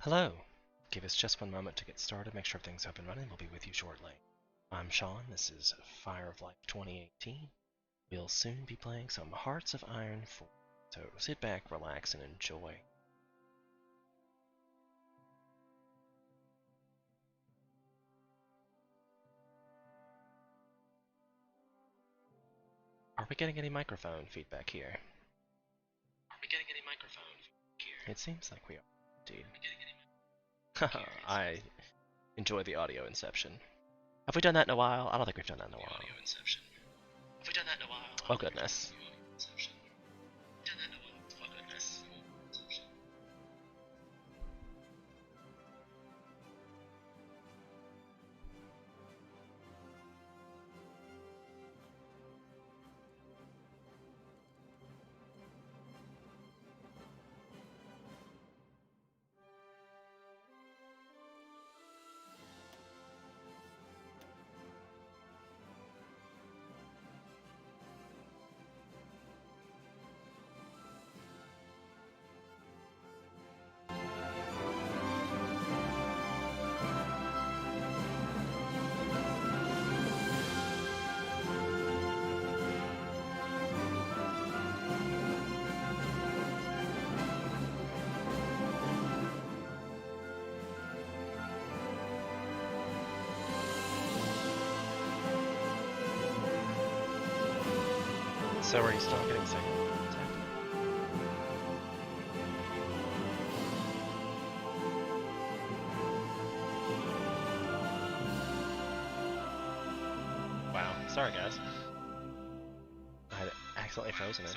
Hello. Give us just one moment to get started, make sure everything's up and running. We'll be with you shortly. I'm Sean. This is Fire of Life 2018. We'll soon be playing some Hearts of Iron 4. So sit back, relax, and enjoy. Are we getting any microphone feedback here? It seems like we are, indeed. Haha, I enjoy the audio inception. Have we done that in a while? I don't think we've done that in a while. Oh goodness. So are you still getting sick? Wow. Sorry, guys. I had accidentally frozen it.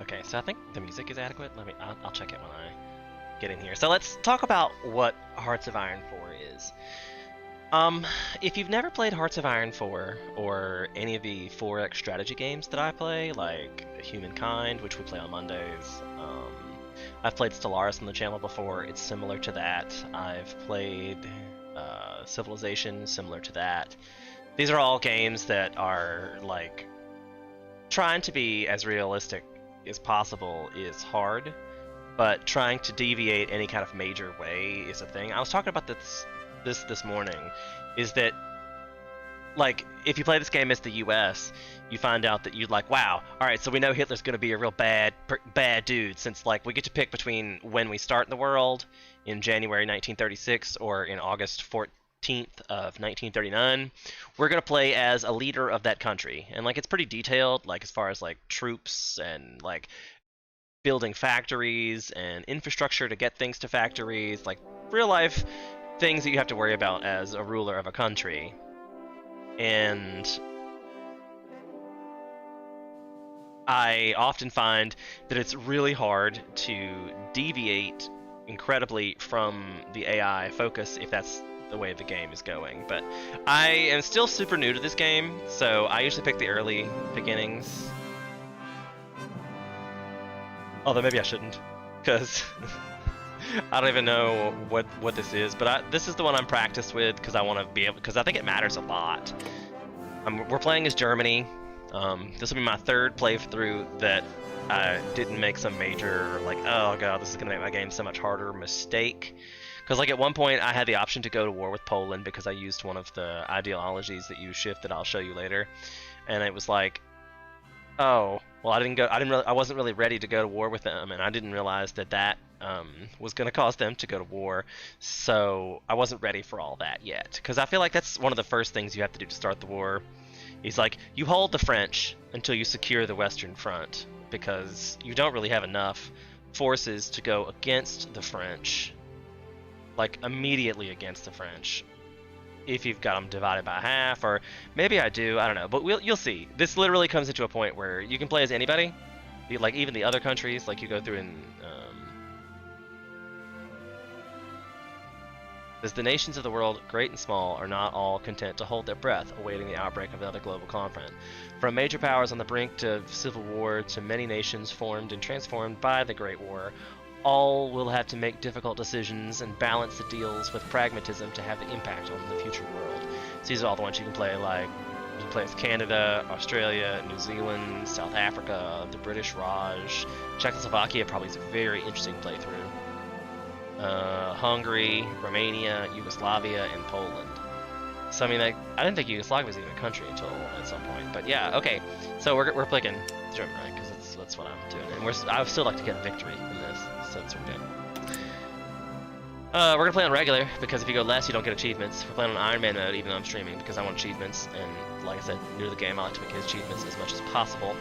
Okay, so I think the music is adequate. I'll check it when I get in here. So let's talk about what Hearts of Iron 4 is. If you've never played Hearts of Iron 4 or any of the 4X strategy games that I play, like Humankind, which we play on Mondays, I've played Stellaris on the channel before. It's similar to that. I've played Civilization, similar to that. These are all games that are like trying to be as realistic as possible is hard, but trying to deviate any kind of major way is a thing. I was talking about this morning, is that like if you play this game as the US, you find out that you're like, wow, all right, so we know Hitler's going to be a real bad dude, since like we get to pick between when we start in the world in January 1936 or in August 14th of 1939. We're going to play as a leader of that country, and like it's pretty detailed, like as far as like troops and like building factories and infrastructure to get things to factories, like real life things that you have to worry about as a ruler of a country. And I often find that it's really hard to deviate incredibly from the AI focus if that's the way the game is going. But I am still super new to this game, so I usually pick the early beginnings. Although maybe I shouldn't, because I don't even know what this is. But this is the one I'm practiced with because I want to be able, because I think it matters a lot. We're playing as Germany. This will be my third playthrough that I didn't make some major, like, oh god, this is going to make my game so much harder mistake. Because like at one point I had the option to go to war with Poland because I used one of the ideologies that you shift that I'll show you later. And it was like, oh, well, I wasn't really ready to go to war with them, and I didn't realize that was going to cause them to go to war, so I wasn't ready for all that yet. Because I feel like that's one of the first things you have to do to start the war. He's like, you hold the French until you secure the Western Front, because you don't really have enough forces to go against the French, like immediately against the French, if you've got them divided by half, or maybe I do, I don't know, but you'll see. This literally comes into a point where you can play as anybody, like even the other countries, like you go through and as the nations of the world, great and small, are not all content to hold their breath, awaiting the outbreak of another global conflict. From major powers on the brink to civil war, to many nations formed and transformed by the Great War, all will have to make difficult decisions and balance the deals with pragmatism to have the impact on the future world. So these are all the ones you can play, like You play as Canada, Australia, New Zealand, South Africa, the British Raj, Czechoslovakia probably is a very interesting playthrough. Hungary, Romania, Yugoslavia, and Poland. So I mean, I didn't think Yugoslavia was even a country until at some point. But yeah, okay. So we're picking German, right? Because that's what I'm doing, and I would still like to get a victory in this, so that's what we're doing. We're gonna play on regular because if you go less, you don't get achievements. We're playing on Iron Man mode, even though I'm streaming, because I want achievements. And like I said, new to the game, I like to make his achievements as much as possible.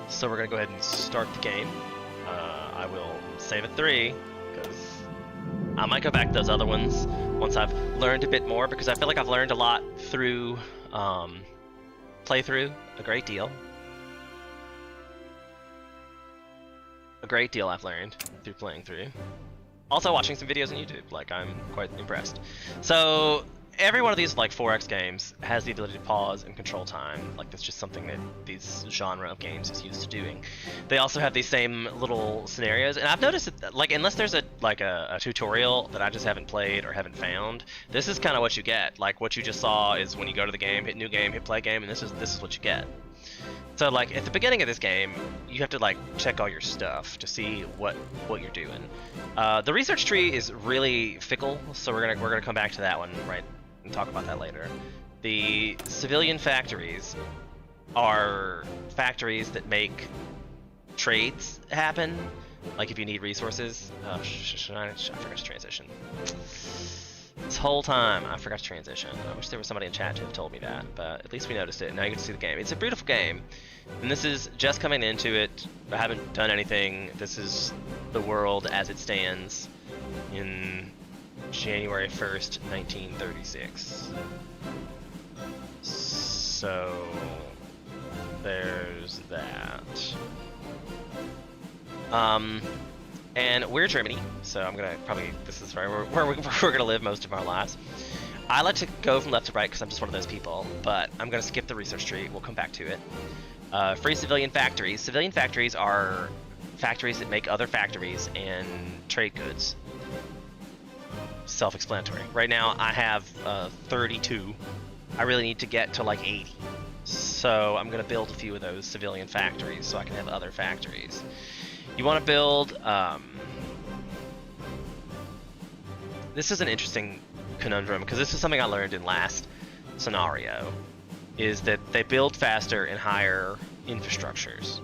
So we're gonna go ahead and start the game. I will save at 3 because I might go back to those other ones once I've learned a bit more, because I feel like I've learned a lot through playthrough, a great deal. A great deal I've learned through playing through. Also watching some videos on YouTube, like I'm quite impressed. So every one of these like 4X games has the ability to pause and control time. Like that's just something that these genre of games is used to doing. They also have these same little scenarios, and I've noticed that like unless there's a tutorial that I just haven't played or haven't found, this is kind of what you get. Like what you just saw is when you go to the game, hit new game, hit play game, and this is what you get. So like at the beginning of this game, you have to like check all your stuff to see what you're doing. The research tree is really fickle, so we're gonna come back to that one, right, and talk about that later. The civilian factories are factories that make trades happen. Like if you need resources. I forgot to transition. This whole time I forgot to transition. I wish there was somebody in chat to have told me that, but at least we noticed it. Now you get to see the game. It's a beautiful game, and this is just coming into it. I haven't done anything. This is the world as it stands in January 1st, 1936. So there's that. And we're Germany, so I'm gonna probably, this is where we're gonna live most of our lives. I like to go from left to right because I'm just one of those people, but I'm gonna skip the research tree. We'll come back to it. Free civilian factories. Civilian factories are factories that make other factories and trade goods. Self-explanatory. Right now I have 32. I really need to get to like 80. So I'm gonna build a few of those civilian factories so I can have other factories. You want to build, this is an interesting conundrum, because this is something I learned in last scenario, is that they build faster in higher infrastructures.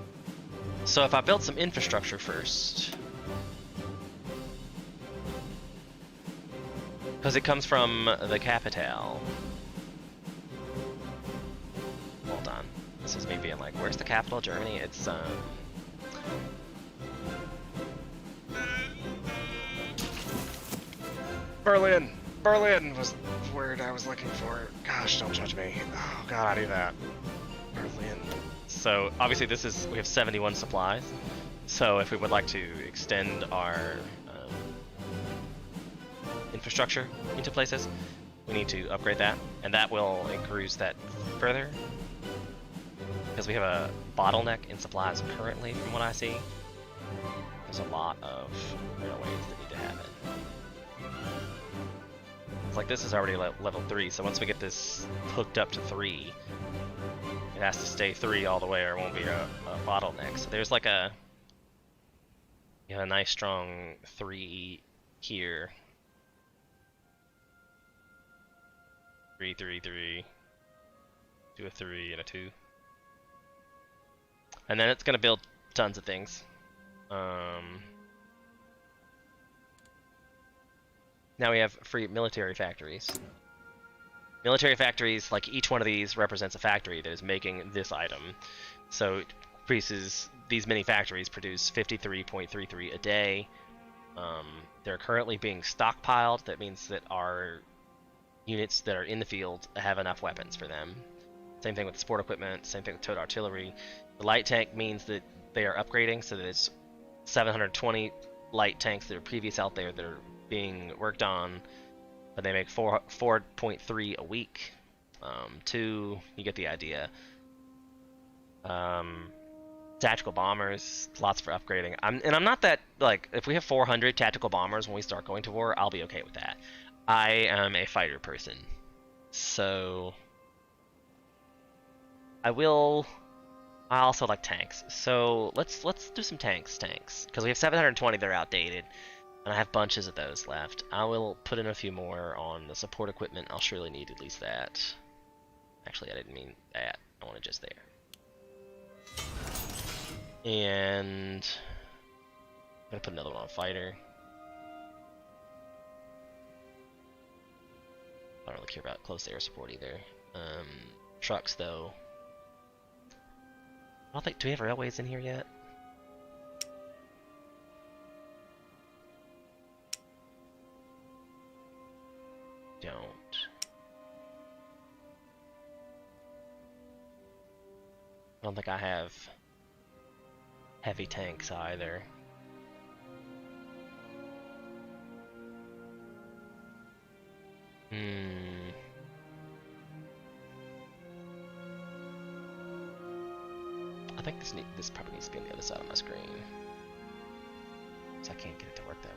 So if I build some infrastructure first, because it comes from the capital. Hold on, this is me being like, where's the capital of Germany? It's, Berlin! Berlin was the word I was looking for. Gosh, don't judge me. Oh god, I knew that. Berlin. So, obviously we have 71 supplies. So if we would like to extend our infrastructure into places, we need to upgrade that. And that will increase that further. Because we have a bottleneck in supplies currently, from what I see. There's a lot of railways that need to happen. It's like this is already level 3, so once we get this hooked up to 3, it has to stay 3 all the way or it won't be a bottleneck. So there's like a nice strong 3 here. 3, 3, 3. Do a 3 and a 2. And then it's gonna build tons of things. Now we have free military factories. Military factories, like each one of these represents a factory that is making this item. So it increases, these mini factories produce 53.33 a day. They're currently being stockpiled. That means that our units that are in the field have enough weapons for them. Same thing with sport equipment, same thing with towed artillery. The light tank means that they are upgrading, so that it's 720 light tanks that are previous out there that are being worked on, but they make 4.3 a week. 2, you get the idea. Tactical bombers, lots for upgrading. I'm not that, like, if we have 400 tactical bombers when we start going to war, I'll be okay with that. I am a fighter person, so I also like tanks. So let's do some tanks, because we have 720. They're outdated, and I have bunches of those left. I will put in a few more on the support equipment. I'll surely need at least that. Actually, I didn't mean that. I wanted just there. And I'm gonna put another one on fighter. I don't really care about close air support either. Trucks though. I don't think. Do we have railways in here yet? Don't. I don't think I have heavy tanks either. I think this probably needs to be on the other side of my screen, so I can't get it to work that way.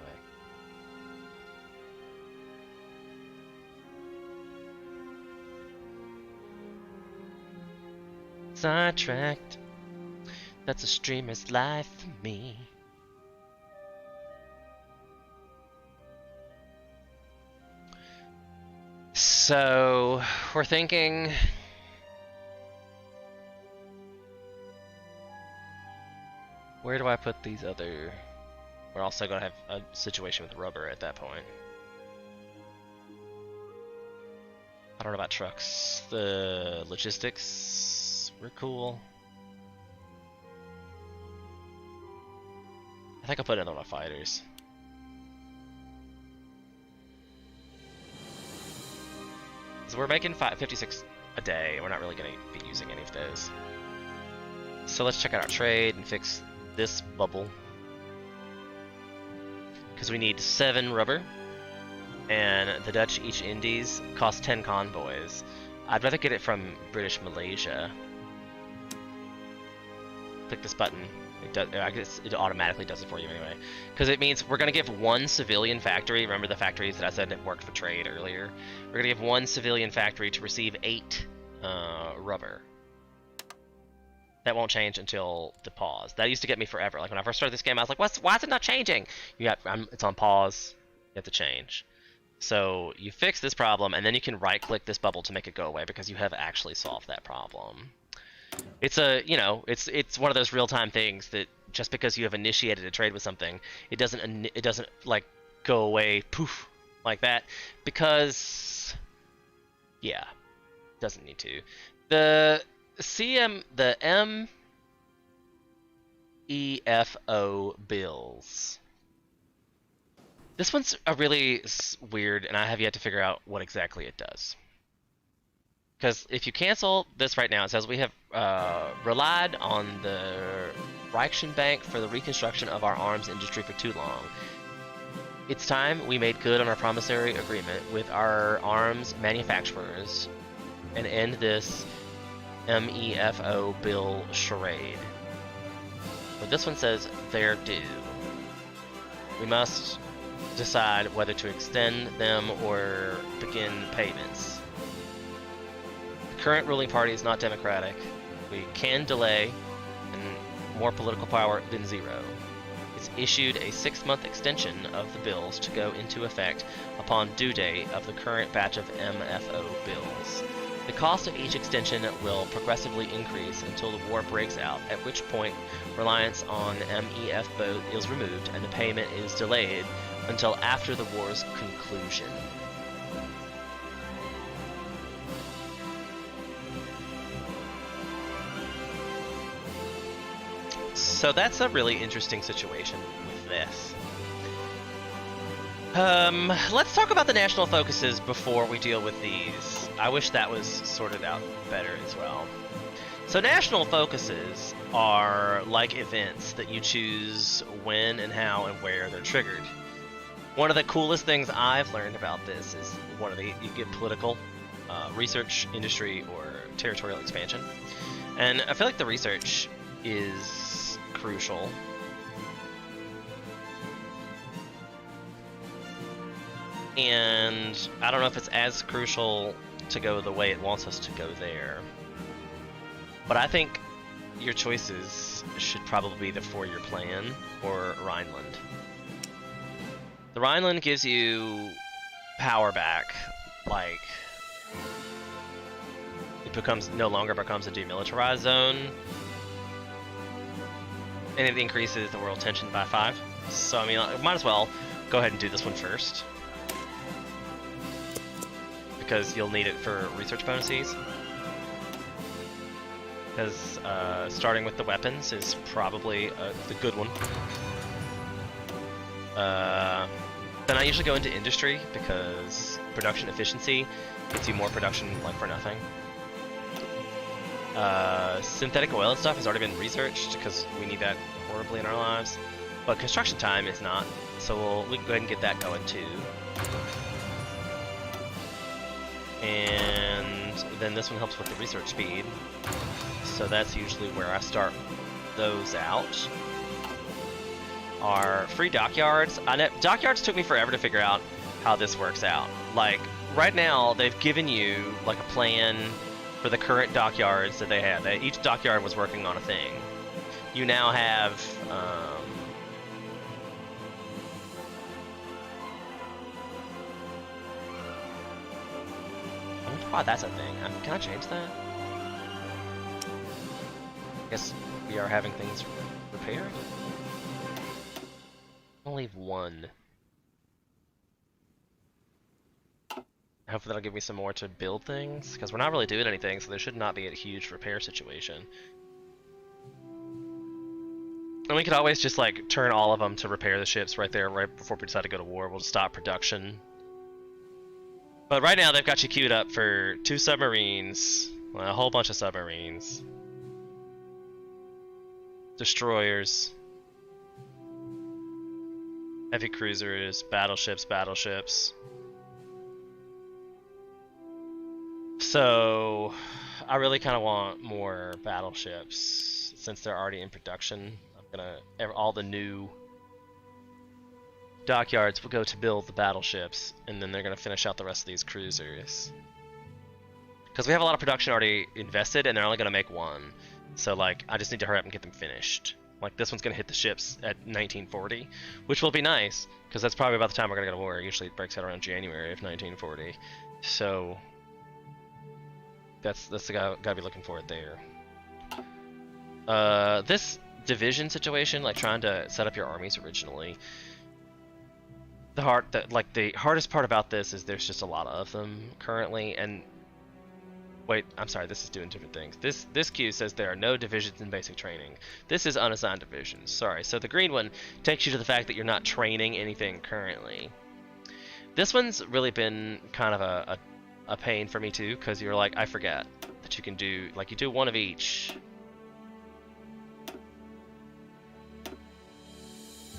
Sidetracked. That's a streamer's life for me. So we're thinking. Where do I put these other? We're also gonna have a situation with rubber at that point. I don't know about trucks. The logistics were cool. I think I'll put it on my fighters. So we're making 56 a day. We're not really going to be using any of those. So let's check out our trade and fix this bubble. Because we need 7 rubber. And the Dutch East Indies cost 10 convoys. I'd rather get it from British Malaysia. Click this button. I guess it automatically does it for you anyway. Because it means we're going to give 1 civilian factory. Remember the factories that I said that worked for trade earlier? We're going to give 1 civilian factory to receive 8 rubber. That won't change until the pause. That used to get me forever. Like when I first started this game, I was like, why is it not changing? It's on pause. You have to change. So you fix this problem, and then you can right-click this bubble to make it go away because you have actually solved that problem. It's it's one of those real-time things that just because you have initiated a trade with something, it doesn't like go away poof like that because yeah, doesn't need to. The MEFO bills. This one's a really weird, and I have yet to figure out what exactly it does. Because if you cancel this right now, it says we have relied on the Reichsbank for the reconstruction of our arms industry for too long. It's time we made good on our promissory agreement with our arms manufacturers and end this MEFO bill charade. But this one says they're due. We must decide whether to extend them or begin payments. The current ruling party is not democratic. We can delay, and more political power than zero. It's issued a 6-month extension of the bills to go into effect upon due date of the current batch of MFO bills. The cost of each extension will progressively increase until the war breaks out, at which point reliance on MEFO is removed and the payment is delayed until after the war's conclusion. So that's a really interesting situation with this. Let's talk about the national focuses before we deal with these. I wish that was sorted out better as well. So national focuses are like events that you choose when and how and where they're triggered. One of the coolest things I've learned about this is you get political, research, industry, or territorial expansion. And I feel like the research is crucial. And I don't know if it's as crucial to go the way it wants us to go there. But I think your choices should probably be the 4-year plan or Rhineland. The Rhineland gives you power back, like it no longer becomes a demilitarized zone, and it increases the world tension by 5. So I mean, I might as well go ahead and do this one first, because you'll need it for research bonuses. Because starting with the weapons is probably the good one. Then I usually go into industry because production efficiency gets you more production like for nothing. Synthetic oil and stuff has already been researched because we need that horribly in our lives. But construction time is not, so we can go ahead and get that going too. And then this one helps with the research speed. So that's usually where I start those out. Are free dockyards. Dockyards took me forever to figure out how this works out. Like, right now, they've given you, like, a plan for the current dockyards that they have. Each dockyard was working on a thing. You now have, I wonder why that's a thing. Can I change that? I guess we are having things repaired? I'll leave one. Hopefully that'll give me some more to build things, because we're not really doing anything, so there should not be a huge repair situation. And we could always just like turn all of them to repair the ships right there, right before we decide to go to war. We'll just stop production. But right now they've got you queued up for 2 submarines, well, a whole bunch of submarines, destroyers, heavy cruisers, battleships. So I really kind of want more battleships since they're already in production. All the new dockyards will go to build the battleships, and then they're gonna finish out the rest of these cruisers. Because we have a lot of production already invested, and they're only gonna make one. So like, I just need to hurry up and get them finished. Like, this one's going to hit the ships at 1940, which will be nice, because that's probably about the time we're going to go to war. Usually it breaks out around January of 1940. So, that's the guy got to be looking for it there. This division situation, like trying to set up your armies originally, the hardest part about this is there's just a lot of them currently, and wait, I'm sorry, this is doing different things. This queue says there are no divisions in basic training. This is unassigned divisions. Sorry. So the green one takes you to the fact that you're not training anything currently. This one's really been kind of a pain for me too, because you're like, I forget that you can do, like, you do one of each.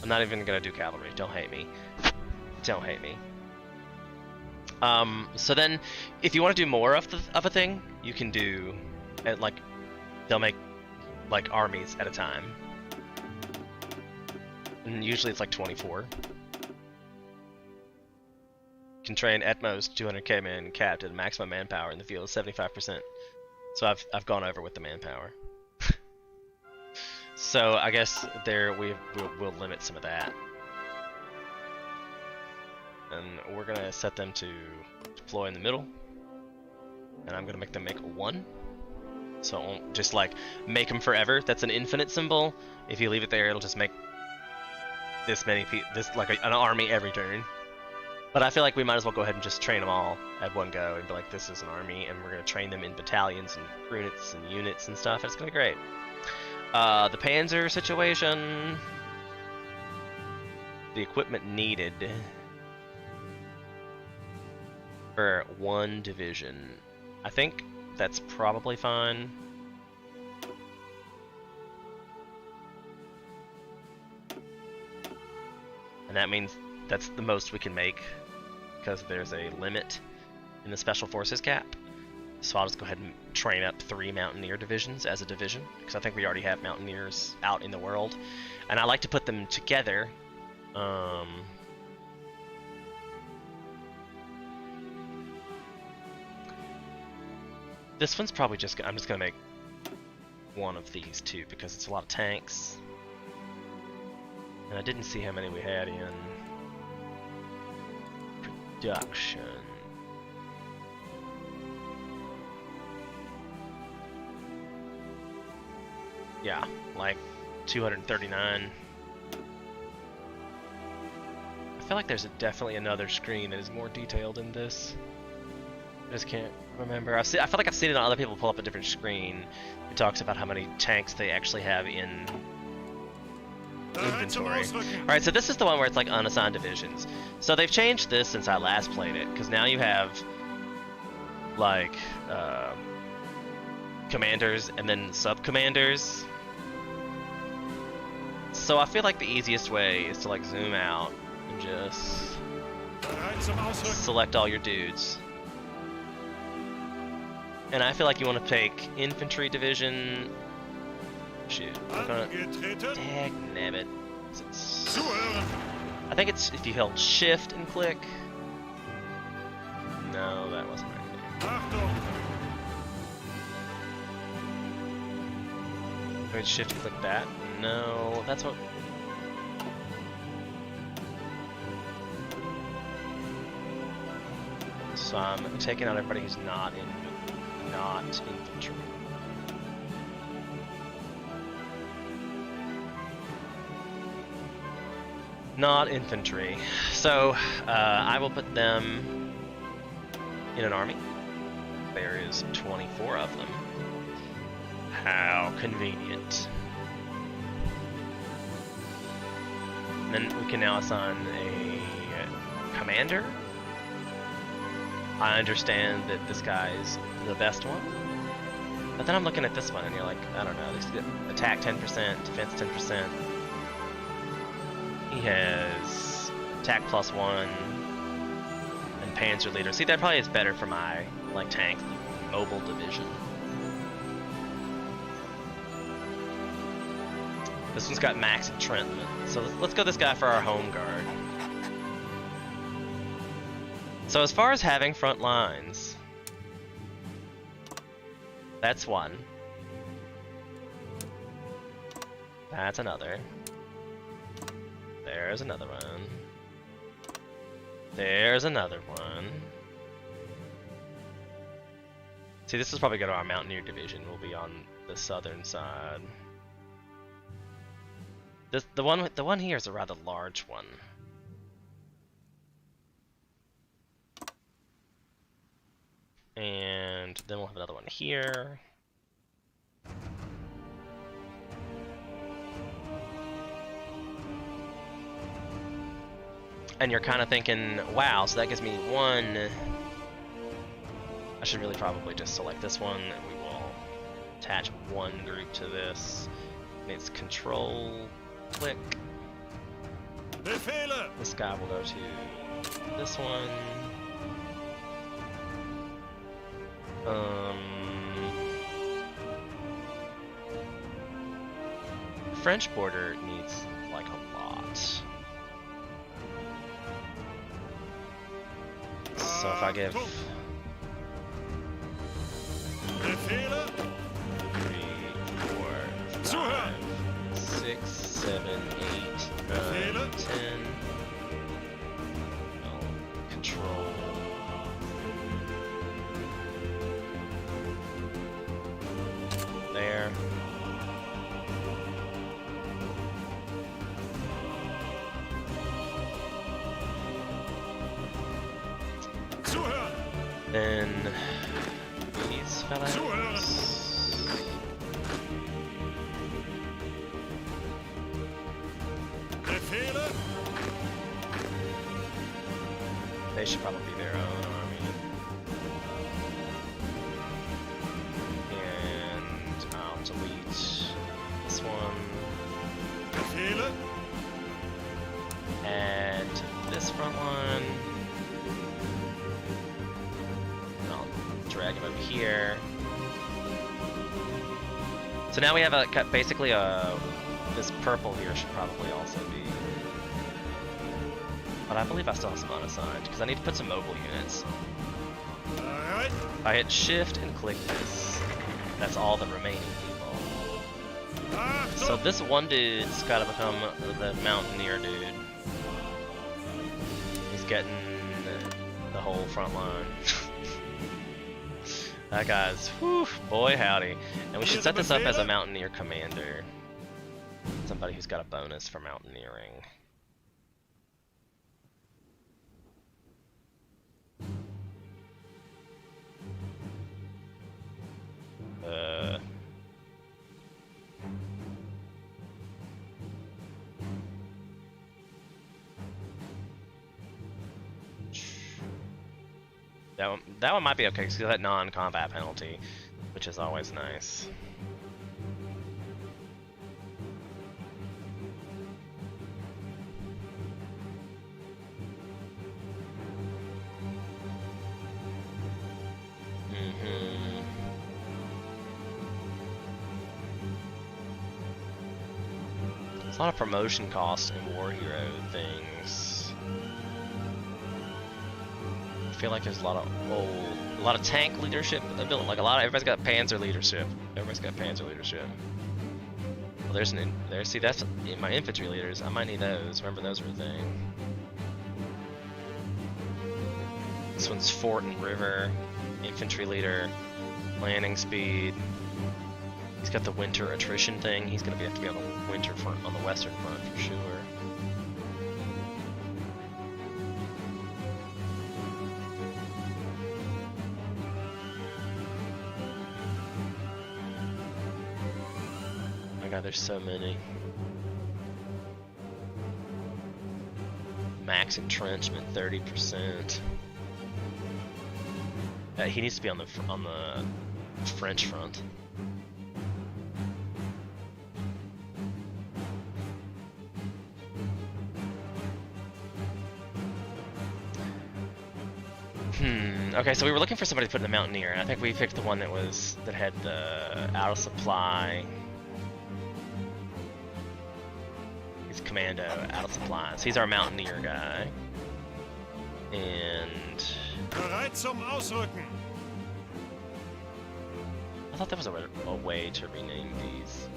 I'm not even gonna do cavalry. Don't hate me. Don't hate me. So then, if you want to do more of a thing, you can do, like, they'll make, like, armies at a time. And usually it's like 24. Can train at most 200k men capped at a maximum manpower in the field, 75%. So I've gone over with the manpower. So I guess we'll limit some of that. And we're gonna set them to deploy in the middle, and I'm gonna make them make 1. So it won't just like make them forever. That's an infinite symbol. If you leave it there, it'll just make this many like an army every turn. But I feel like we might as well go ahead and just train them all at one go and be like, this is an army, and we're gonna train them in battalions and units and units and stuff. It's gonna be great. The Panzer situation, the equipment needed for 1 division. I think that's probably fine. And that means that's the most we can make, because there's a limit in the Special Forces cap. So I'll just go ahead and train up 3 Mountaineer divisions as a division, because I think we already have Mountaineers out in the world. And I like to put them together. This one's probably just, I'm just gonna make one of these two because it's a lot of tanks. And I didn't see how many we had in production. Yeah, like 239. I feel like there's definitely another screen that is more detailed in this. I just can't remember. I feel like I've seen it on other people pull up a different screen. It talks about how many tanks they actually have in inventory. Alright, so this is the one where it's like unassigned divisions. So they've changed this since I last played it, because now you have like commanders and then sub-commanders. So I feel like the easiest way is to like zoom out and just select all your dudes. And I feel like you want to take infantry division. Shoot, I'm gonna. Dagnabbit. I think it's if you held shift and click. No, that wasn't right. Wait, shift and click that? No, that's what. So I'm taking out everybody who's not infantry. Not infantry. So I will put them in an army. There is 24 of them. How convenient. And then we can now assign a commander. I understand that this guy's the best one. But then I'm looking at this one and you're like, I don't know, this attack 10%, defense 10%. He has attack +1 and panzer leader. See, that probably is better for my like tank mobile division. This one's got max entrenchment. So let's go this guy for our home guard. So as far as having front lines, that's one. That's another. There's another one. There's another one. See, this is probably going to our Mountaineer division. We'll be on the southern side. The one here is a rather large one. And then we'll have another one here. And you're kind of thinking, wow, so that gives me one. I should really probably just select this one, and we will attach one group to this. And it's control, click. This guy will go to this one. French border needs like a lot. So if I give 3, 4, 5, 6, 7, 8, 9, 10. Control. There. Then these fellas. They should probably be their own army. And I'll delete this one. Add this front line. Drag him over here. So now we have a basically this purple here should probably also be. But I believe I still have some unassigned because I need to put some mobile units. I hit shift and click this. That's all the remaining people. So this one dude's got to become the mountaineer dude. He's getting the whole front line. That guy's, whew, boy howdy. And we should set this up as a mountaineer commander. Somebody who's got a bonus for mountaineering. That one might be okay because that non-combat penalty, which is always nice. There's a lot of promotion costs and war hero things. I feel like there's a lot of tank leadership ability. Like everybody's got Panzer leadership. Everybody's got Panzer leadership. Well, see, that's in my infantry leaders. I might need those. Remember, those were a thing. This one's fort and river, infantry leader, landing speed. He's got the winter attrition thing. He's gonna have to be on the winter front, on the western front for sure. God, there's so many. Max entrenchment 30%. He needs to be on the French front. Okay, so we were looking for somebody to put in the Mountaineer. I think we picked the one that had the out of supply. Commando out of supplies. He's our mountaineer guy. And Bereit zum Ausrücken. I thought there was a way to rename these.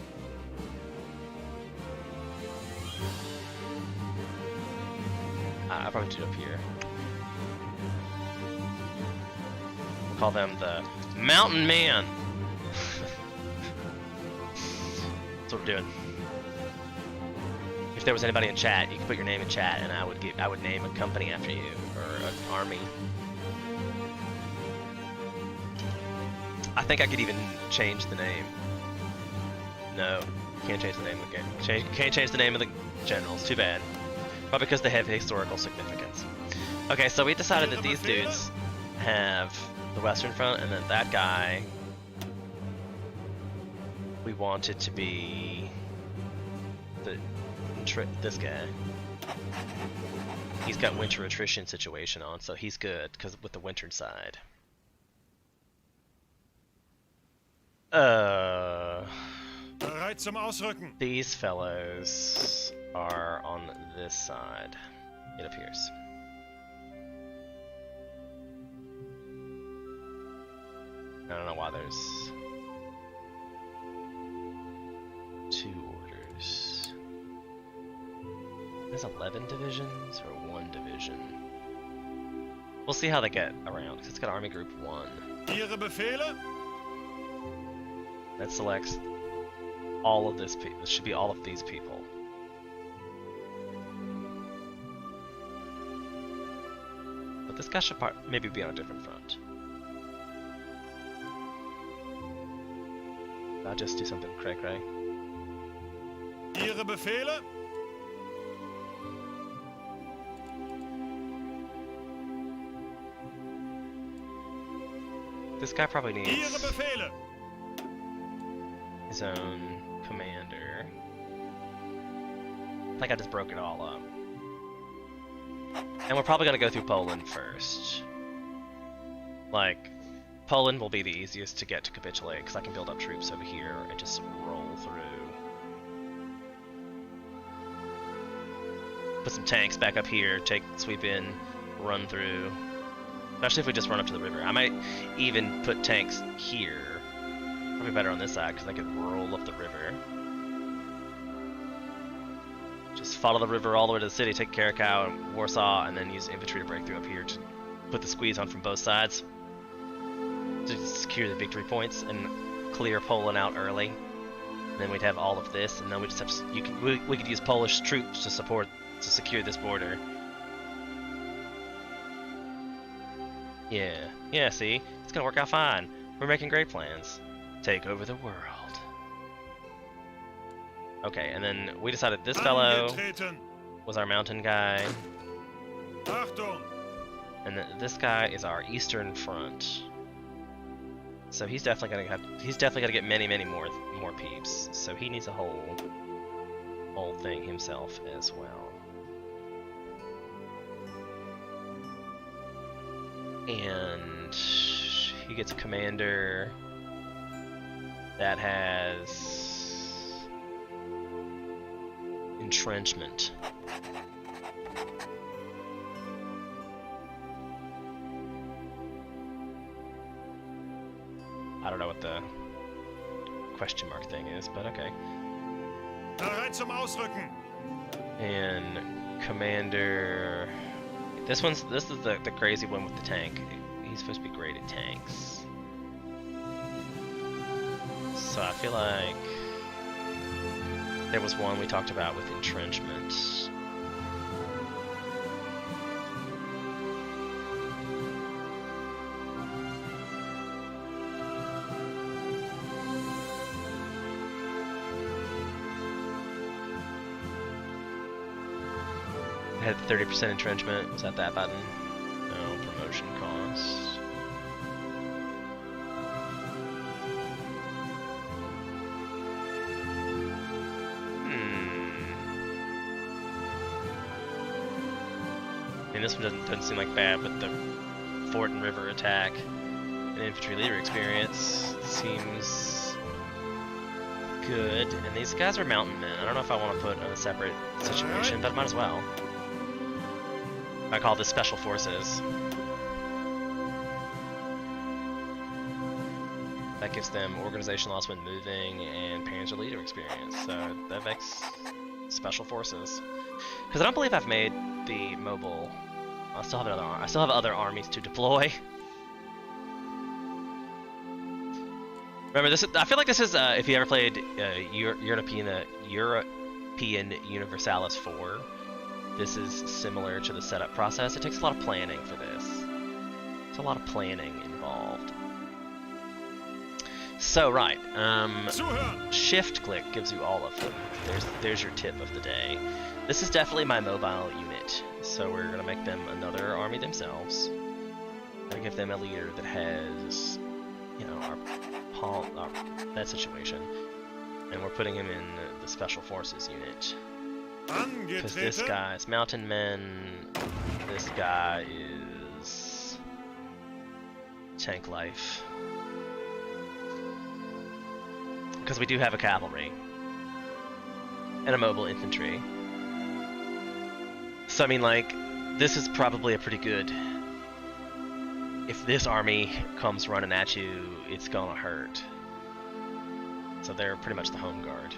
I'll probably do it up here. We'll call them the Mountain Man. That's what we're doing. If there was anybody in chat, you could put your name in chat, and I would name a company after you, or an army. I think I could even change the name. No, can't change the name of the game. Can't change the name of the generals. Too bad. Probably because they have historical significance. Okay, so we decided that these dudes have the Western Front, and that guy we wanted to be this guy. He's got winter attrition situation on, so he's good because with the winter side. Bereit zum Ausrücken. These fellows are on this side, it appears. I don't know why there's two orders. There's 11 divisions or 1 division. We'll see how they get around, because it's got Army Group 1. Ihre Befehle? That selects all of this. This should be all of these people. But this guy should maybe be on a different front. I'll just do something cray-cray. Ihre Befehle? This guy probably needs Ihre Befehle. his own commander. I think I just broke it all up. And we're probably going to go through Poland first. Like, Poland will be the easiest to get to capitulate because I can build up troops over here and just roll through. Put some tanks back up here, sweep in, run through. Especially if we just run up to the river. I might even put tanks here. Probably better on this side because I can roll up the river. Just follow the river all the way to the city, take Krakow and Warsaw, and then use infantry to break through up here to put the squeeze on from both sides to secure the victory points and clear Poland out early. And then we'd have all of this, and then we just have we could use Polish troops to secure this border. Yeah, see? It's gonna work out fine. We're making great plans. Take over the world. Okay, and then we decided this fellow Angetreten. was our mountain guy, Achtung. and this guy is our eastern front. So he's definitely gonna get many more peeps. So he needs a whole thing himself as well. And he gets a commander that has entrenchment. I don't know what the question mark thing is, but okay. Bereit zum Ausrücken. And commander, this is the crazy one with the tank. He's supposed to be great at tanks. So I feel like there was one we talked about with entrenchment. Had 30% entrenchment. Was that button? No, promotion costs. I mean, this one doesn't seem like bad, but the fort and river attack and infantry leader experience seems good. And these guys are mountain men. I don't know if I want to put in a separate situation, but might as well. I call this special forces. That gives them organization loss when moving and Panzer leader experience. So that makes special forces. Because I don't believe I've made the mobile. I still have other armies to deploy. Remember this? I feel like this is if you ever played European Universalis 4. This is similar to the setup process. It takes a lot of planning for this. There's a lot of planning involved. So right, shift click gives you all of them. There's your tip of the day. This is definitely my mobile unit, so we're gonna make them another army themselves. Gonna give them a leader that has, you know, that situation, and we're putting him in the special forces unit. Because this guy's mountain men, this guy is tank life. Because we do have a cavalry and a mobile infantry. So I mean, like, this is probably a pretty good. If this army comes running at you, it's gonna hurt. So they're pretty much the home guard.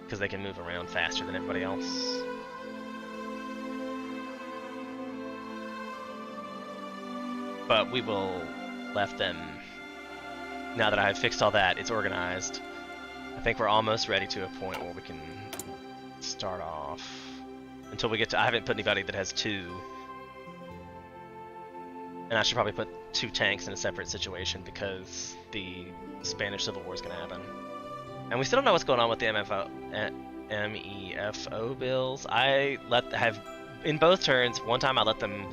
Because they can move around faster than everybody else. But we will left them. Now that I have fixed all that, it's organized. I think we're almost ready to a point where we can start off. Until we get to, I haven't put anybody that has 2. And I should probably put 2 tanks in a separate situation because the Spanish Civil War is going to happen. And we still don't know what's going on with the MEFO bills. In both turns, one time I let them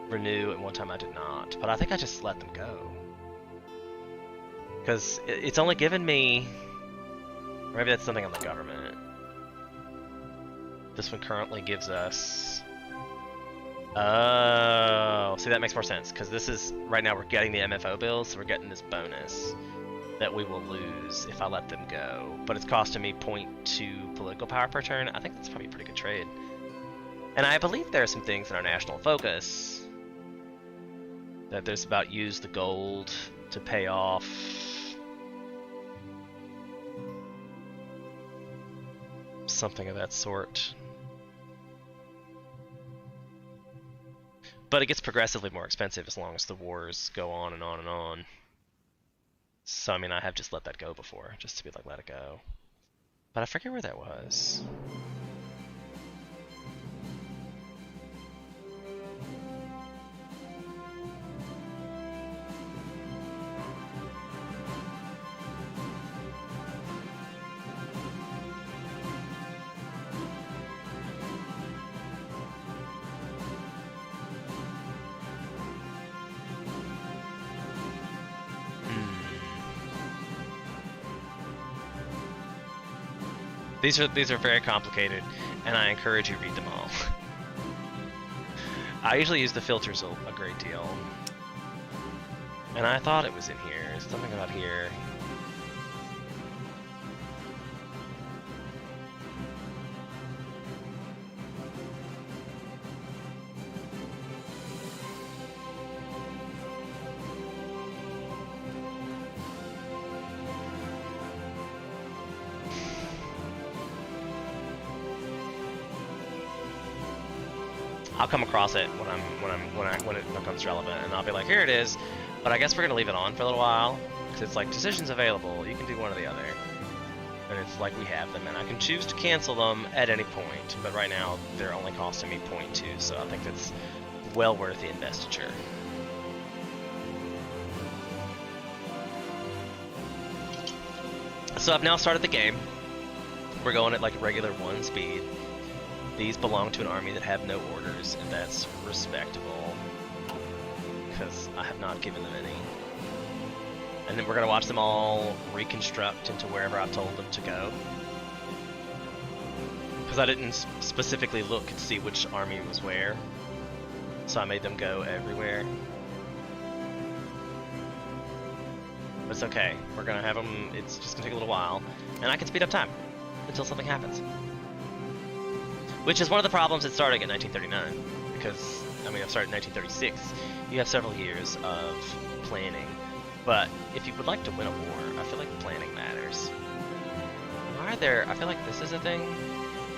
renew and one time I did not. But I think I just let them go. Because it's only given me, or maybe that's something on the government. This one currently gives us, oh, see that makes more sense. Because this is, right now we're getting the MFO bills, so we're getting this bonus that we will lose if I let them go. But it's costing me 0.2 political power per turn. I think that's probably a pretty good trade. And I believe there are some things in our national focus that there's about use the gold to pay off something of that sort. But it gets progressively more expensive as long as the wars go on and on and on. So, I mean, I have just let that go before, just to be like, let it go. But I forget where that was. These are very complicated, and I encourage you to read them all. I usually use the filters a great deal. And I thought it was in here. Something about here. I'll come across it when it becomes relevant, and I'll be like, here it is. But I guess we're gonna leave it on for a little while, because it's like decisions available. You can do one or the other, and it's like we have them, and I can choose to cancel them at any point. But right now they're only costing me 0.2, so I think it's well worth the investiture. So I've now started the game. We're going at like regular 1 speed. These belong to an army that have no orders, and that's respectable, because I have not given them any. And then we're going to watch them all reconstruct into wherever I've told them to go. Because I didn't specifically look to see which army was where, so I made them go everywhere. But it's okay, we're going to have them, it's just going to take a little while, and I can speed up time until something happens. Which is one of the problems at starting at 1939, because, I mean, I've started in 1936. You have several years of planning, but if you would like to win a war, I feel like planning matters. Why are there, I feel like this is a thing.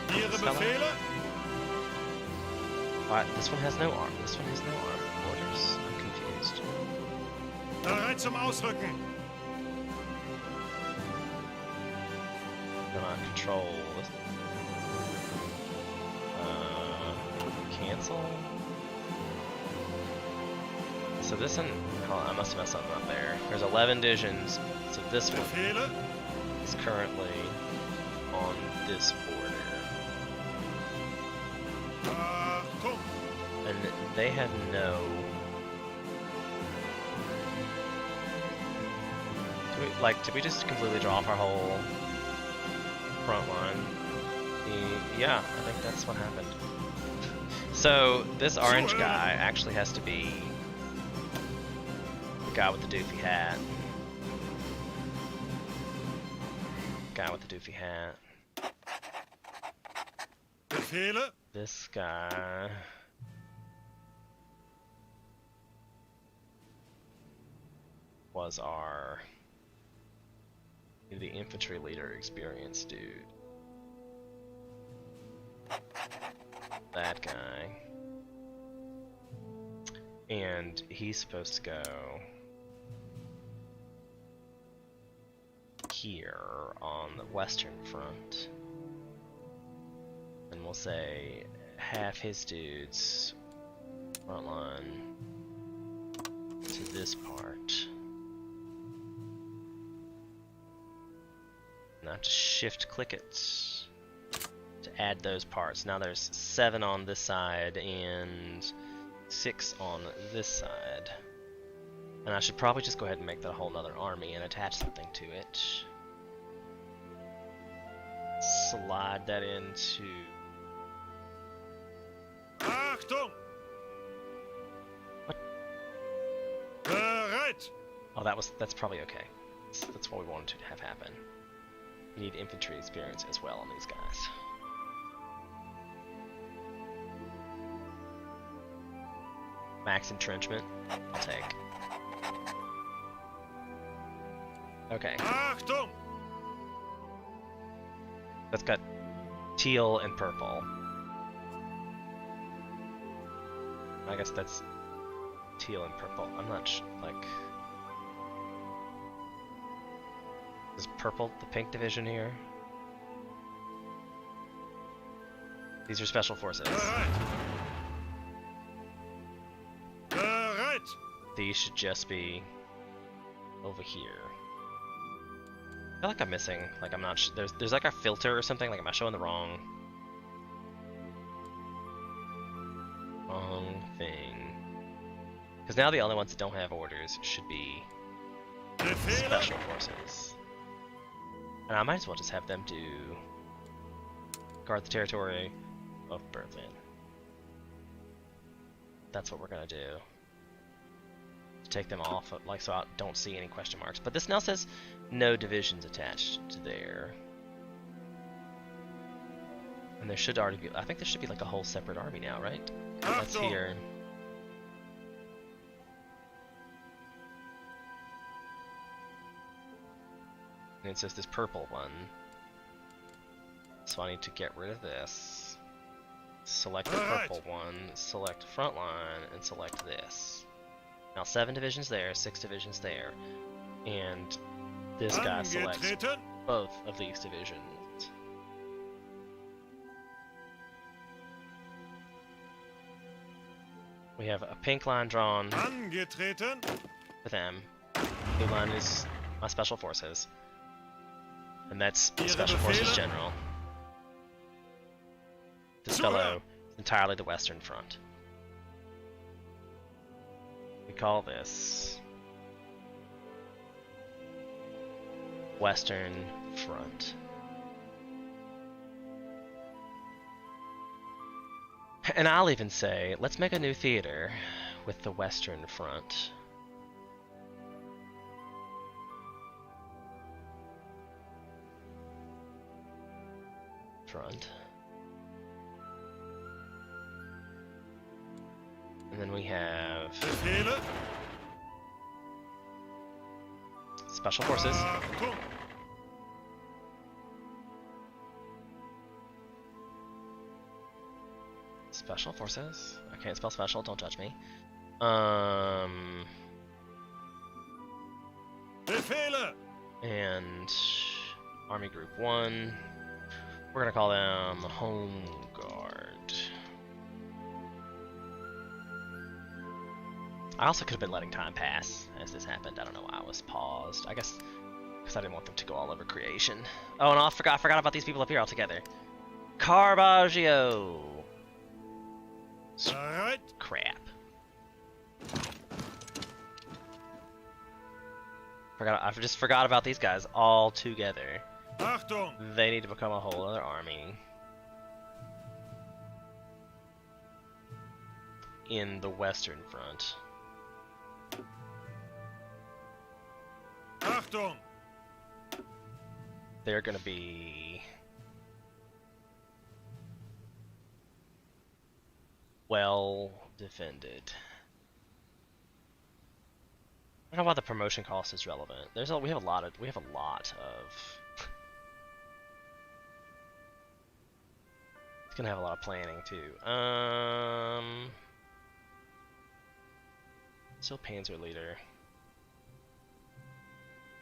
Ihre Befehle? Why, this one has no arm, this one has no arm orders. I'm confused. Bereit zum Ausrücken. Gonna control this. Cancel. So this one, hold on, I must have messed something up there. There's 11 divisions, so this one is currently on this border. And they have no... Did we just completely draw off our whole front line? Yeah, I think that's what happened. So, this orange guy actually has to be the guy with the doofy hat. Guy with the doofy hat. Befehle? This guy... was our... the infantry leader experience dude. That guy. And he's supposed to go here on the western front. And we'll say half his dudes front line to this part. And I have to shift click it to add those parts. Now there's 7 on this side and 6 on this side. And I should probably just go ahead and make that a whole nother army and attach something to it. Slide that into... Achtung! What? Bereit! Oh, that's probably okay. That's what we wanted to have happen. We need infantry experience as well on these guys. Max entrenchment, I'll take. Okay. Achtung! That's got teal and purple. I guess that's teal and purple. I'm not like. Is purple the pink division here? These are special forces. Bereit. These should just be over here. I feel like I'm missing. Like I'm not. There's like a filter or something. Like am I showing the wrong thing? Because now the only ones that don't have orders should be special forces. And I might as well just have them do guard the territory of Berlin. That's what we're gonna do. Take them off, like so I don't see any question marks. But this now says no divisions attached to there. And there should already be, I think there should be like a whole separate army now, right? That's here. And it says this purple one. So I need to get rid of this. Select the purple one, select front line, and select this. Now 7 divisions there, 6 divisions there. And this guy selects both of these divisions. We have a pink line drawn for them. Blue line is my special forces. And that's Special Forces General. This fellow is entirely the Western Front. We call this Western Front. And I'll even say, let's make a new theater with the Western Front. And then we have Special Forces. Special Forces. I can't spell special, don't judge me. And Army Group 1. We're gonna call them Home Guard. I also could have been letting time pass as this happened. I don't know why I was paused. I guess because I didn't want them to go all over creation. Oh, and I forgot about these people up here altogether. Caravaggio. Crap. I just forgot about these guys all together. Achtung! They need to become a whole other army in the Western Front. Achtung! They're gonna be well defended. I don't know why the promotion cost is relevant. We have a lot of It's gonna have a lot of planning too. Still Panzer leader.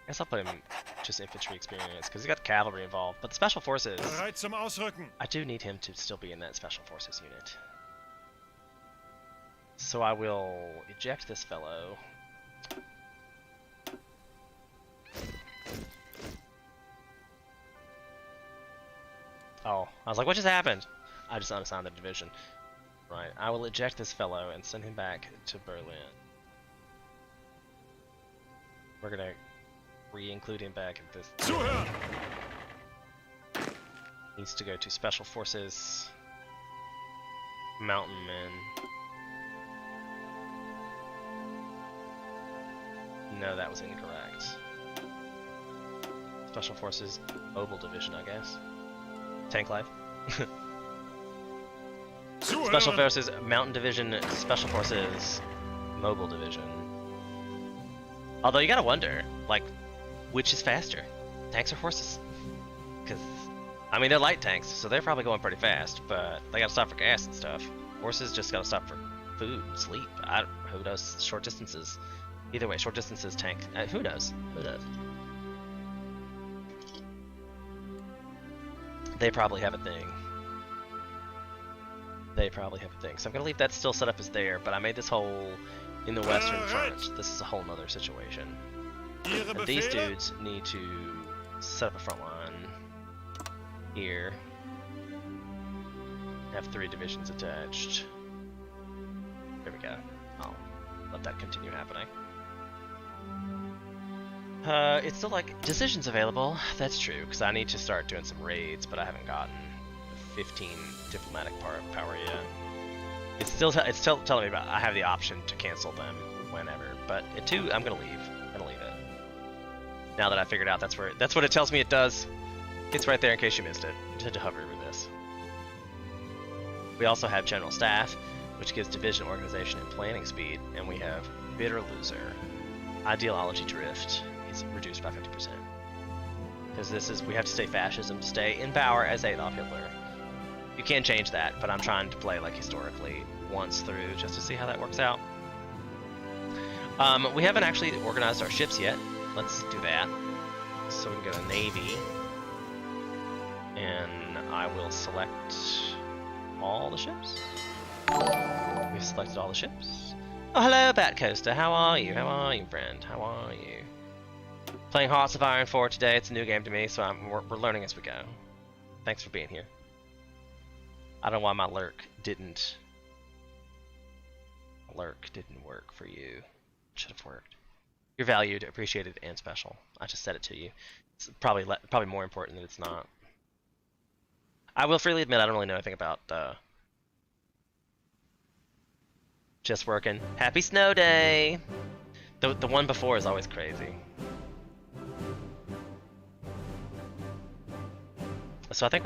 I guess I'll put him just infantry experience because he's got cavalry involved. But the special forces, I do need him to still be in that special forces unit. So I will eject this fellow. Oh, I was like, what just happened? I just unassigned the division. Right, I will eject this fellow and send him back to Berlin. We're gonna re-include him back at this. Needs to go to Special Forces, Mountain Men. No, that was incorrect. Special Forces, Mobile Division, I guess. Tank Life. Special Forces, Mountain Division, Special Forces, Mobile Division. Although you gotta wonder, like, which is faster? Tanks or horses? Because I mean, they're light tanks, so they're probably going pretty fast, but they gotta stop for gas and stuff. Horses just gotta stop for food, sleep. Who knows? Short distances. Either way, short distances tank. Who knows? Who knows? They probably have a thing. They probably have a thing. So I'm gonna leave that still set up as there, but I made this hole in the western front. This is a whole nother situation. And these dudes need to set up a front line here. Have 3 divisions attached. There we go. I'll let that continue happening. It's still like decisions available. That's true, because I need to start doing some raids, but I haven't gotten 15 diplomatic power yet. It's still telling me about I have the option to cancel them whenever, but at 2 I'm gonna leave. I'm gonna leave it. Now that I figured out that's what it tells me it does. It's right there in case you missed it. To hover over this. We also have general staff, which gives division organization and planning speed, and we have bitter loser. Ideology drift is reduced by 50%. Because we have to stay fascism to stay in power as Adolf Hitler. You can't change that, but I'm trying to play like historically once through just to see how that works out. We haven't actually organized our ships yet. Let's do that. So we can go to Navy. And I will select all the ships. We've selected all the ships. Oh, hello, Bat Coaster. How are you? How are you, friend? How are you? Playing Hearts of Iron 4 today. It's a new game to me, so we're learning as we go. Thanks for being here. I don't know why my lurk didn't work for you. It should have worked. You're valued, appreciated, and special. I just said it to you. It's probably more important than it's not. I will freely admit I don't really know anything about just working. Happy snow day! The one before is always crazy. So I think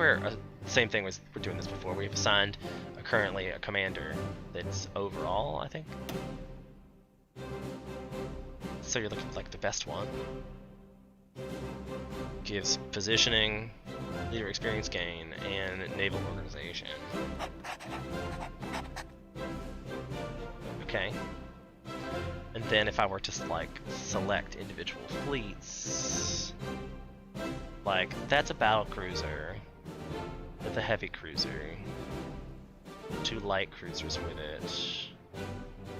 same thing as we're doing this before. We've assigned currently a commander that's overall, I think. So you're looking for like the best one. Gives positioning, leader experience gain, and naval organization. Okay. And then if I were to like select individual fleets, like that's a battle cruiser with a heavy cruiser, 2 light cruisers with it,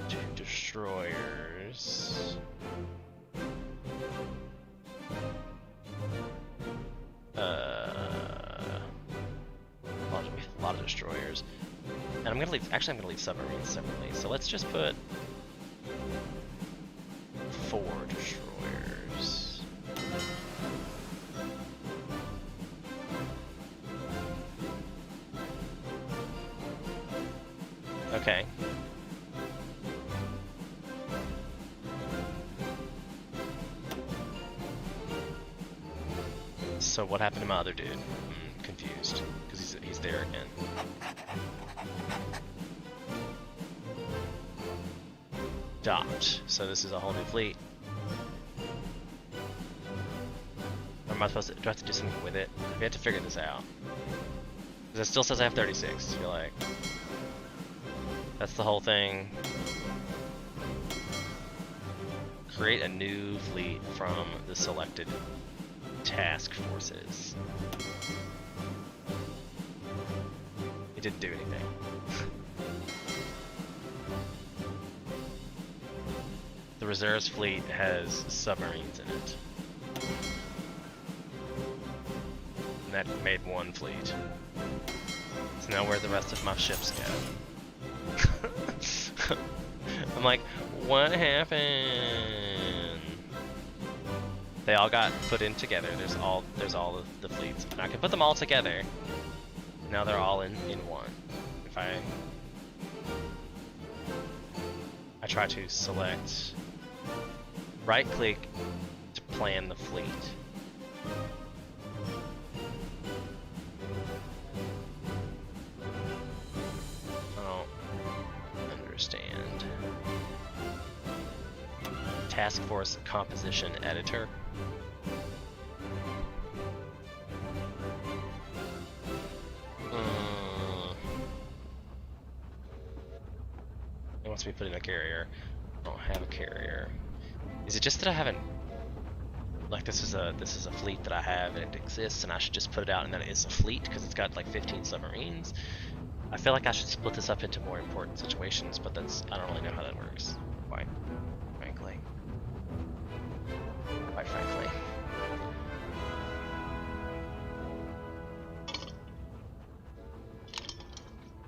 2 destroyers. A lot of destroyers, and I'm gonna leave submarines separately. So let's just put 4 destroyers. Okay. So what happened to my other dude? I'm confused, because he's there again. Docked. So this is a whole new fleet. Or am I supposed to? Do I have to do something with it? We have to figure this out. Because it still says I have 36. I feel like that's the whole thing. Create a new fleet from the selected task forces. It didn't do anything. The reserves fleet has submarines in it. And that made 1 fleet. So now where the rest of my ships go? I'm like, what happened? They all got put in together. There's all of the fleets. And I can put them all together. Now they're all in one. If I try to select, right click to plan the fleet. I don't understand. Task Force Composition Editor. wants me to put in a carrier. I don't have a carrier. Is it just that I haven't, like, this is a fleet that I have and it exists and I should just put it out and then it is a fleet because it's got like 15 submarines? I feel like I should split this up into more important situations, but I don't really know how that works, quite frankly.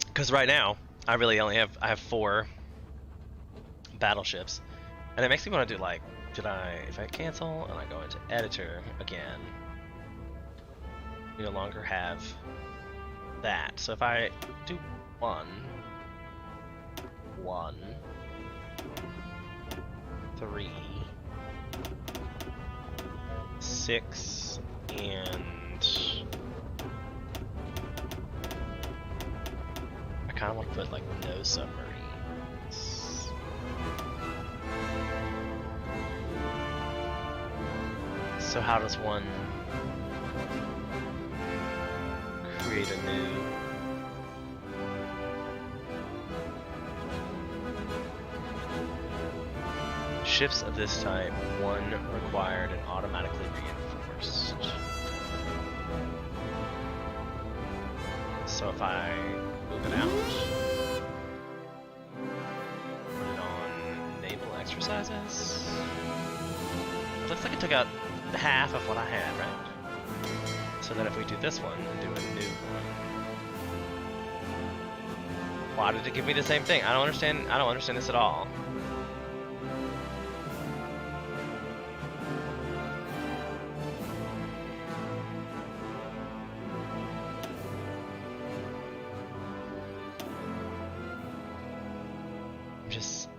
Because right now, I have 4 battleships, and it makes me want to do like, if I cancel and I go into editor again, we no longer have that. So if I do 1, 3, 6, and I kind of want to put like no submarines. So how does one create a new? Ships of this type, 1 required and automatically reinforced. So if I move it out, put it on naval exercises. It looks like it took out half of what I had, right? So then if we do this one and do a new one. Why did it give me the same thing? I don't understand this at all. Just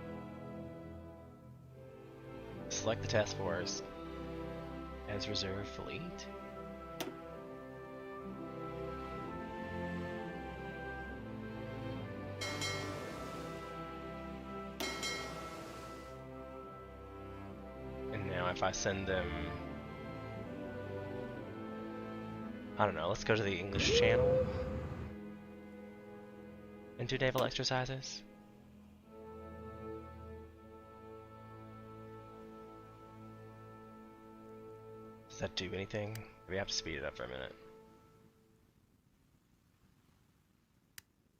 select the task force as reserve fleet. And now if I send them, I don't know, let's go to the English Channel and do naval exercises. Does that do anything? We have to speed it up for a minute.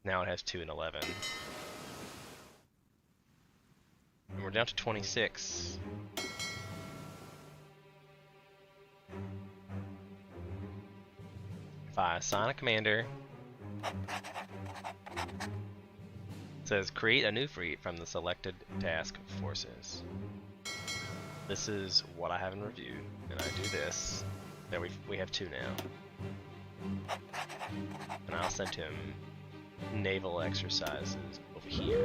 Now it has 2 and 11. And we're down to 26. If I assign a commander, it says create a new fleet from the selected task forces. This is what I have in review, and I do this. There we have 2 now. And I'll send him naval exercises over here.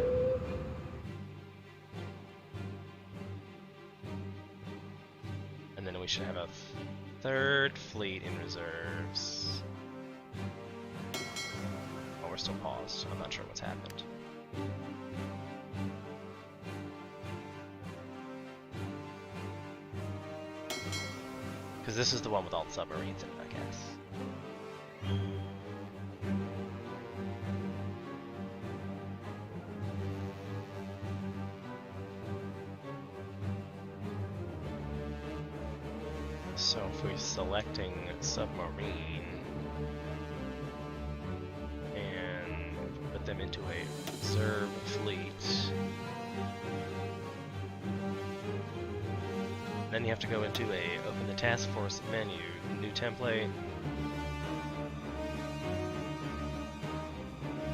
And then we should have a 3rd fleet in reserves. Oh, we're still paused. I'm not sure what's happened. Because this is the one with all the submarines in it, I guess. So if we're selecting submarine and put them into a reserve fleet, then you have to go into open the task force menu, new template,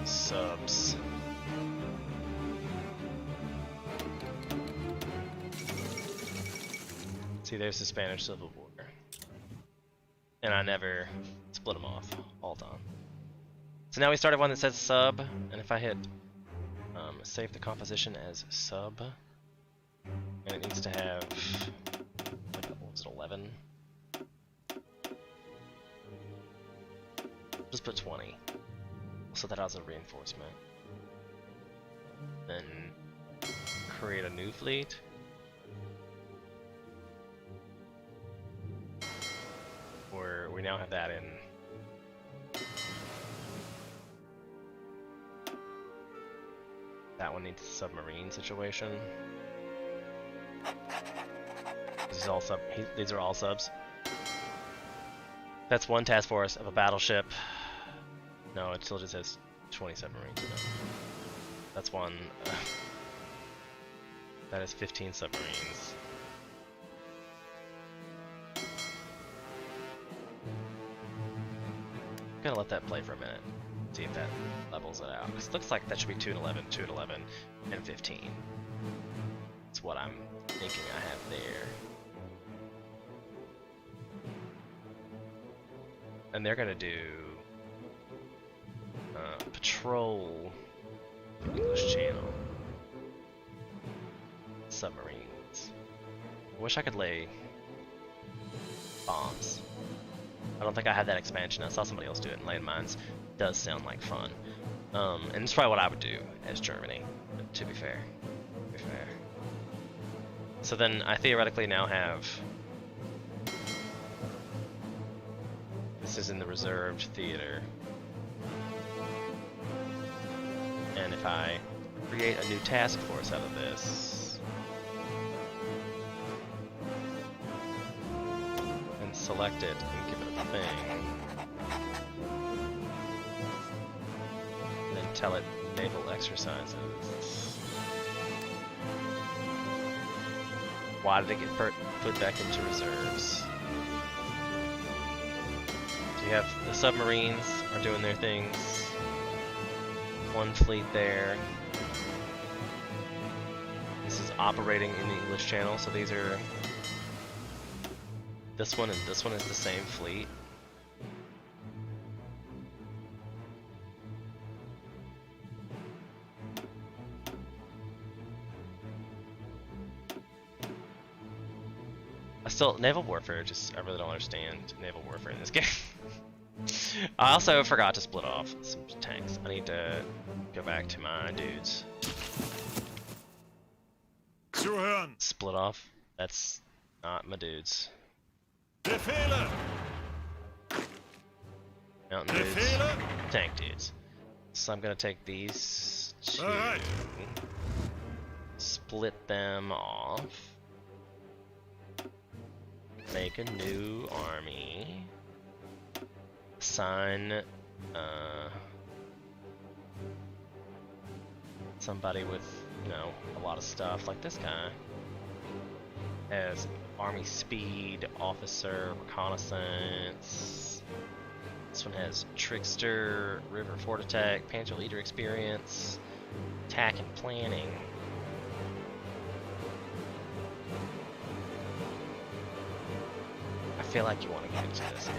subs. See, there's the Spanish Civil War. And I never split them off all the time. So now we started one that says sub, and if I hit save the composition as sub, and it needs to have, what was it, 11? Just put 20, so that has a reinforcement. Then create a new fleet. Where we now have that in. That one needs a submarine situation. These are all subs. That's one task force of a battleship. No, it still just has 20 submarines in it. That's one. That is 15 submarines. I'm gonna let that play for a minute. See if that levels it out. Because it looks like that should be 2 and 11, 2 and 11, and 15. That's what I'm thinking I have there. And they're gonna do patrol the English Channel. Submarines. I wish I could lay bombs. I don't think I had that expansion. I saw somebody else do it, and landmines does sound like fun. And it's probably what I would do as Germany, to be fair. So then I theoretically now have... This is in the reserved theater. And if I create a new task force out of this, and select it and give it a thing, and then tell it naval exercises. Why did it get put back into reserves? So you have the submarines are doing their things. One fleet there. This is operating in the English Channel, so these are... This one and this one is the same fleet. Naval warfare, I really don't understand naval warfare in this game. I also forgot to split off some tanks. I need to go back to my dudes. Zuhören. Split off? That's not my dudes. Befehle. Mountain dudes. Befehle. Tank dudes. So I'm gonna take these two, Alright. split them off, make a new army, assign somebody with, you know, a lot of stuff, like this guy has army speed, officer, reconnaissance. This one has trickster, river fort attack, panzer leader experience, attack and planning. I feel like you want to give it to this guy.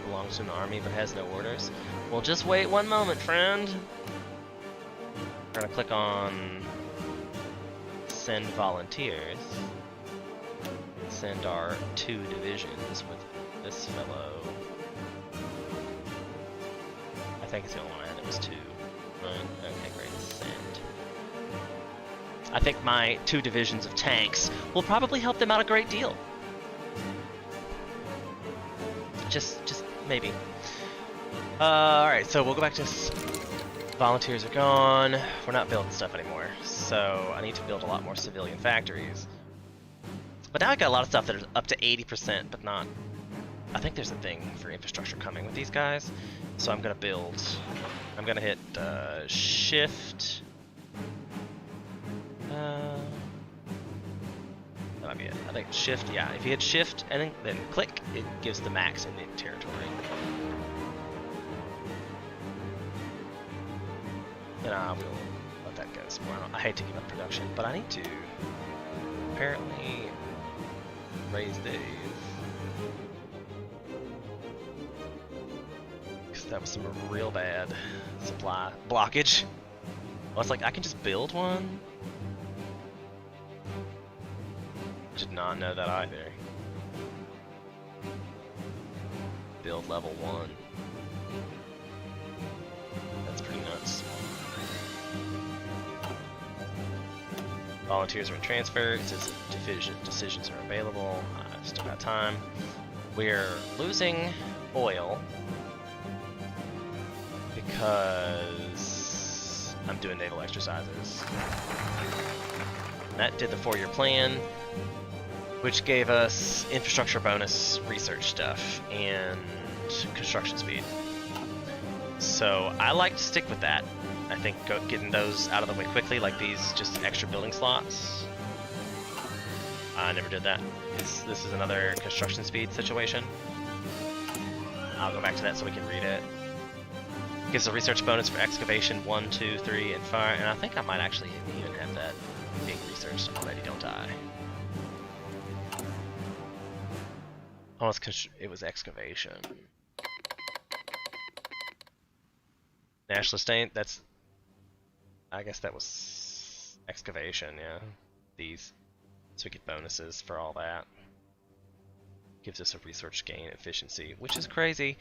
Belongs to an army but has no orders. Well, just wait one moment, friend. We're gonna click on send volunteers. Send our 2 divisions with this fellow. I think it's the only one I had that was 2. Right? Okay, great. Send. I think my 2 divisions of tanks will probably help them out a great deal. Just maybe. Alright, so we'll go back to volunteers are gone. We're not building stuff anymore, so I need to build a lot more civilian factories. But now I got a lot of stuff that is up to 80%, but not... I think there's a thing for infrastructure coming with these guys, so I'm gonna build... I'm gonna hit shift... that might be it. I think shift, yeah, if you hit shift and then click, it gives the max in the territory. And I will let that go some more. I hate to give up production, but I need to apparently raise these. Because that was some real bad supply blockage. Well, it's like I can just build one. Did not know that either. Build level 1. That's pretty nuts. Volunteers are in transfer. It says decisions are available. I've still got time. We're losing oil. because I'm doing naval exercises. That did the 4-year plan, which gave us infrastructure bonus research stuff and construction speed. So I like to stick with that. I think getting those out of the way quickly, like these just extra building slots. I never did that. This is another construction speed situation. I'll go back to that so we can read it. Gives a research bonus for excavation 1, 2, 3, and 5, and I think I might actually even have that being researched already, don't I? Oh, it was excavation. National Estate, that's... I guess that was excavation, yeah. These. So we get bonuses for all that. Gives us a research gain efficiency, which is crazy.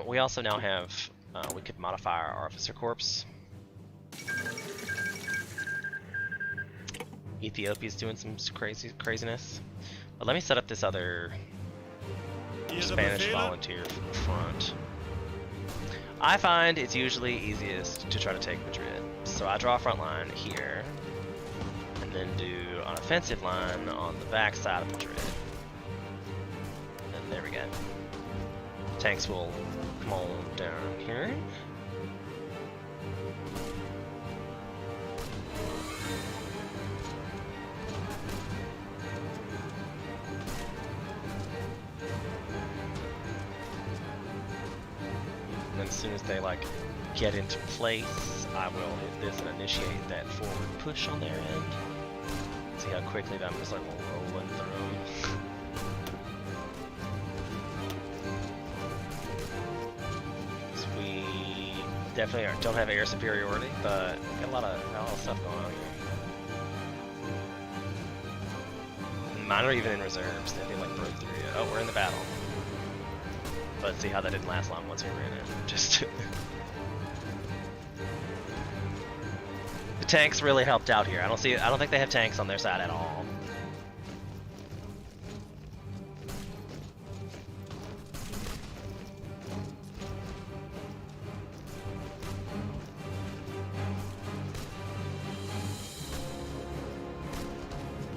We also now have... we could modify our officer corps. Ethiopia's doing some craziness. But let me set up this other Spanish volunteer front. I find it's usually easiest to try to take Madrid. So I draw a front line here, and then do an offensive line on the back side of Madrid. And there we go. Tanks will come on down here. And as soon as they like get into place, I will hit this and initiate that forward push on their end. See how quickly I'm just like rolling through. So we definitely don't have air superiority, but got a lot of stuff going on here. Mine are even in reserves. They like broke through it. Oh, we're in the battle. But see how that didn't last long once we were in it. Just the tanks really helped out here. I don't think they have tanks on their side at all.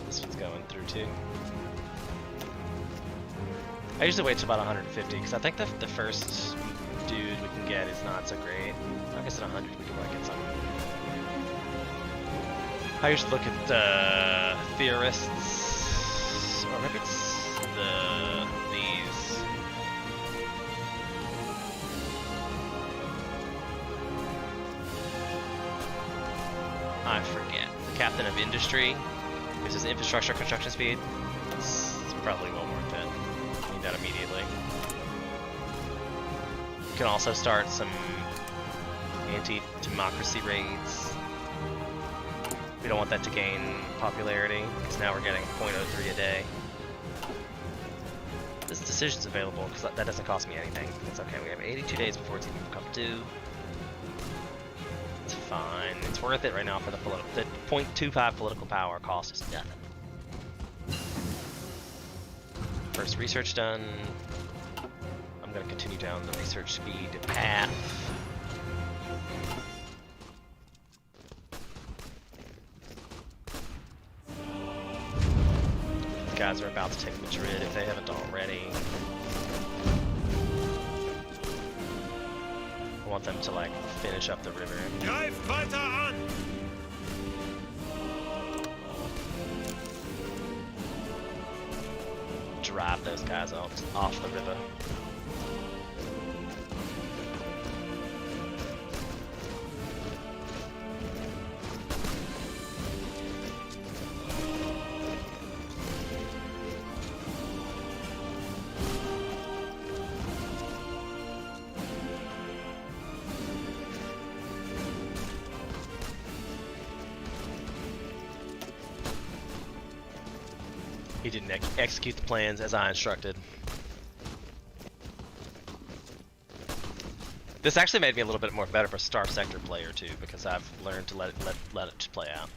This one's going through too. I usually wait till about 150 because I think the first dude we can get is not so great. I guess at 100 we can probably get some. I usually look at theorists, or maybe it's these. I forget. The captain of industry. This is infrastructure construction speed. It's probably well worth it. That immediately. You can also start some anti-democracy raids. We don't want that to gain popularity, because now we're getting 0.03 a day. This decision's available, because that doesn't cost me anything. It's okay, we have 82 days before it's even become due. It's fine. It's worth it right now for the 0.25 political power cost is nothing. First research done. I'm going to continue down the research speed path. These guys are about to take Madrid if they haven't already. I want them to like finish up the river. Greif weiter an! Drive those guys off the river. He didn't execute the plans as I instructed. This actually made me a little bit more better for Star Sector player too, because I've learned to let it play out.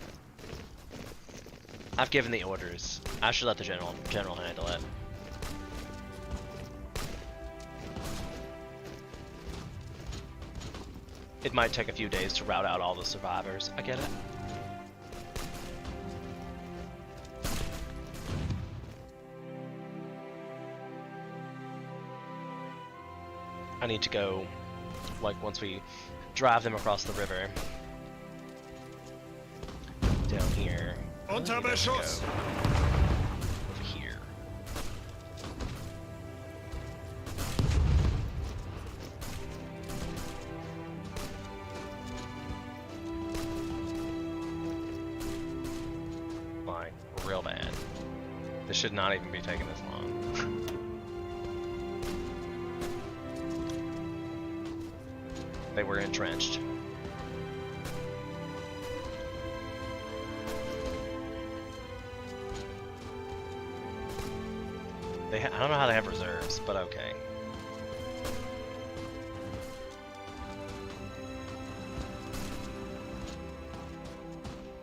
I've given the orders. I should let the general handle it. it might take a few days to rout out all the survivors. I get it. I need to go, like, once we drive them across the river. Down here. Unter Maybe let's Beschuss! go over here. Like, real bad. This should not even be taking this long. They were entrenched. I don't know how they have reserves, but okay.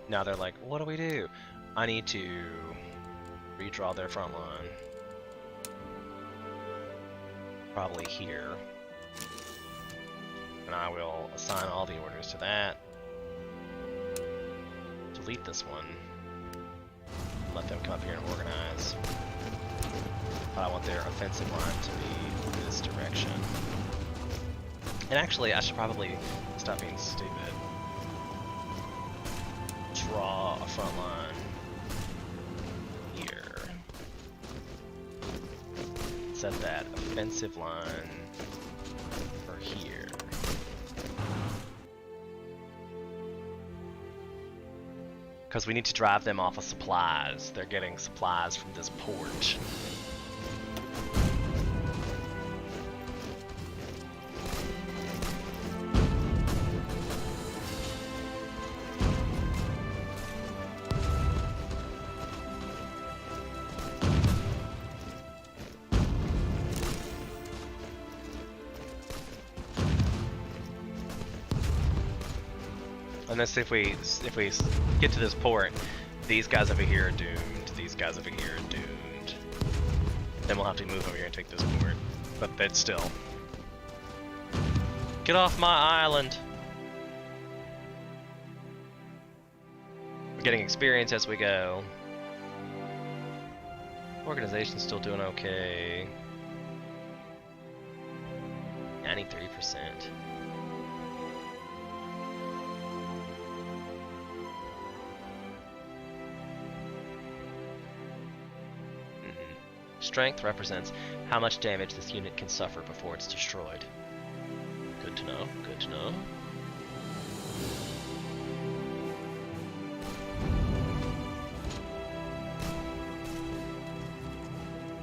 Now they're like, what do we do? I need to redraw their front line. Probably here. And I will assign all the orders to that. Delete this one. Let them come up here and organize. But I want their offensive line to be this direction. And actually, I should probably stop being stupid. Draw a front line here. Set that offensive line for here. Because we need to drive them off of supplies. They're getting supplies from this port. Unless if we get to this port, these guys over here are doomed. These guys over here are doomed. Then we'll have to move over here and take this port. But they'd still. Get off my island! We're getting experience as we go. Organization's still doing okay. 93%. Strength represents how much damage this unit can suffer before it's destroyed. Good to know, good to know.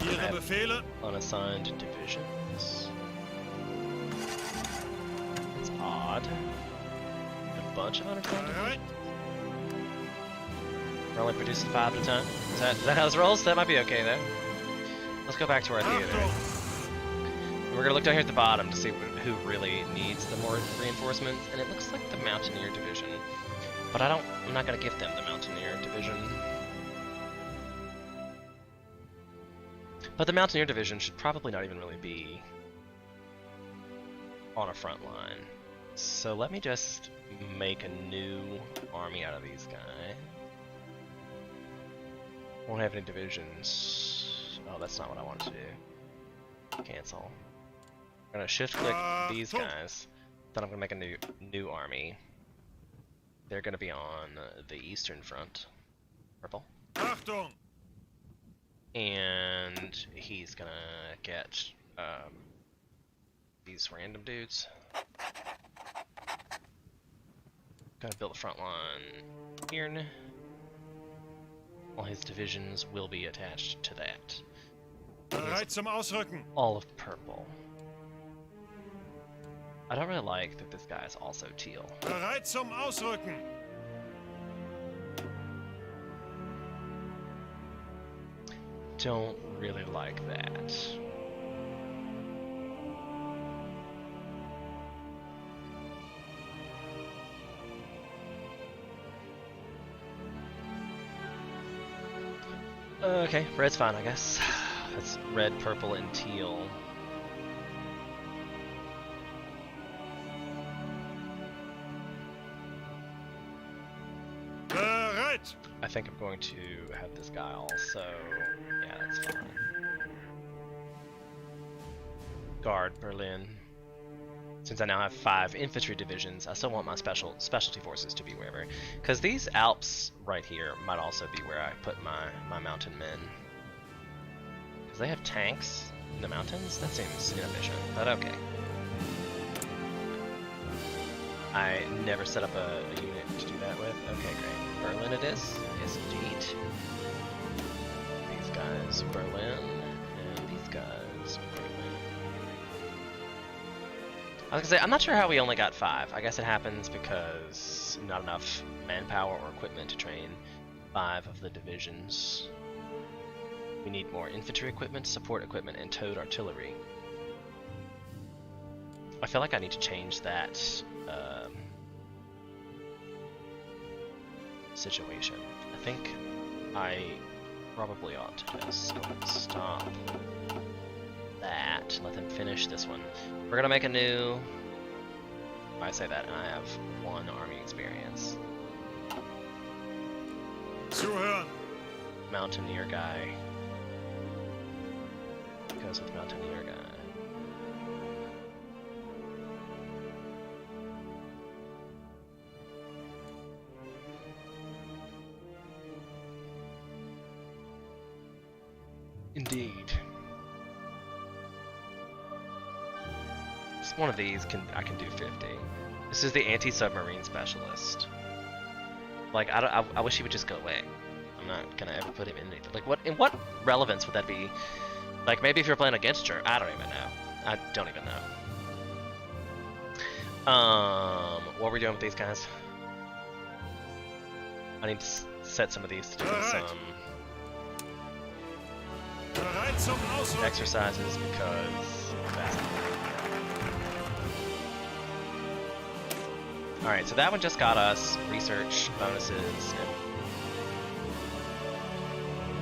Ihre Befehle? Unassigned divisions. It's odd. A bunch of unassigned divisions. Bereit? We're only producing 5 at a time. Is that how this rolls? That might be okay though. Let's go back to our theater. Achtung! We're gonna look down here at the bottom to see who really needs the more reinforcements, and it looks like the Mountaineer Division. But I'm not gonna give them the Mountaineer Division. But the Mountaineer Division should probably not even really be on a front line. So let me just make a new army out of these guys. Won't have any divisions. Oh, that's not what I wanted to do. Cancel. I'm gonna shift click these guys. Then I'm gonna make a new army. They're gonna be on the eastern front. Purple. Achtung! And he's gonna get these random dudes. Gonna build a front line here. All his divisions will be attached to that. Bereit zum Ausrücken! All of purple. I don't really like that this guy is also teal. Bereit zum Ausrücken! Don't really like that. Okay, red's fine, I guess. That's red, purple, and teal. I think I'm going to have this guy also. Yeah, that's fine. Guard Berlin. Since I now have 5 infantry divisions, I still want my specialty forces to be wherever. Because these Alps right here might also be where I put my mountain men. Because they have tanks in the mountains? That seems inefficient, but okay. I never set up a unit to do that with. Okay, great. Berlin it is. Yes, indeed. These guys, Berlin. And these guys, Berlin. I was gonna say, I'm not sure how we only got 5. I guess it happens because not enough manpower or equipment to train 5 of the divisions. We need more infantry equipment, support equipment, and towed artillery. I feel like I need to change that situation. I think I probably ought to just stop that. Let them finish this one. We're gonna make a new. I say that, and I have 1 army experience. Zuhören. Mountaineer guy. Goes with Mountaineer guy. Indeed. One of these I can do 50. This is the anti-submarine specialist. Like I wish he would just go away. I'm not gonna ever put him in anything. Like what? In what relevance would that be? Like maybe if you're playing against Germany, I don't even know. I don't even know. What are we doing with these guys? I need to set some of these to do some Bereit zum Ausrücken. exercises because that's. Alright, so that one just got us research bonuses and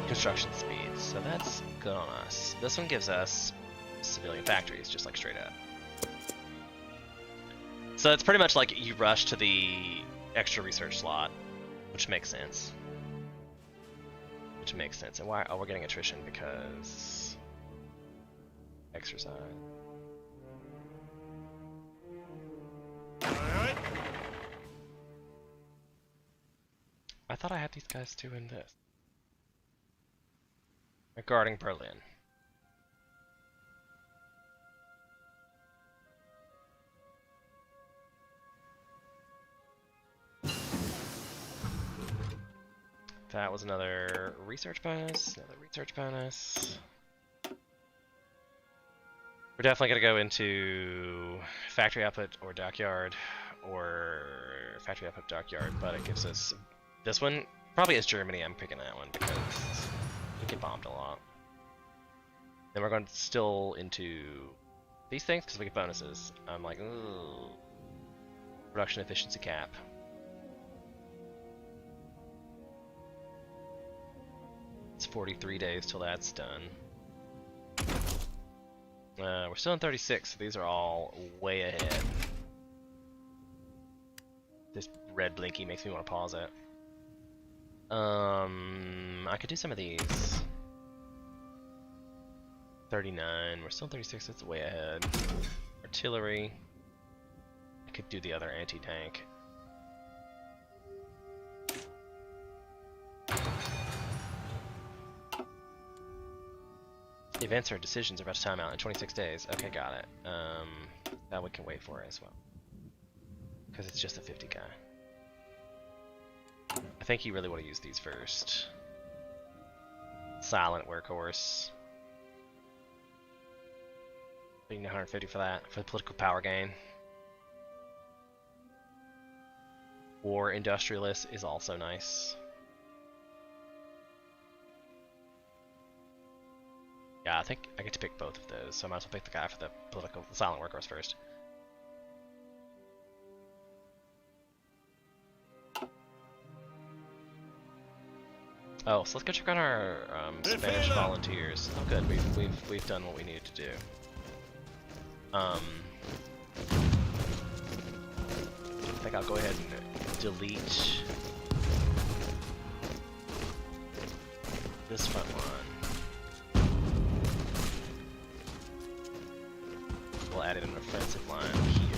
construction speeds, so that's good on us. This one gives us civilian factories, just like straight up. So it's pretty much like you rush to the extra research slot, which makes sense. And why? Oh, we're getting attrition because exercise. Bereit. I thought I had these guys too in this. Regarding Berlin. That was another research bonus, We're definitely going to go into factory output or dockyard, but it gives us this one. Probably as Germany, I'm picking that one because we get bombed a lot. Then we're going still into these things because we get bonuses. I'm like, ooh, production efficiency cap. It's 43 days till that's done. We're still in 36, so these are all way ahead. This red blinky makes me want to pause it. I could do some of these. 39, we're still in 36, that's way ahead. Artillery. I could do the other anti-tank. Events or decisions are about to time out in 26 days. Okay, got it. That we can wait for as well. Because it's just a 50 guy. I think you really want to use these first. Silent workhorse. Being 150 for that, for the political power gain. War industrialist is also nice. Yeah, I think I get to pick both of those, so I might as well pick the guy for the silent workhorse first. Oh, so let's go check on our Spanish volunteers. Oh, good. We've done what we needed to do. I think I'll go ahead and delete this front line. We'll add in an offensive line here.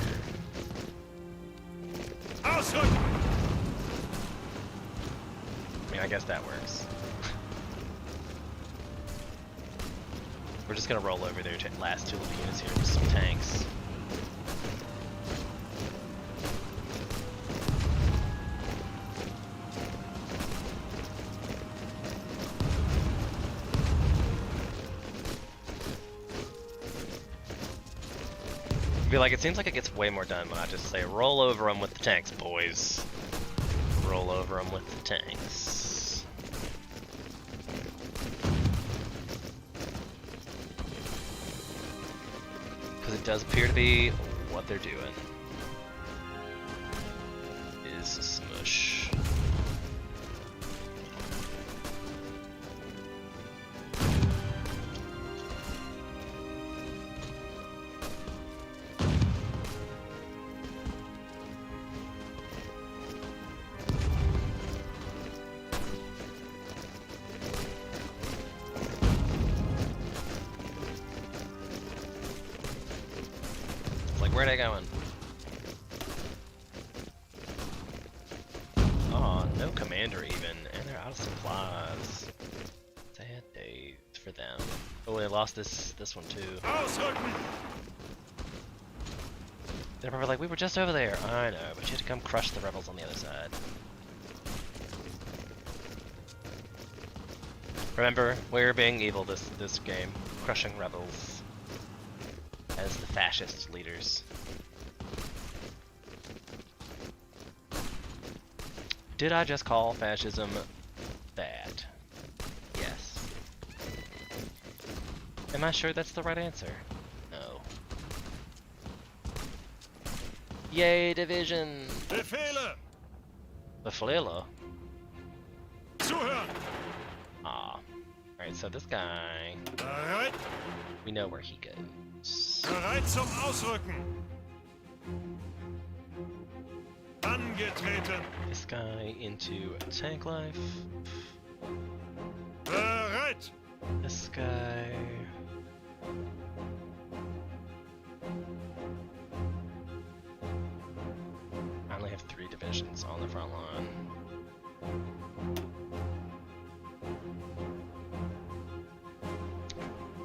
Ausrücken! I mean, I guess that works. We're just gonna roll over their last two units here with some tanks. I feel like it seems like it gets way more done when I just say, roll over them with the tanks, boys. Roll over them with the tanks. Because it does appear to be what they're doing. Is a smush. Where are they going? Oh, no commander even, and they're out of supplies. Sad days for them. Oh, they lost this one too. Ausrücken! They're probably like, we were just over there. I know, but you had to come crush the rebels on the other side. Remember, we're being evil this game, crushing rebels as the fascist leaders. Did I just call fascism bad? Yes. Am I sure that's the right answer? No. Yay, division! Befehle! Befehle? Zuhören! Ah. Alright, so this guy, Bereit? we know where he goes. Bereit zum Ausrücken! Angetreten! This guy into tank life. Bereit! This guy. I only have 3 divisions on the front line.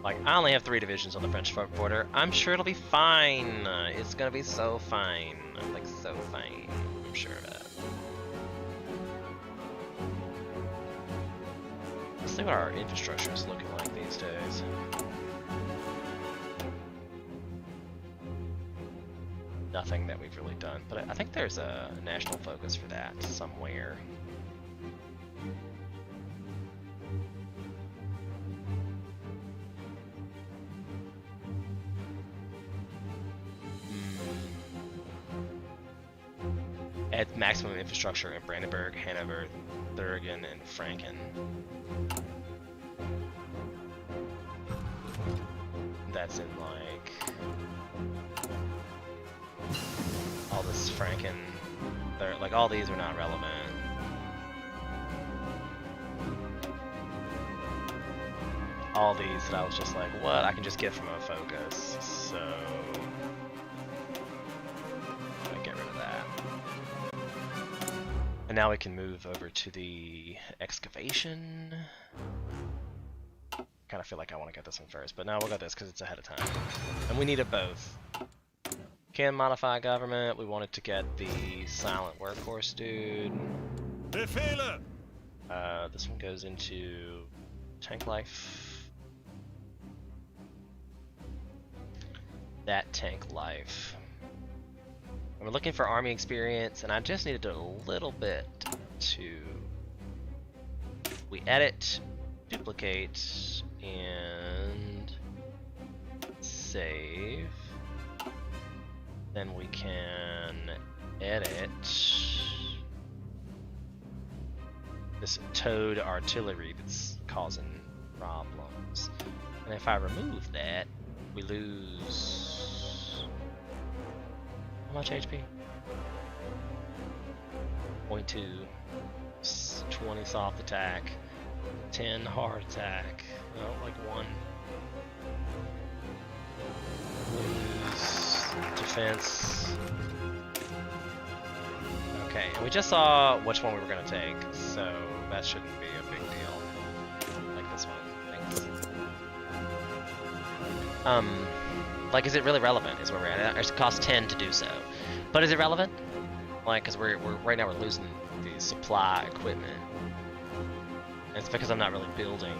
Like, I only have 3 divisions on the French border. I'm sure it'll be fine. It's gonna be so fine. Like, so fine. I'm sure of it. Let's see what our infrastructure is looking like these days. Nothing that we've really done, but I think there's a national focus for that somewhere. Add maximum infrastructure in Brandenburg, Hanover, Thuringen, and Franken. That's in like all this Franken. Like all these are not relevant. All these that I was just like, what? I can just get from a focus. So get rid of that. And now we can move over to the excavation. Kind of feel like I want to get this one first, but now we'll get this because it's ahead of time. And we need it both. Can modify government. We wanted to get the silent workhorse dude. Befehle! This one goes into tank life. That tank life. And we're looking for army experience, and I just needed a little bit to. We edit, duplicate, and save. Then we can edit this towed artillery that's causing problems. And if I remove that, we lose how much HP? 0.2, 20 soft attack, 10 hard attack. Oh, like 1. Lose defense. Okay, and we just saw which one we were gonna take, so that shouldn't be a big deal. Like this one. Thanks. Like, is it really relevant? Is where we're at. It costs 10 to do so, but is it relevant? Like, cause we're right now we're losing the supply equipment. And it's because I'm not really building.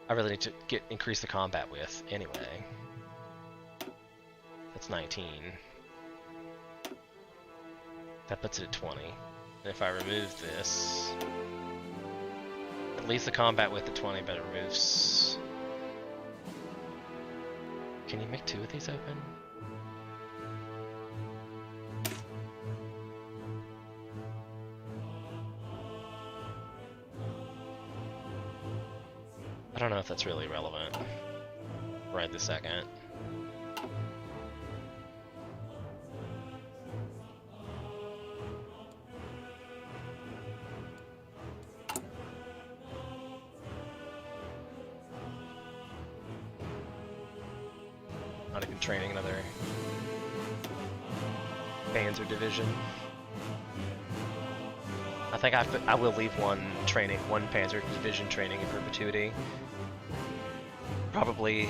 I really need to increase the combat with anyway. That's 19. That puts it at 20. And if I remove this, at least the combat with at 20, but it removes. Can you make 2 of these open? I don't know if that's really relevant right this second. Not even training another Panzer division. I think I will leave one Panzer division training in perpetuity. Probably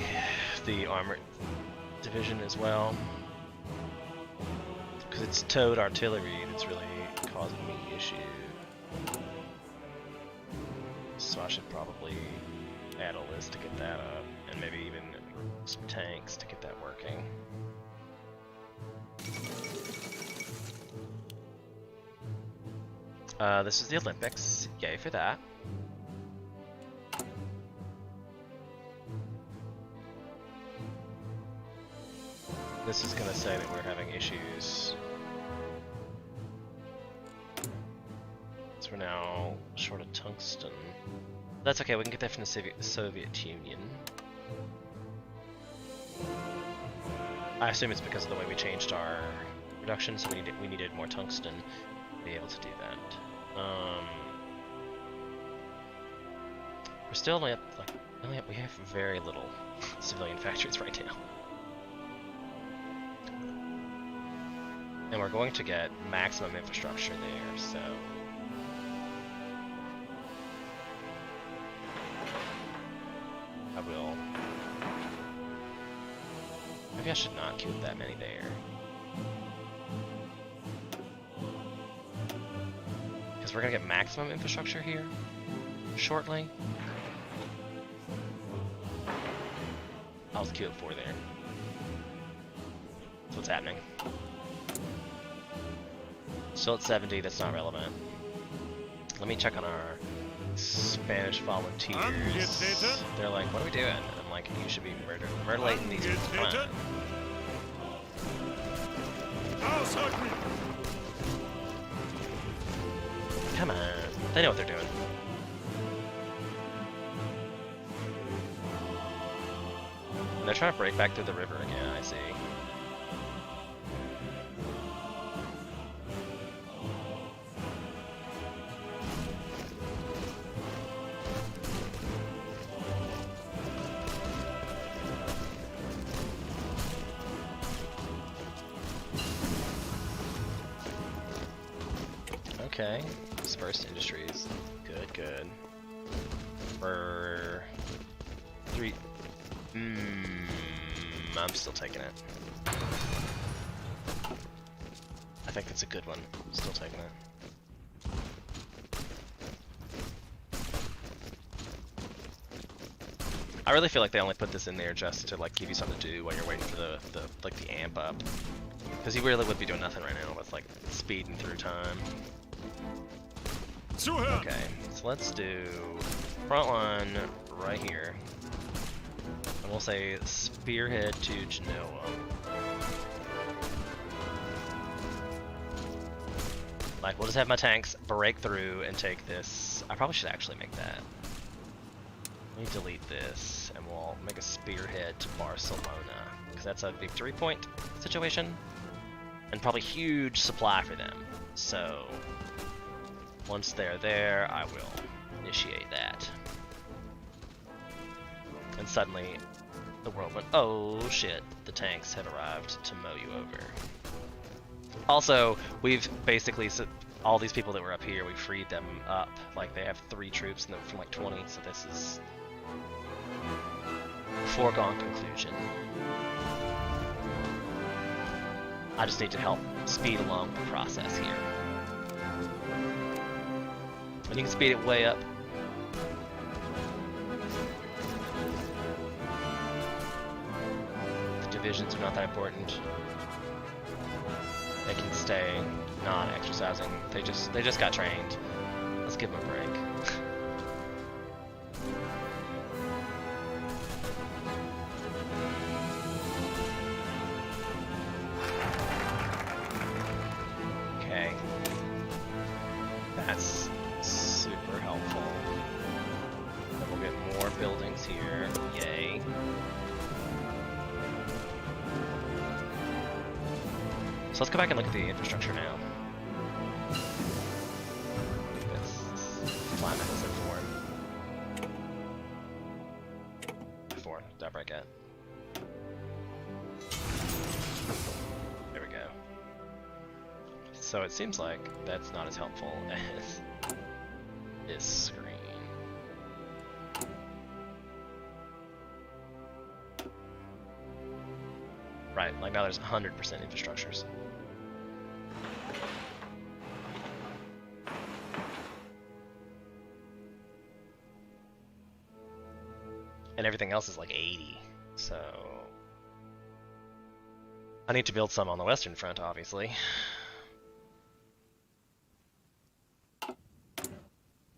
the armored division as well, because it's towed artillery that's really causing me issue. So I should probably add a list to get that up, and maybe even some tanks to get that working. This is the Olympics. Yay for that. This is going to say that we're having issues. So we're now short of tungsten. That's okay, we can get that from the Soviet Union. I assume it's because of the way we changed our production, so we needed more tungsten to be able to do that. We're still only up, we have very little civilian factories right now. And we're going to get maximum infrastructure there, so... I will... Maybe I should not keep that many there. Because we're going to get maximum infrastructure here shortly. I'll just queue up 4 there. That's what's happening. Still at 70, that's not relevant. Let me check on our Spanish volunteers. They're like, what are we doing? And I'm like, you should be murderlating these people. Come on. Come on. They know what they're doing. And they're trying to break back through the river again, I see. Okay, dispersed industries. Good, good. For 3. I'm still taking it. I think that's a good one. Still taking it. I really feel like they only put this in there just to like give you something to do while you're waiting for the amp up. Because you really would be doing nothing right now with like speeding through time. Okay, so let's do front line right here. And we'll say spearhead to Genoa. Like, we'll just have my tanks break through and take this. I probably should actually make that. Let me delete this, and we'll make a spearhead to Barcelona, because that's a victory point situation, and probably huge supply for them. So once they're there, I will initiate that. And suddenly, the world went, oh shit, the tanks have arrived to mow you over. Also, we've basically, all these people that were up here, we freed them up. Like, they have 3 troops from like 20, so this is foregone conclusion. I just need to help speed along the process here. And you can speed it way up. The divisions are not that important. They can stay non-exercising. They just got trained. Let's give them a break. Okay. That's super helpful. Then we'll get more buildings here. Yay. So let's go back and look at the infrastructure now. Let's find that as a 4. Did I break it? There we go. So it seems like that's not as helpful as this screen. Right, like now there's 100% infrastructures. And everything else is like 80, so I need to build some on the Western Front, obviously.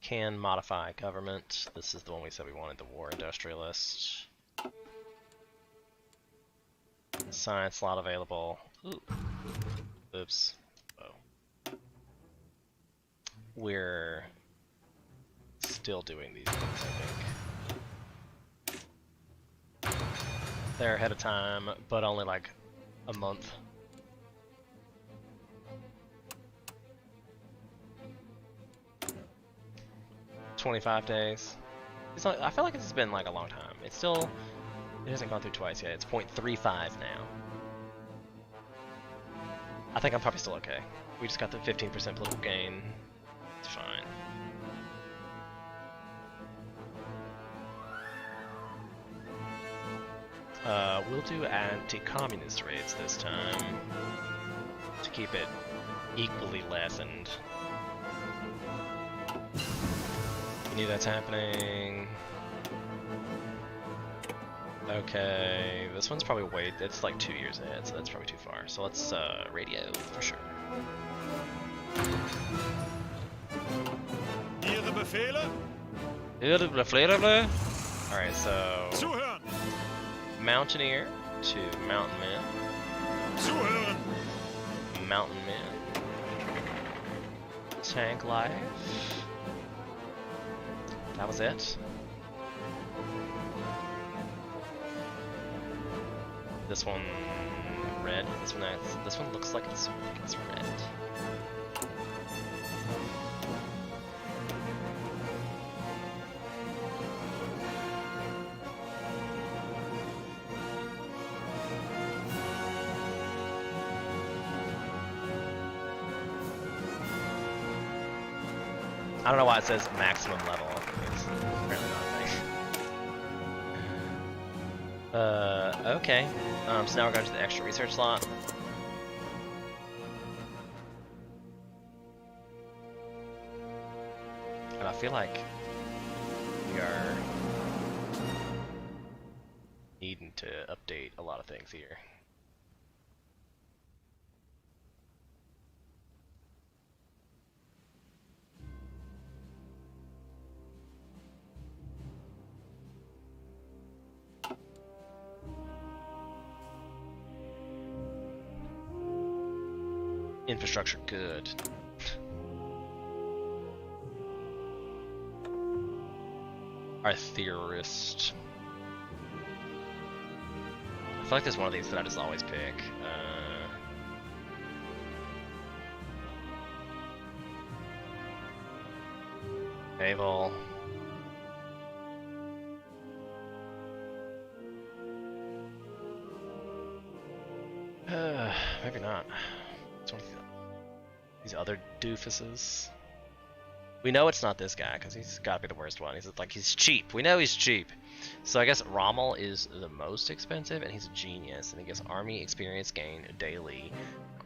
Can modify government. This is the one we said we wanted, the War Industrialist. Science slot available. Ooh. Oops. Oh. We're still doing these things, I think. They're ahead of time, but only like a month. $25 days. It's not, I feel like it's been like a long time. It's still, it hasn't gone through twice yet. It's 0.35 now. I think I'm probably still okay. We just got the 15% political gain. It's fine. We'll do anti-communist raids this time to keep it equally lessened. You knew that's happening. Okay, this one's probably way, it's like 2 years ahead, so that's probably too far. So let's radio for sure. Hier de befehlen. Alright, so Zuhören. Mountaineer to Mountain Men. Zuhören. Mountain Men. Tank Life. That was it. This one red. This one looks like it's red. I don't know why it says maximum level. It's apparently not a thing. Okay. So now we're going to the extra research slot. And I feel like we are needing to update a lot of things here. Infrastructure good. Artherist. I feel like there's one of these that I just always pick. Naval. Maybe not. It's one of these other doofuses. We know it's not this guy because he's got to be the worst one. He's cheap. We know he's cheap. So I guess Rommel is the most expensive, and he's a genius. And he gets Army experience gain daily,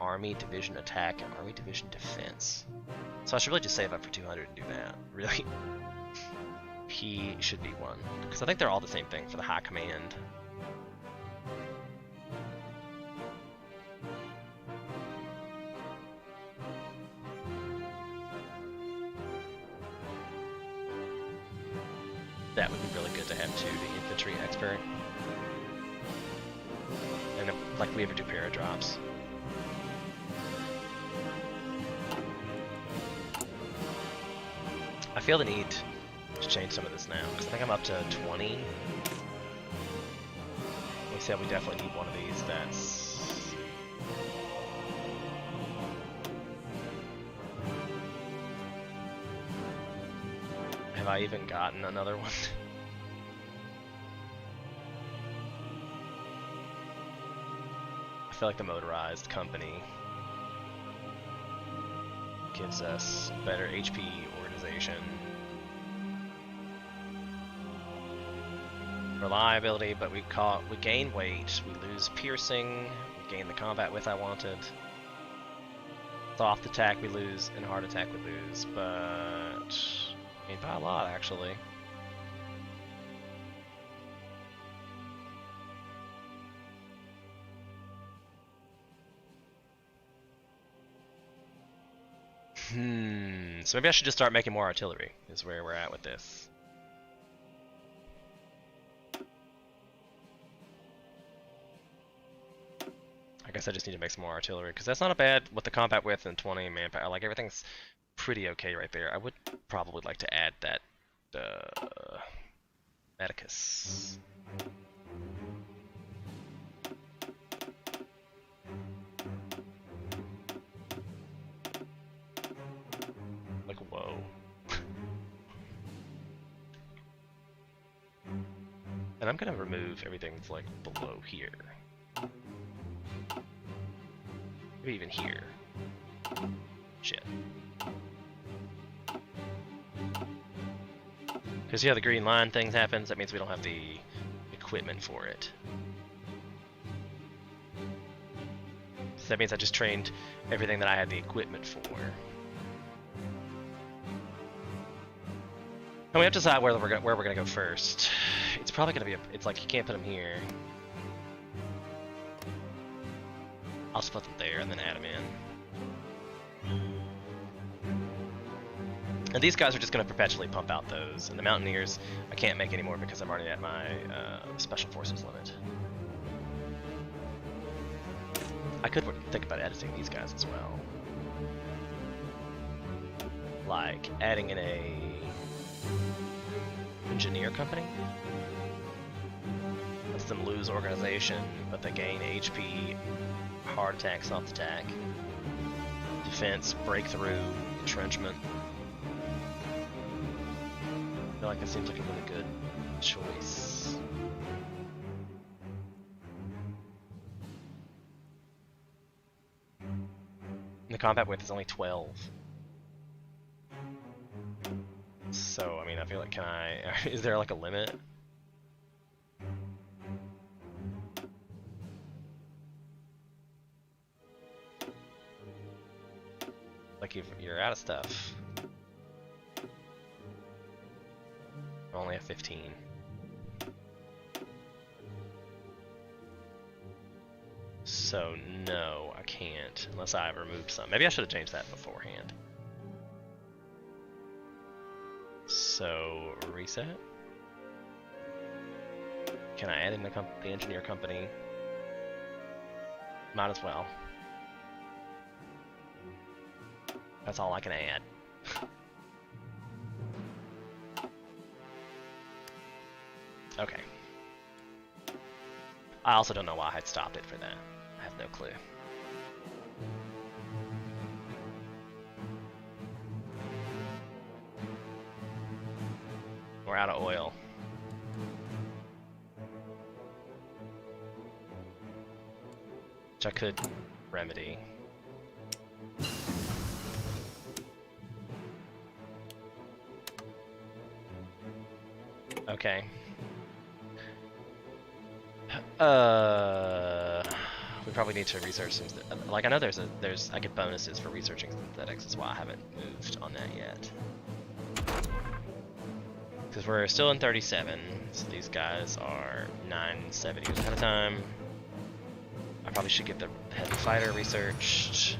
Army division attack, and Army division defense. So I should really just save up for 200 and do that. Really, he should be one because I think they're all the same thing for the high command. That would be really good to have too, the infantry expert. And if, like we ever do paradrops. I feel the need to change some of this now, because I think I'm up to 20. We said we definitely need one of these that's... Have I even gotten another one? I feel like the motorized company gives us better HP organization, reliability, but we gain weight, we lose piercing, we gain the combat width I wanted. Soft attack we lose, and hard attack we lose, but I mean, by a lot, actually. So maybe I should just start making more artillery, is where we're at with this. I guess I just need to make some more artillery, because that's not a bad with the combat width and 20 manpower. Like, everything's pretty okay right there. I would probably like to add that Medicus. Like, whoa. And I'm gonna remove everything that's like below here. Maybe even here. Shit. Because yeah, the green line thing happens, that means we don't have the equipment for it. So that means I just trained everything that I had the equipment for. And we have to decide where we're gonna go first. It's probably gonna be it's like you can't put them here. I'll split them there and then add them in. And these guys are just going to perpetually pump out those. And the Mountaineers, I can't make anymore because I'm already at my Special Forces limit. I could think about editing these guys as well. Like adding in a engineer company. Lets them lose organization, but they gain HP, hard attack, soft attack, defense, breakthrough, entrenchment. I feel like that seems like a really good choice. And the combat width is only 12. So, I mean, I feel like, is there like a limit? Like, you're out of stuff. I only have 15. So, no, I can't, unless I removed some. Maybe I should have changed that beforehand. So, reset. Can I add in the engineer company? Might as well. That's all I can add. Okay. I also don't know why I had stopped it for that. I have no clue. We're out of oil. Which I could remedy. Okay. We probably need to research some. Like I know I get bonuses for researching synthetics. That's why I haven't moved on that yet. Because we're still in 37, so these guys are 970 ahead of time. I probably should get the heavy fighter researched.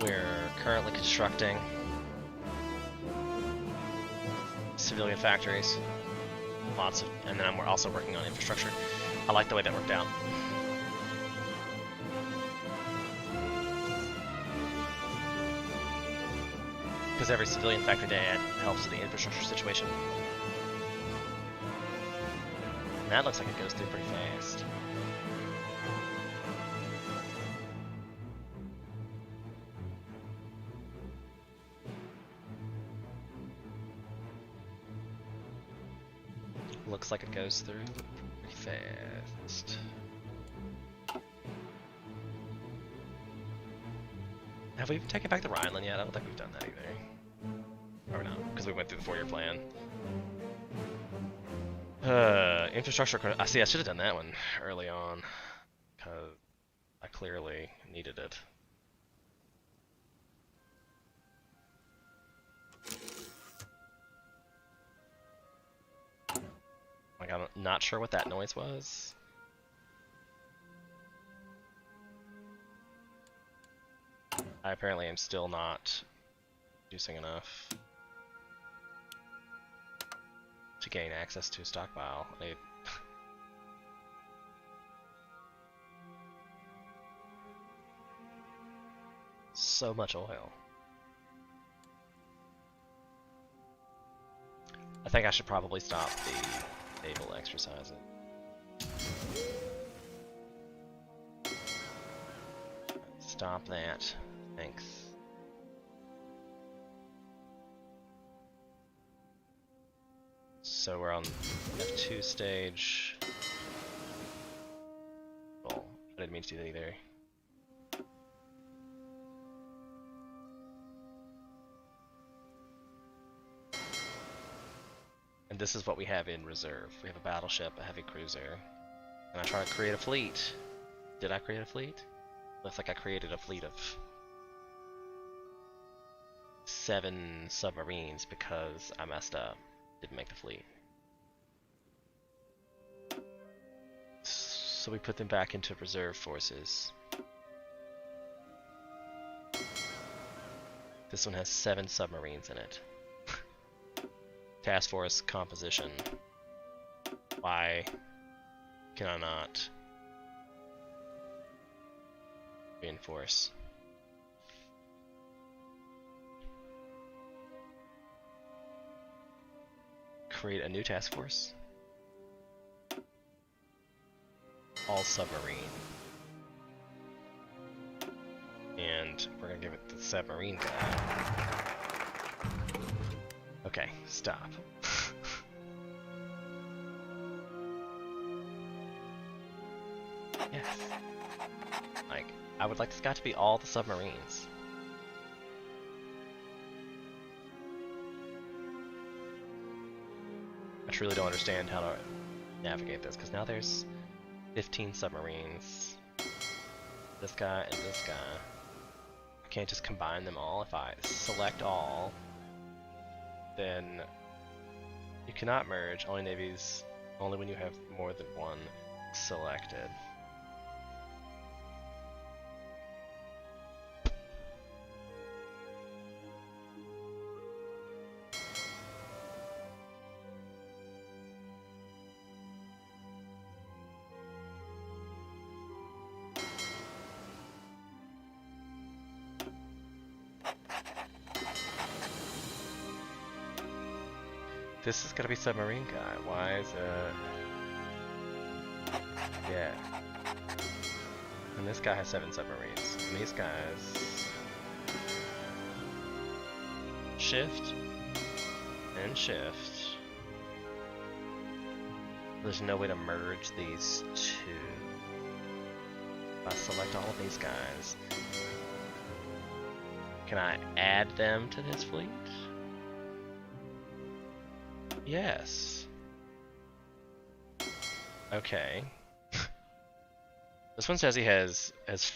We're currently constructing civilian factories. Lots of, and then we're also working on infrastructure. I like the way that worked out. Because every civilian factory they add helps with the infrastructure situation. And that looks like it goes through pretty fast. Looks like it goes through pretty fast. Have we taken back the Rhineland yet? I don't think we've done that either. Or no, because we went through the 4-year plan. Infrastructure. I see. I should have done that one early on, because I clearly needed it. Like I'm not sure what that noise was. I apparently am still not producing enough to gain access to a stockpile. So much oil. I think I should probably stop the naval exercises. Stop that. Thanks. So we're on F2 stage. Well, I didn't mean to do that either. And this is what we have in reserve. We have a battleship, a heavy cruiser, and I try to create a fleet. Did I create a fleet? Looks like I created a fleet of 7 submarines because I messed up. Didn't make the fleet. So we put them back into reserve forces. This one has 7 submarines in it. Task force composition. Why can I not reinforce? Create a new task force. All submarine. And we're gonna give it the submarine guy. Okay, stop. Yes. Like, I would like this guy to be all the submarines. I truly don't understand how to navigate this, because now there's 15 submarines. This guy and this guy. I can't just combine them all. If I select all, then you cannot merge. Only navies, only when you have more than one selected. This is gonna be submarine guy. Why is it? Yeah. And this guy has 7 submarines. And these guys shift and shift. There's no way to merge these two. If I select all of these guys, can I add them to this fleet? Yes. Okay. This one says he has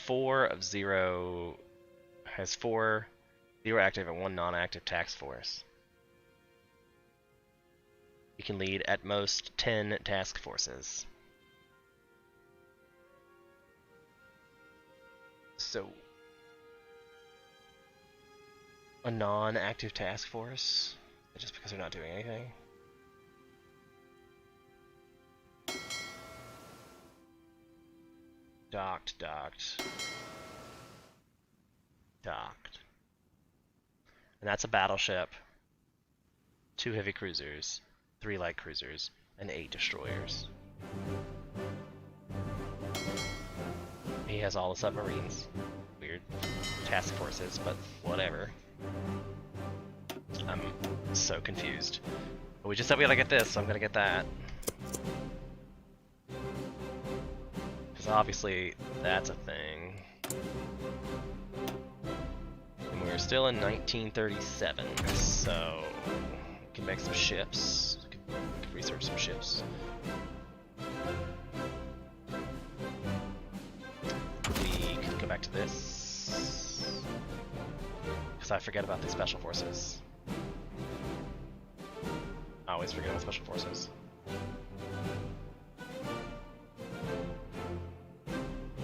4 of 0, has 4 0 active and 1 non-active task force. He can lead at most 10 task forces. So, a non-active task force, just because they're not doing anything. Docked. And that's a battleship, 2 heavy cruisers, 3 light cruisers, and 8 destroyers. He has all the submarines. Weird task forces, but whatever. I'm so confused. But we just said we gotta get this, so I'm gonna get that. Because obviously, that's a thing. And we're still in 1937, so we can make some ships. We can research some ships. We could go back to this. Because I forget about the special forces. I always forget about special forces.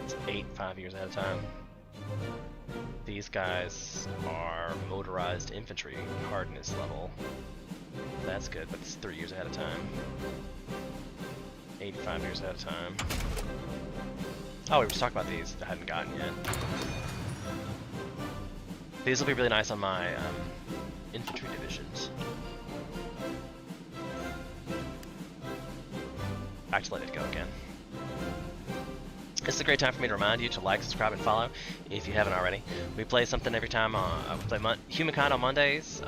It's 5 years ahead of time. These guys are motorized infantry hardness level. That's good, but it's 3 years ahead of time. 85 years ahead of time. Oh, we were just talking about these that I hadn't gotten yet. These will be really nice on my infantry divisions. Back to let it go again. This is a great time for me to remind you to like, subscribe, and follow if you haven't already. We play something every time. We play Humankind on Mondays.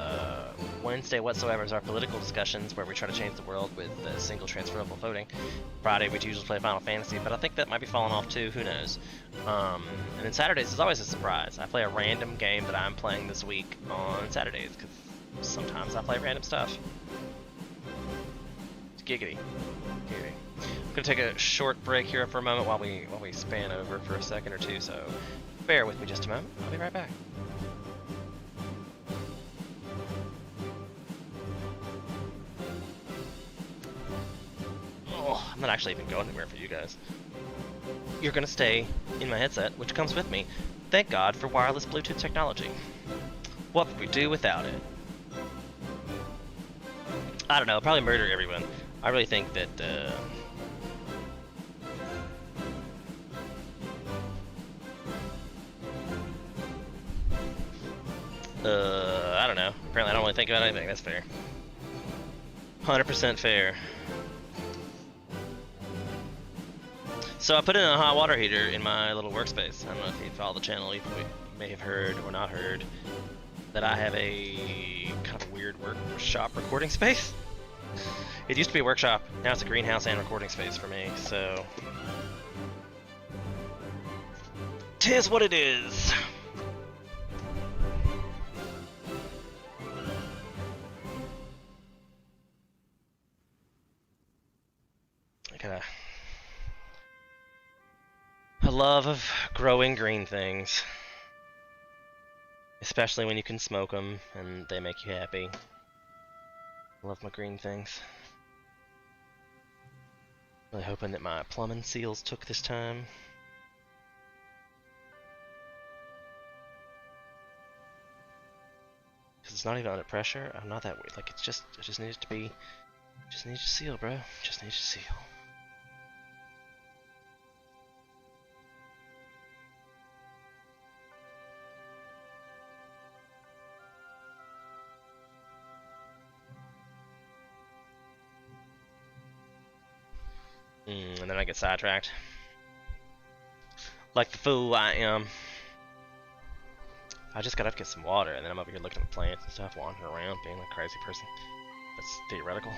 Wednesday whatsoever is our political discussions where we try to change the world with single transferable voting. Friday we usually play Final Fantasy, but I think that might be falling off too. Who knows? And then Saturdays is always a surprise. I play a random game that I'm playing this week on Saturdays because sometimes I play random stuff. It's giggity. I'm gonna take a short break here for a moment while we span over for a second or two, so bear with me just a moment. I'll be right back. Oh, I'm not actually even going anywhere for you guys. You're gonna stay in my headset, which comes with me. Thank God for wireless Bluetooth technology. What would we do without it? I don't know, probably murder everyone. I really think that I don't know. Apparently I don't really think about anything. That's fair. 100% fair. So I put in a hot water heater in my little workspace. I don't know if you follow the channel, you may have heard or not heard that I have a kind of weird workshop recording space. It used to be a workshop, now it's a greenhouse and recording space for me, so 'tis what it is. I got a love of growing green things, especially when you can smoke them and they make you happy. I love my green things. Really hoping that my plumbing seals took this time. Cause it's not even under pressure. I'm not that weird. Like it just needs to be, just needs to seal, bro. Just needs to seal. And then I get sidetracked. Like the fool I am. I just got up to get some water, and then I'm over here looking at the plants and stuff, wandering around, being like a crazy person. That's theoretical.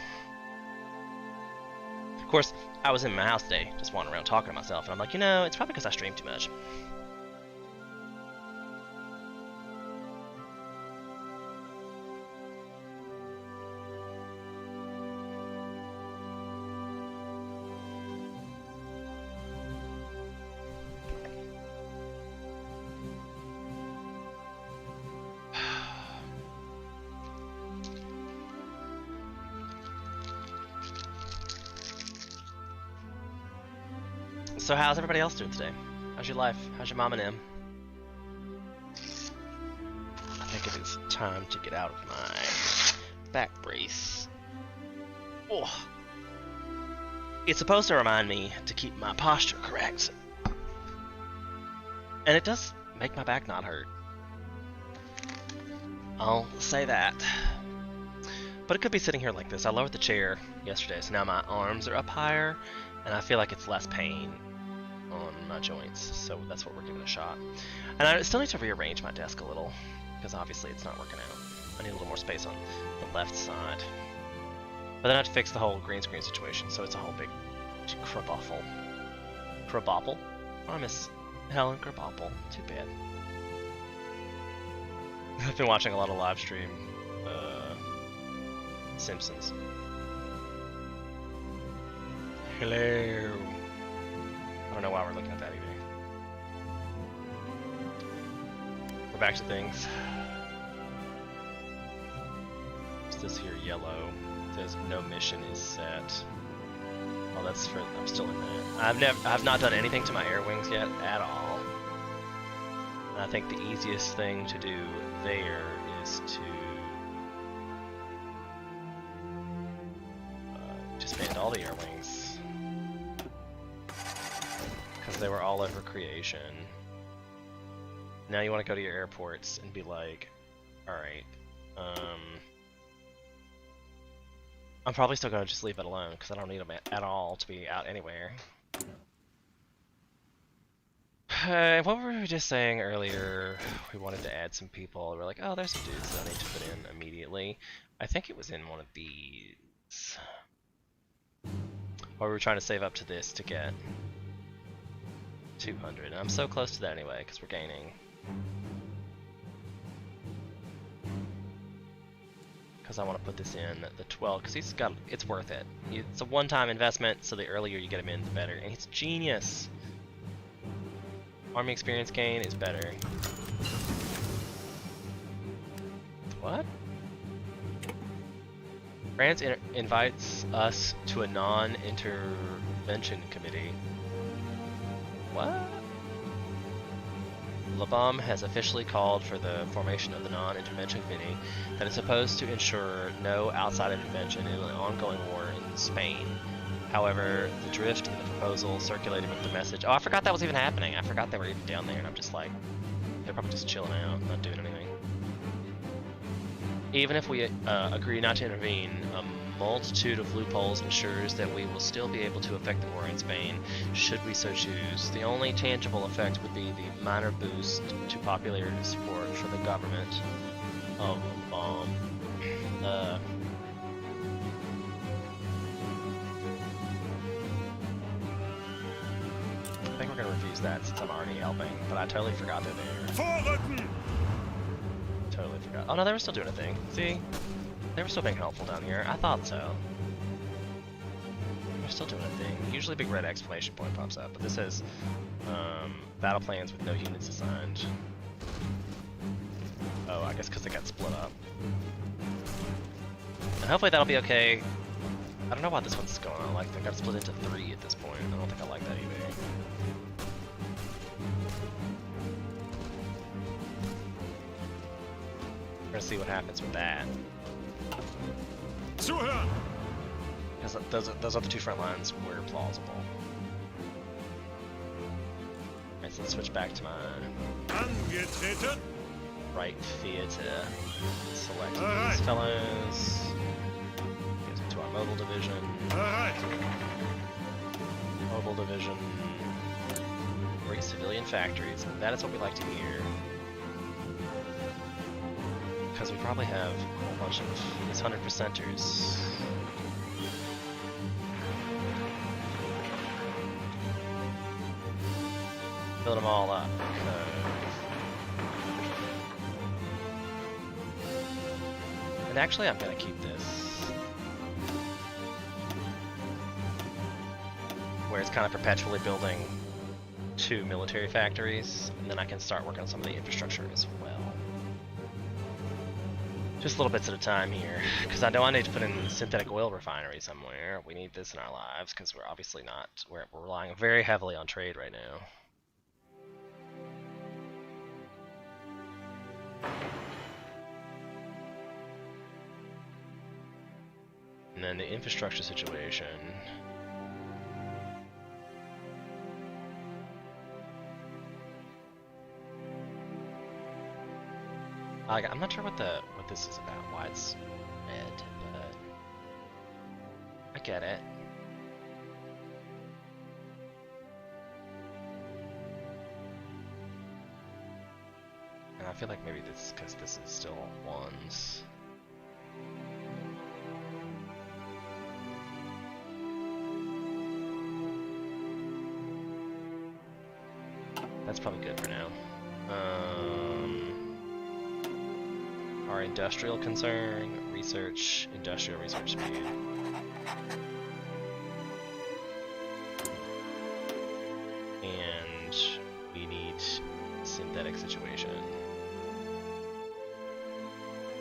Of course, I was in my house today, just wandering around talking to myself, and I'm like, you know, it's probably because I stream too much. So how's everybody else doing today? How's your life? How's your mom and them? I think it is time to get out of my back brace. Oh. It's supposed to remind me to keep my posture correct. And it does make my back not hurt. I'll say that. But it could be sitting here like this. I lowered the chair yesterday, so now my arms are up higher, and I feel like it's less pain on my joints, so that's what we're giving a shot. And I still need to rearrange my desk a little, because obviously it's not working out. I need a little more space on the left side. But then I have to fix the whole green screen situation, so it's a whole big kerfuffle. Kerfuffle? Oh, I miss Helen Kerfuffle. Too bad. I've been watching a lot of live stream Simpsons. Hello. I don't know why we're looking at that either. We're back to things. What's this here? Yellow. It says no mission is set. Oh, that's for. I'm still in that. I've not done anything to my air wings yet at all. And I think the easiest thing to do there is to disband all the air wings. Because they were all over creation. Now you want to go to your airports and be like, alright, I'm probably still going to just leave it alone because I don't need them at all to be out anywhere. What were we just saying earlier? We wanted to add some people. We're like, oh, there's some dudes that I need to put in immediately. I think it was in one of these. Or we were trying to save up to this to get 200. And I'm so close to that anyway, because we're gaining. Because I want to put this in the 12, because he's got, it's worth it. It's a one-time investment, so the earlier you get him in, the better. And he's genius. Army experience gain is better. What? France invites us to a non-intervention committee. What? Labam has officially called for the formation of the non-intervention committee that is supposed to ensure no outside intervention in an ongoing war in Spain. However, the drift in the proposal circulated with the message. Oh, I forgot that was even happening. I forgot they were even down there, and I'm just like, they're probably just chilling out, not doing anything. Even if we agree not to intervene, a multitude of loopholes ensures that we will still be able to affect the war in Spain, should we so choose. The only tangible effect would be the minor boost to popularity support for the government of I think we're gonna refuse that since I'm already helping, but I totally forgot they're there. Totally forgot. Oh no, they were still doing a thing. See? They were still being helpful down here. I thought so. They're still doing a thing. Usually a big red exclamation point pops up, but this says battle plans with no units assigned. Oh, I guess because they got split up. And hopefully that'll be okay. I don't know why this one's going on. Like, they got split into 3 at this point. I don't think I like that either. We're gonna see what happens with that. Because those other 2 front lines were plausible. Alright, so let's switch back to my right theater. Select these fellows. Get to our mobile division. division. 3 civilian factories. And that is what we like to hear. Because we probably have a whole bunch of these 100%ers. Build them all up. And actually, I'm gonna keep this where it's kind of perpetually building 2 military factories, and then I can start working on some of the infrastructure as well. Just little bits at a time here, because I know I need to put in a synthetic oil refinery somewhere. We need this in our lives, because we're obviously not, we're relying very heavily on trade right now. And then the infrastructure situation. I'm not sure what this is about, why it's red, but I get it. And I feel like maybe this is because this is still ones. That's probably good for now. Our industrial concern, research, industrial research speed. And we need synthetic situation.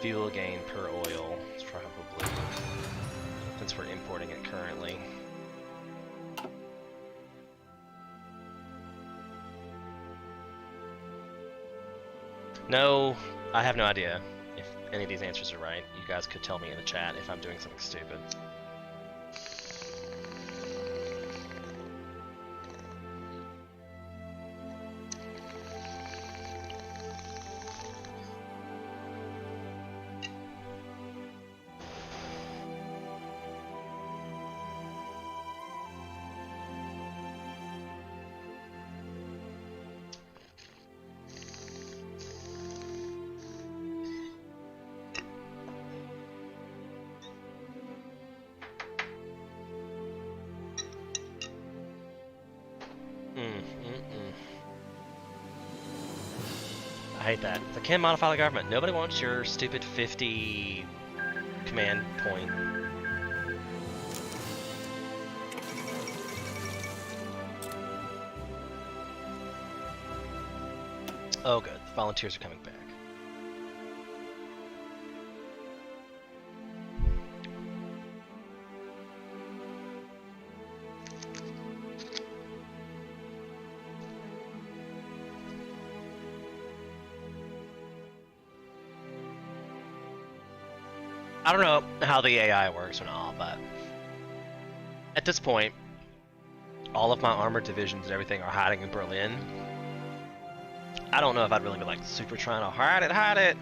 Fuel gain per oil is probably, since we're importing it currently. No, I have no idea if any of these answers are right. You guys could tell me in the chat if I'm doing something stupid. I hate that. I can't modify the government. Nobody wants your stupid 50 command point. Oh good, the volunteers are coming back. I don't know how the AI works or not, but at this point, all of my armored divisions and everything are hiding in Berlin. I don't know if I'd really be like super trying to hide it,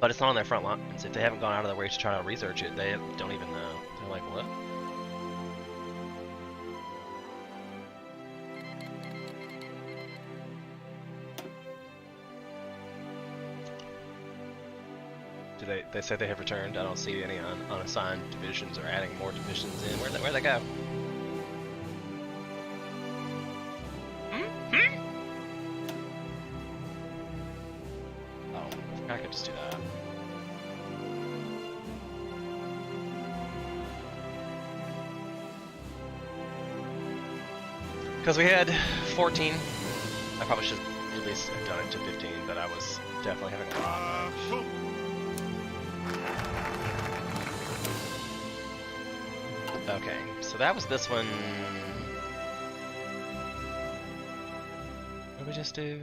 but it's not on their front lines. If they haven't gone out of their way to try to research it, they don't even know. They're like, what? They say they have returned. I don't see any unassigned divisions or adding more divisions in. Where'd they go? Oh, I could just do that. Because we had 14. I probably should at least have done it to 15, but I was definitely having a lot of... Okay, so that was this one. What did we just do?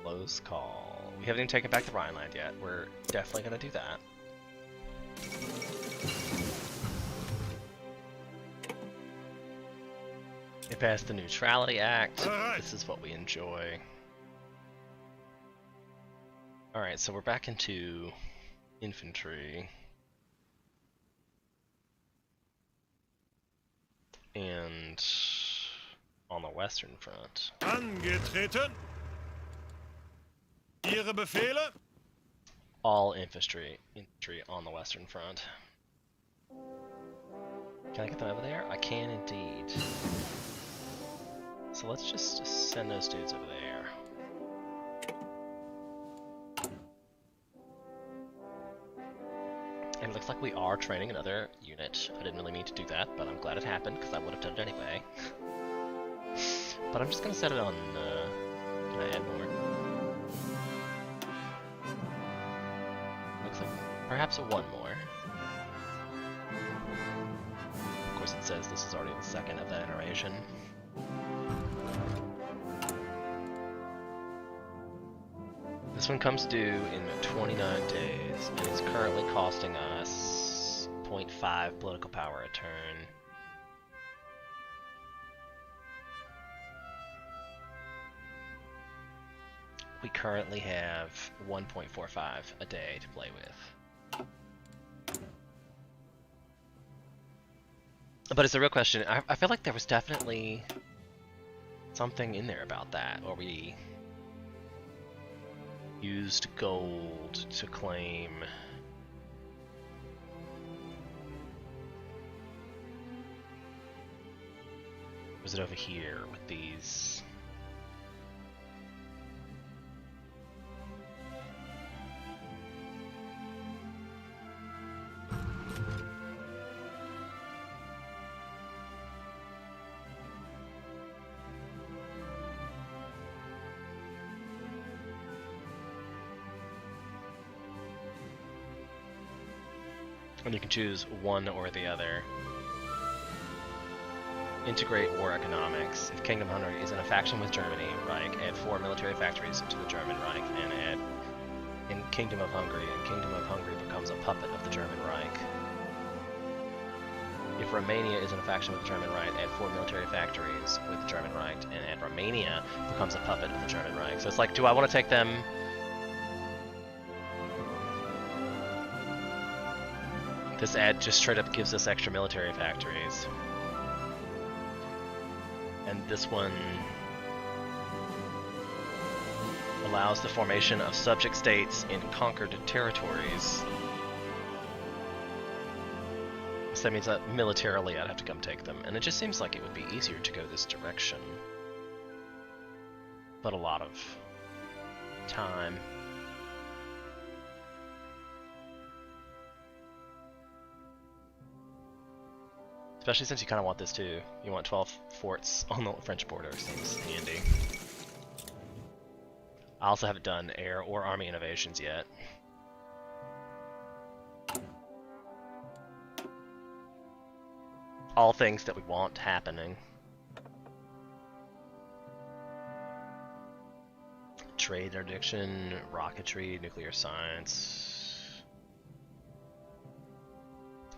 Close call. We haven't even taken back the Rhineland yet. We're definitely going to do that. It passed the Neutrality Act. This is what we enjoy. Alright, so we're back into infantry. And on the Western Front. Angetreten. Ihre Befehle? All infantry on the Western Front. Can I get them over there? I can indeed. So let's just send those dudes over there. And it looks like we are training another unit. I didn't really mean to do that, but I'm glad it happened because I would have done it anyway. But I'm just gonna set it on, can I add more? Looks like perhaps one more. Of course it says this is already the second of that iteration. This one comes due in 29 days, and it's currently costing us 0.5 political power a turn. We currently have 1.45 a day to play with. But it's a real question. I feel like there was definitely something in there about that, or we used gold to claim was it over here with these and you can choose one or the other. Integrate war economics. If Kingdom of Hungary is in a faction with Germany, Reich, add 4 military factories to the German Reich, and add in Kingdom of Hungary, and Kingdom of Hungary becomes a puppet of the German Reich. If Romania is in a faction with the German Reich, add 4 military factories with the German Reich, and add Romania becomes a puppet of the German Reich. So it's like, do I want to take them? This ad just straight up gives us extra military factories. And this one allows the formation of subject states in conquered territories. So that means that militarily I'd have to come take them. And it just seems like it would be easier to go this direction. But a lot of time. Especially since you kind of want this too. You want 12 forts on the French border, seems handy. I also haven't done air or army innovations yet. All things that we want happening. Trade interdiction, rocketry, nuclear science.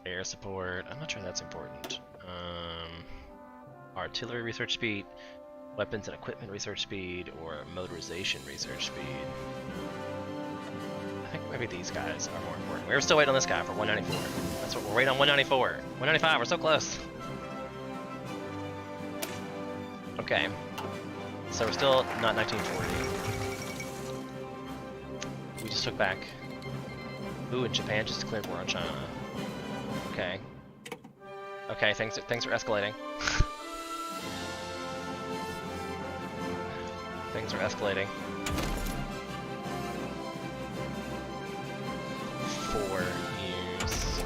Air support, I'm not sure that's important. Artillery research speed, weapons and equipment research speed, or motorization research speed. I think maybe these guys are more important. We're still waiting on this guy for 194. That's what we're waiting on, 194. 195, we're so close. Okay. So we're still not 1940. We just took back. Ooh, and Japan just declared war on China. Okay. Okay, things are escalating. Things are escalating. 4 years.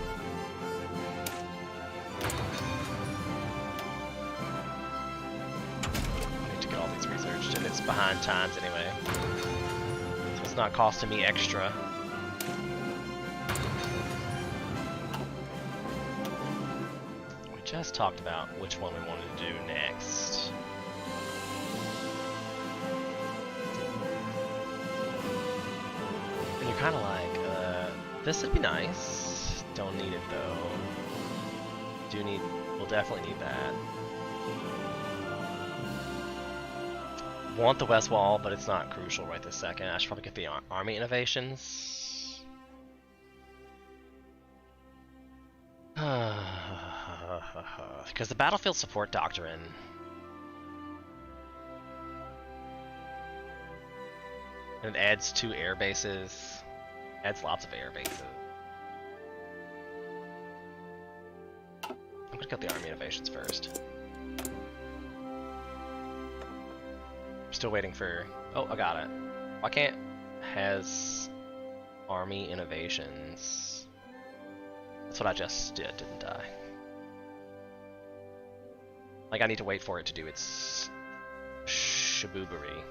I need to get all these researched, and it's behind times anyway. So it's not costing me extra. Just talked about which one we wanted to do next. And you're kind of like, this would be nice. Don't need it though. We'll definitely need that. Want the West Wall, but it's not crucial right this second. I should probably get the army innovations. Because the battlefield support doctrine. And it adds 2 air bases. Adds lots of air bases. I'm gonna get the army innovations first. I'm still waiting for. Oh, I got it. Why can't has army innovations? That's what I just did, didn't I? Like, I need to wait for it to do its shaboobery.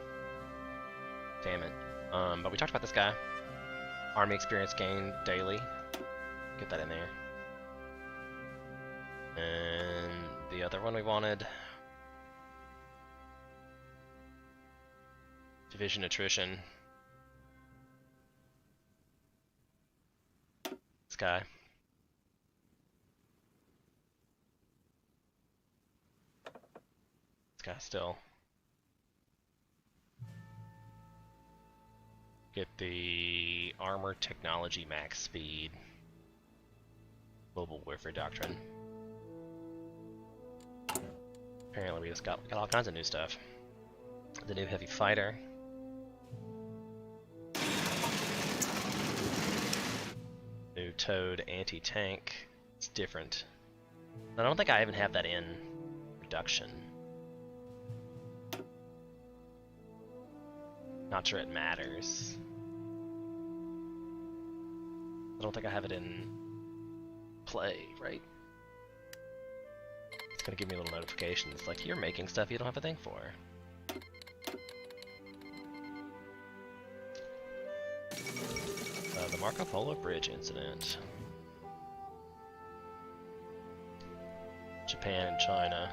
Damn it. But we talked about this guy. Army experience gained daily. Get that in there. And the other one we wanted. Division attrition. This guy. This guy still. Get the armor technology max speed. Global warfare doctrine. Apparently we just got all kinds of new stuff. The new heavy fighter. New towed anti-tank. It's different. I don't think I even have that in reduction. Not sure it matters. I don't think I have it in play, right? It's gonna give me little notifications like, you're making stuff you don't have a thing for. The Marco Polo Bridge incident. Japan and China.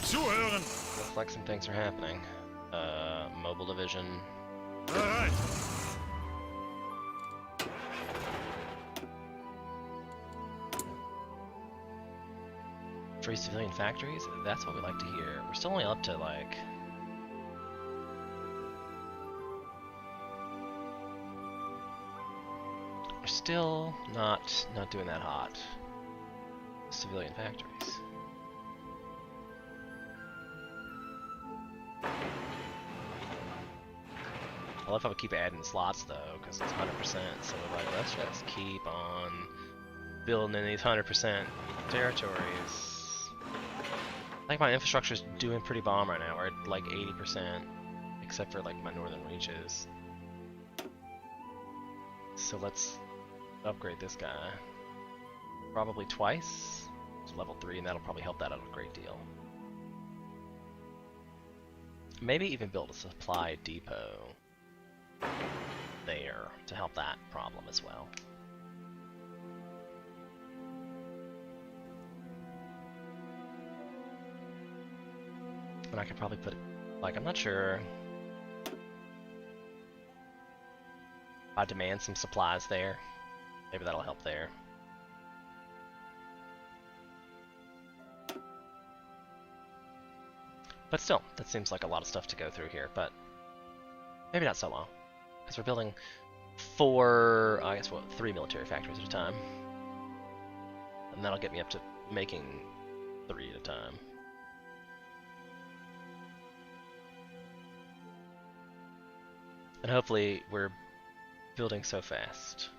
Zuhören! Looks like some things are happening. Mobile division. Alright. Free civilian factories? That's what we like to hear. We're still only up to like... We're still not doing that hot. Civilian factories. I love how we keep adding slots though, because it's 100%, so we're like, let's just keep on building in these 100% territories. I think my infrastructure's doing pretty bomb right now. We're at like 80%, except for like my northern reaches. So let's upgrade this guy. Probably twice to level 3, and that'll probably help that out a great deal. Maybe even build a supply depot there to help that problem as well. And I could probably put, like, I'm not sure. I demand some supplies there. Maybe that'll help there. But still, that seems like a lot of stuff to go through here, but maybe not so long. Because we're building 3 military factories at a time. And that'll get me up to making 3 at a time. And hopefully we're building so fast.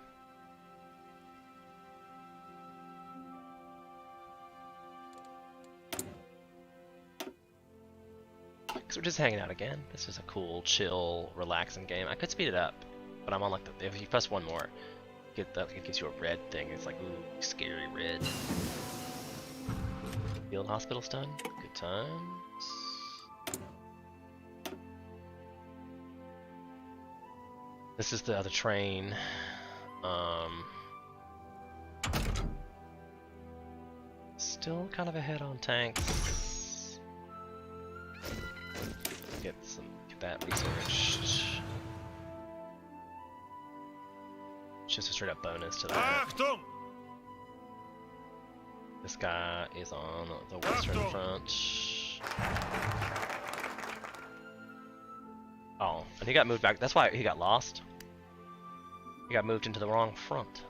Because we're just hanging out again. This is a cool, chill, relaxing game. I could speed it up, but I'm on like the, if you press one more, get that, it gives you a red thing. It's like, ooh, scary red. Field hospital's done. Good times. This is the other train. Still kind of ahead on tanks. Get that researched. It's just a straight up bonus to that. Achtung! This guy is on the western front. Oh, and he got moved back. That's why he got lost. He got moved into the wrong front.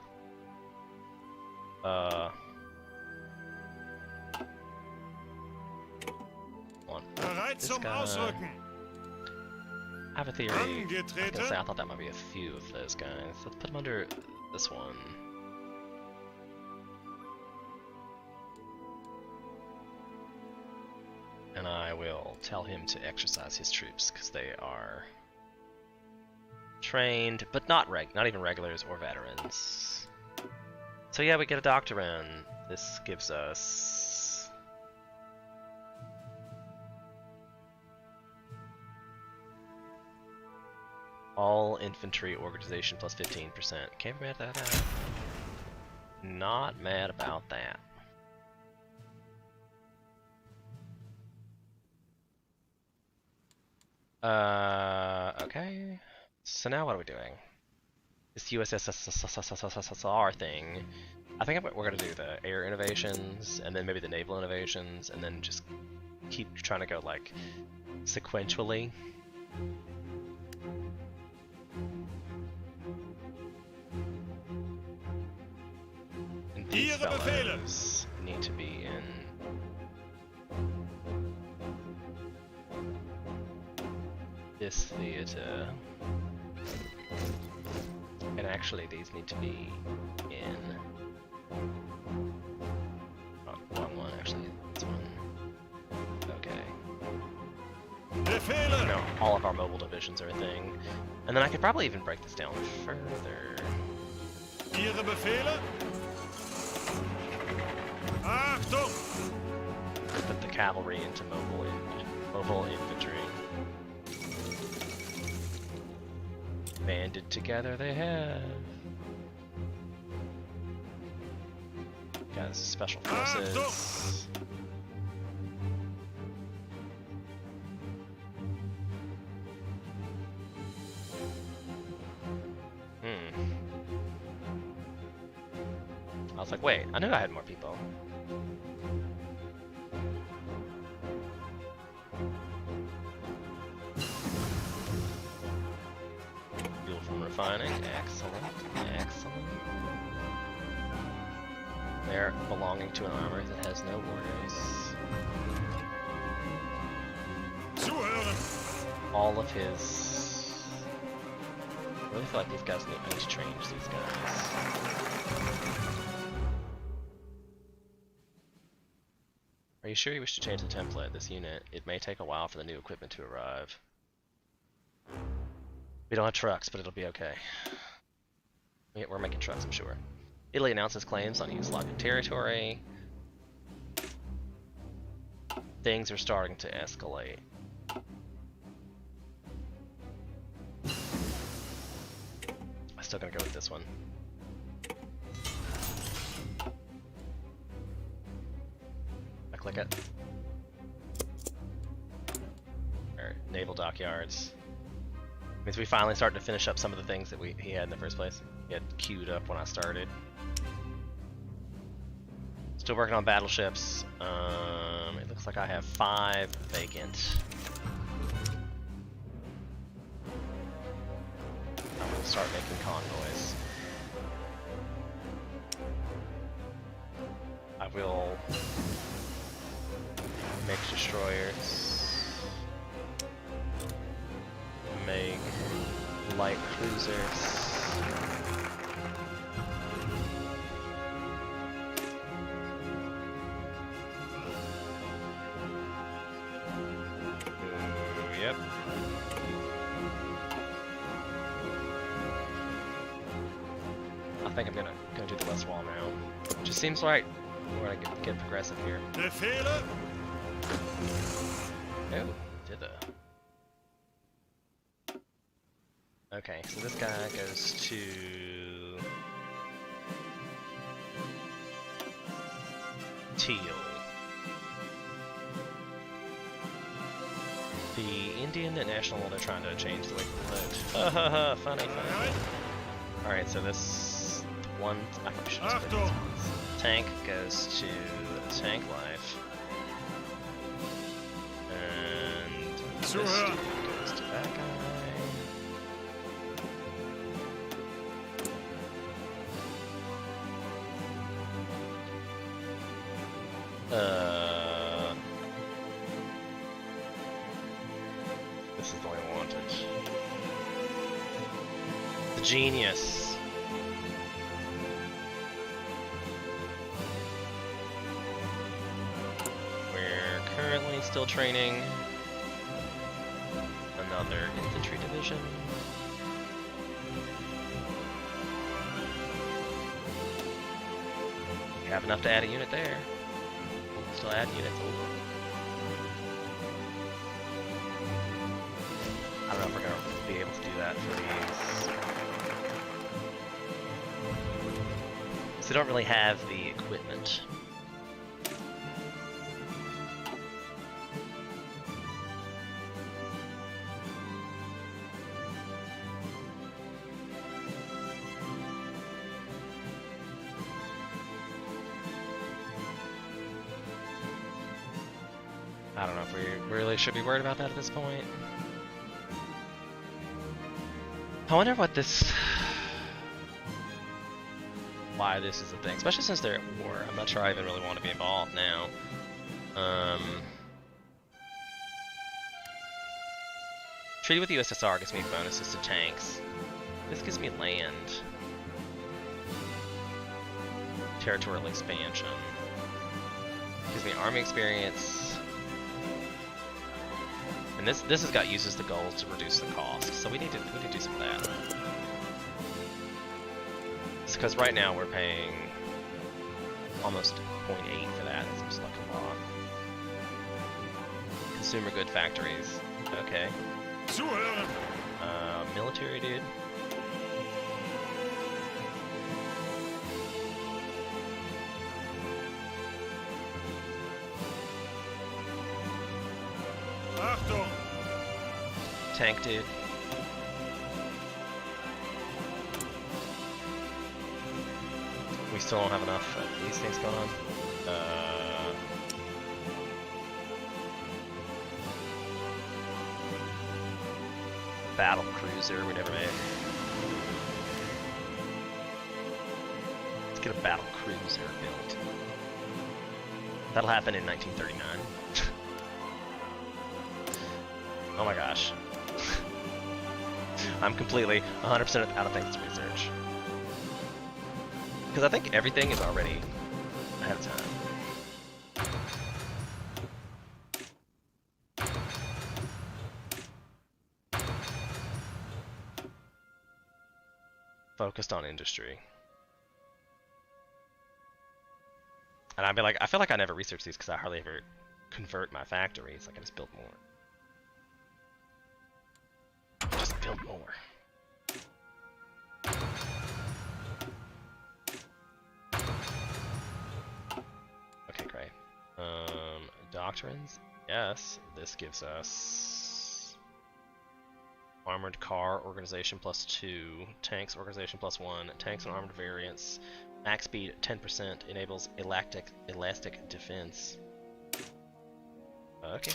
Bereit This zum guy. Ausrücken. I have a theory. I was gonna say, I Angetreten. thought that might be a few of those guys. Let's put him under this one. And I will tell him to exercise his troops because they are trained, but not even regulars or veterans. So yeah, we get a doctor in. This gives us all infantry organization plus 15%. Can't be mad at that. Not mad about that. Okay. So now what are we doing? This USSR thing. I think we're gonna do the air innovations, and then maybe the naval innovations, and then just keep trying to go like sequentially. And these Ihre Befehle. fellows need to be in. This theater. And actually these need to be in... Oh, wrong one actually, this one. Okay. Befehle. No, all of our mobile divisions are a thing. And then I could probably even break this down further. Ihre Befehle. Achtung. Put the cavalry into mobile infantry. Banded together they have. Guys, special forces. I was like, wait, I knew I had more people. Fuel from refining, excellent, excellent. They're belonging to an armor that has no orders. Zuhören. All of his... I really feel like these guys need to change these guys. Are you sure you wish to change the template? This unit, it may take a while for the new equipment to arrive. We don't have trucks, but it'll be okay. We're making trucks, I'm sure. Italy announces claims on Yugoslavian territory. Things are starting to escalate. I'm still gonna go with this one. I click it. Alright, naval dockyards. Means we finally started to finish up some of the things that he had in the first place. He had queued up when I started. Still working on battleships. It looks like I have 5 vacant. I'm gonna start making convoys. I will make destroyers. Make light cruisers. Yep. I think I'm gonna do the west wall now. Just seems like we're gonna get progressive here. Befehle. Oh, did the. Okay, so this guy goes to Teal. The Indian National, they're trying to change the way we vote. Funny, funny. Alright, so this one, I should just put tank goes to the tank life. And this dude goes to that guy. This is the way I want it. The genius. We're currently still training another infantry division. We have enough to add a unit there. Still add units. I don't know if we're gonna be able to do that for these. So they don't really have the equipment. I don't know if we really should be worried about that at this point. I wonder what this... why this is a thing, especially since they're at war. I'm not sure I even really want to be involved now. Treaty with the USSR gives me bonuses to tanks. This gives me land. Territorial expansion. Gives me army experience. And this has got uses the goals to reduce the cost, so we need to do some of that. It's because right now we're paying almost 0.8 for that. It seems like a lot. Consumer good factories. Okay. Military dude. Achtung! Tank dude. We still don't have enough of these things going on. Battle cruiser we never made. Let's get a battle cruiser built. That'll happen in 1939. Oh my gosh. I'm completely 100% out of things to research. Because I think everything is already ahead of time. Focused on industry. And I'd be like, I feel like I never research these because I hardly ever convert my factories. Like I just build more. Just build more. Okay, great. Doctrines? Yes. This gives us armored car organization +2, tanks organization +1, tanks and armored variants, max speed 10%, enables elastic defense. Okay.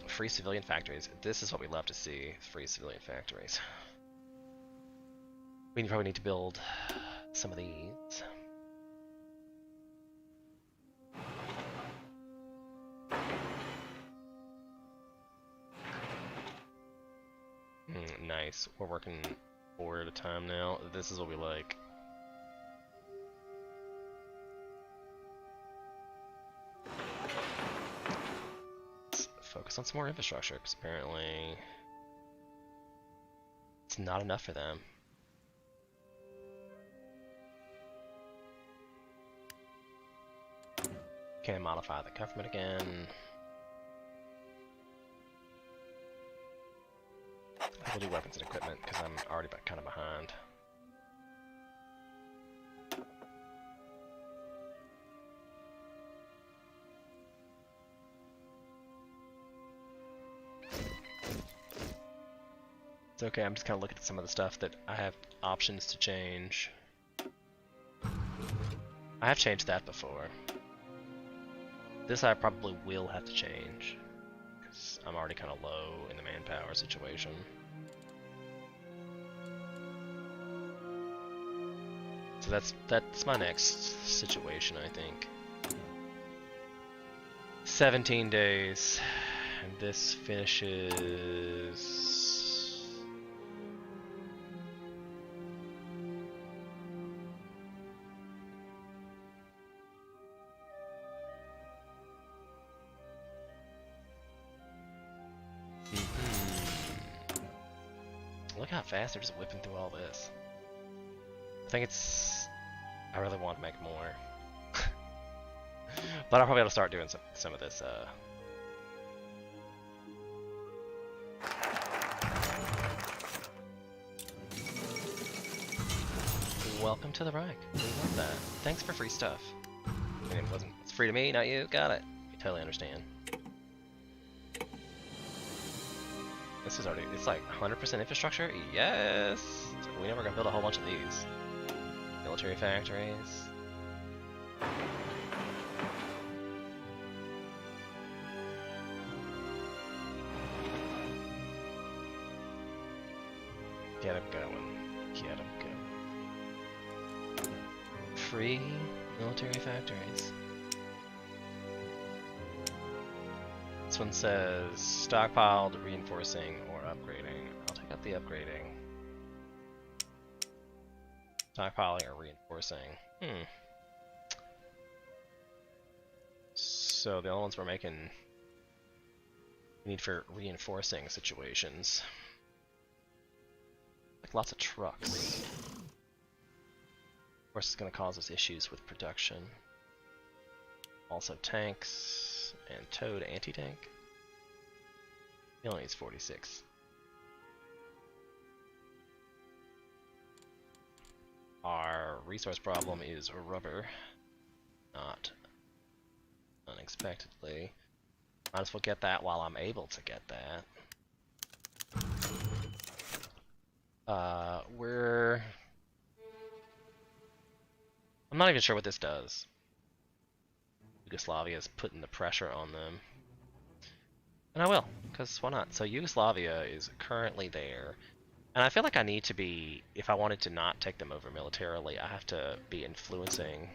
Free civilian factories. This is what we love to see. Free civilian factories. We probably need to build some of these. Nice. We're working 4 at a time now. This is what we like. Let's focus on some more infrastructure, because apparently it's not enough for them. Can't modify the government again. I will do weapons and equipment because I'm already kind of behind. It's okay, I'm just kind of looking at some of the stuff that I have options to change. I have changed that before. This I probably will have to change, because I'm already kind of low in the manpower situation. So that's my next situation, I think. 17 days, and this finishes... Look how fast they're just whipping through all this. I think it's... I really want to make more. But I'll probably have to start doing some of this, Welcome to the Reich. We love that. Thanks for free stuff. I mean, it's free to me, not you. Got it. You totally understand. This is already, it's like 100% infrastructure? Yes! We never gonna build a whole bunch of these. Military factories. Get him going. Get him going. Free military factories. This one says stockpiled, reinforcing, or upgrading. I'll take out the upgrading. Stockpiling or reinforcing. So the only ones we're making need for reinforcing situations. Like lots of trucks. Of course it's going to cause us issues with production. Also tanks and towed anti-tank. He only needs 46. Our resource problem is rubber. Not unexpectedly. Might as well get that while I'm able to get that. I'm not even sure what this does. Yugoslavia is putting the pressure on them. And I will, because why not? So Yugoslavia is currently there. And I feel like I need to be, if I wanted to not take them over militarily, I have to be influencing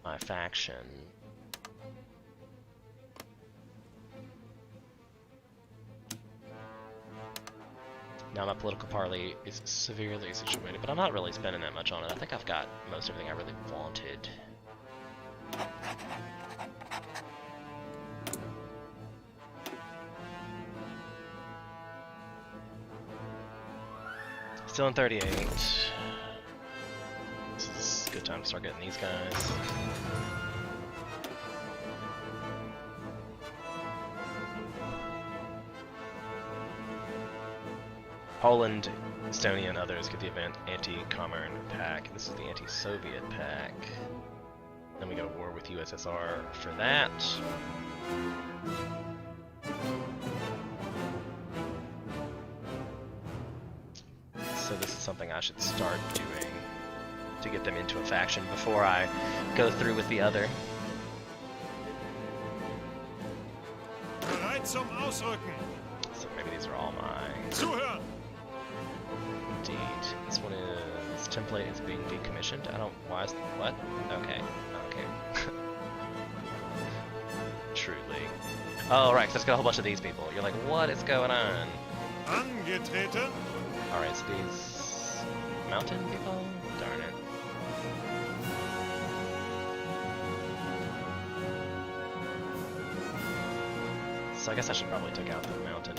my faction. Now my political party is severely situated, but I'm not really spending that much on it. I think I've got most everything I really wanted. Still in 38. This is a good time to start getting these guys. Poland, Estonia, and others get the event anti-Commun pack. This is the anti-Soviet pack. Then we go to war with USSR for that. So this is something I should start doing to get them into a faction before I go through with the other. Bereit zum Ausrücken. So maybe these are all mine. Zuhören. Indeed. This one is template is being decommissioned. I don't. Why is what? Okay. Okay. Truly. Oh right, 'cause it's got a whole bunch of these people. You're like, what is going on? Angetreten. All right, so these mountain people. Darn it. So I guess I should probably take out the mountain.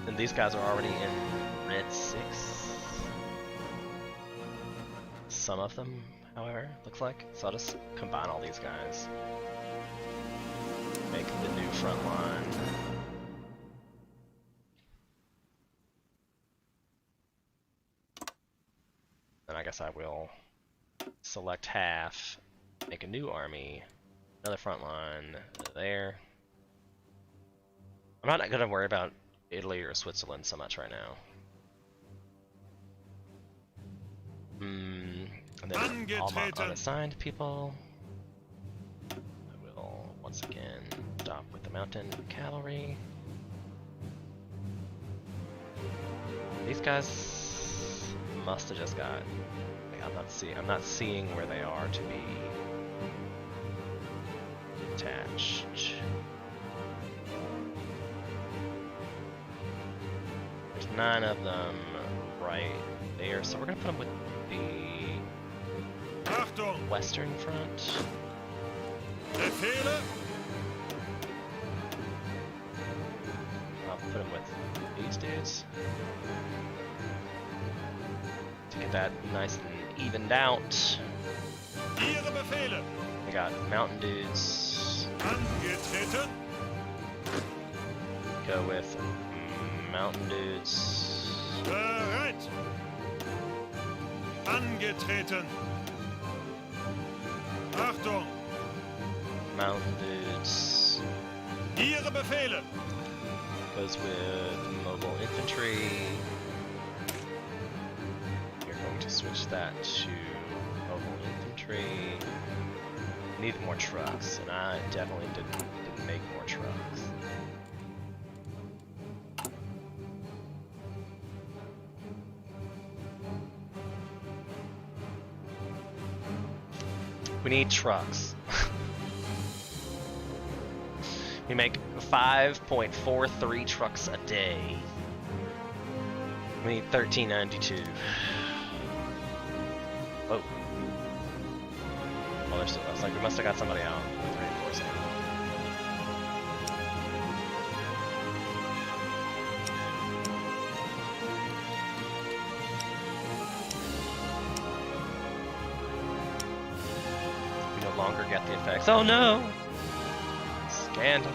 And these guys are already in red 6. Some of them, however, looks like. So I'll just combine all these guys. Make the new front line. And I guess I will select half, make a new army, Another front line there. I'm not gonna worry about Italy or Switzerland so much right now. And then all my unassigned people. I will once again stop with the mountain cavalry. These guys must have just got. Like, I'm not seeing where they are to be attached. There's 9 of them right there, so we're gonna put them with the western front. I'll put them with these dudes to get that nice and evened out. We got mountain dudes. Go with mountain dudes. Bereit. Angetreten. Achtung. Mountain dudes. Ihre Befehle. Goes with mobile infantry. You're going to switch that to mobile infantry. Need more trucks, and I definitely didn't make more trucks. We need trucks. We make 5.43 trucks a day. We need 1392. Oh. Well, there's still. I was like, we must have got somebody out with reinforcing. We no longer get the effects. Oh no! Scandal.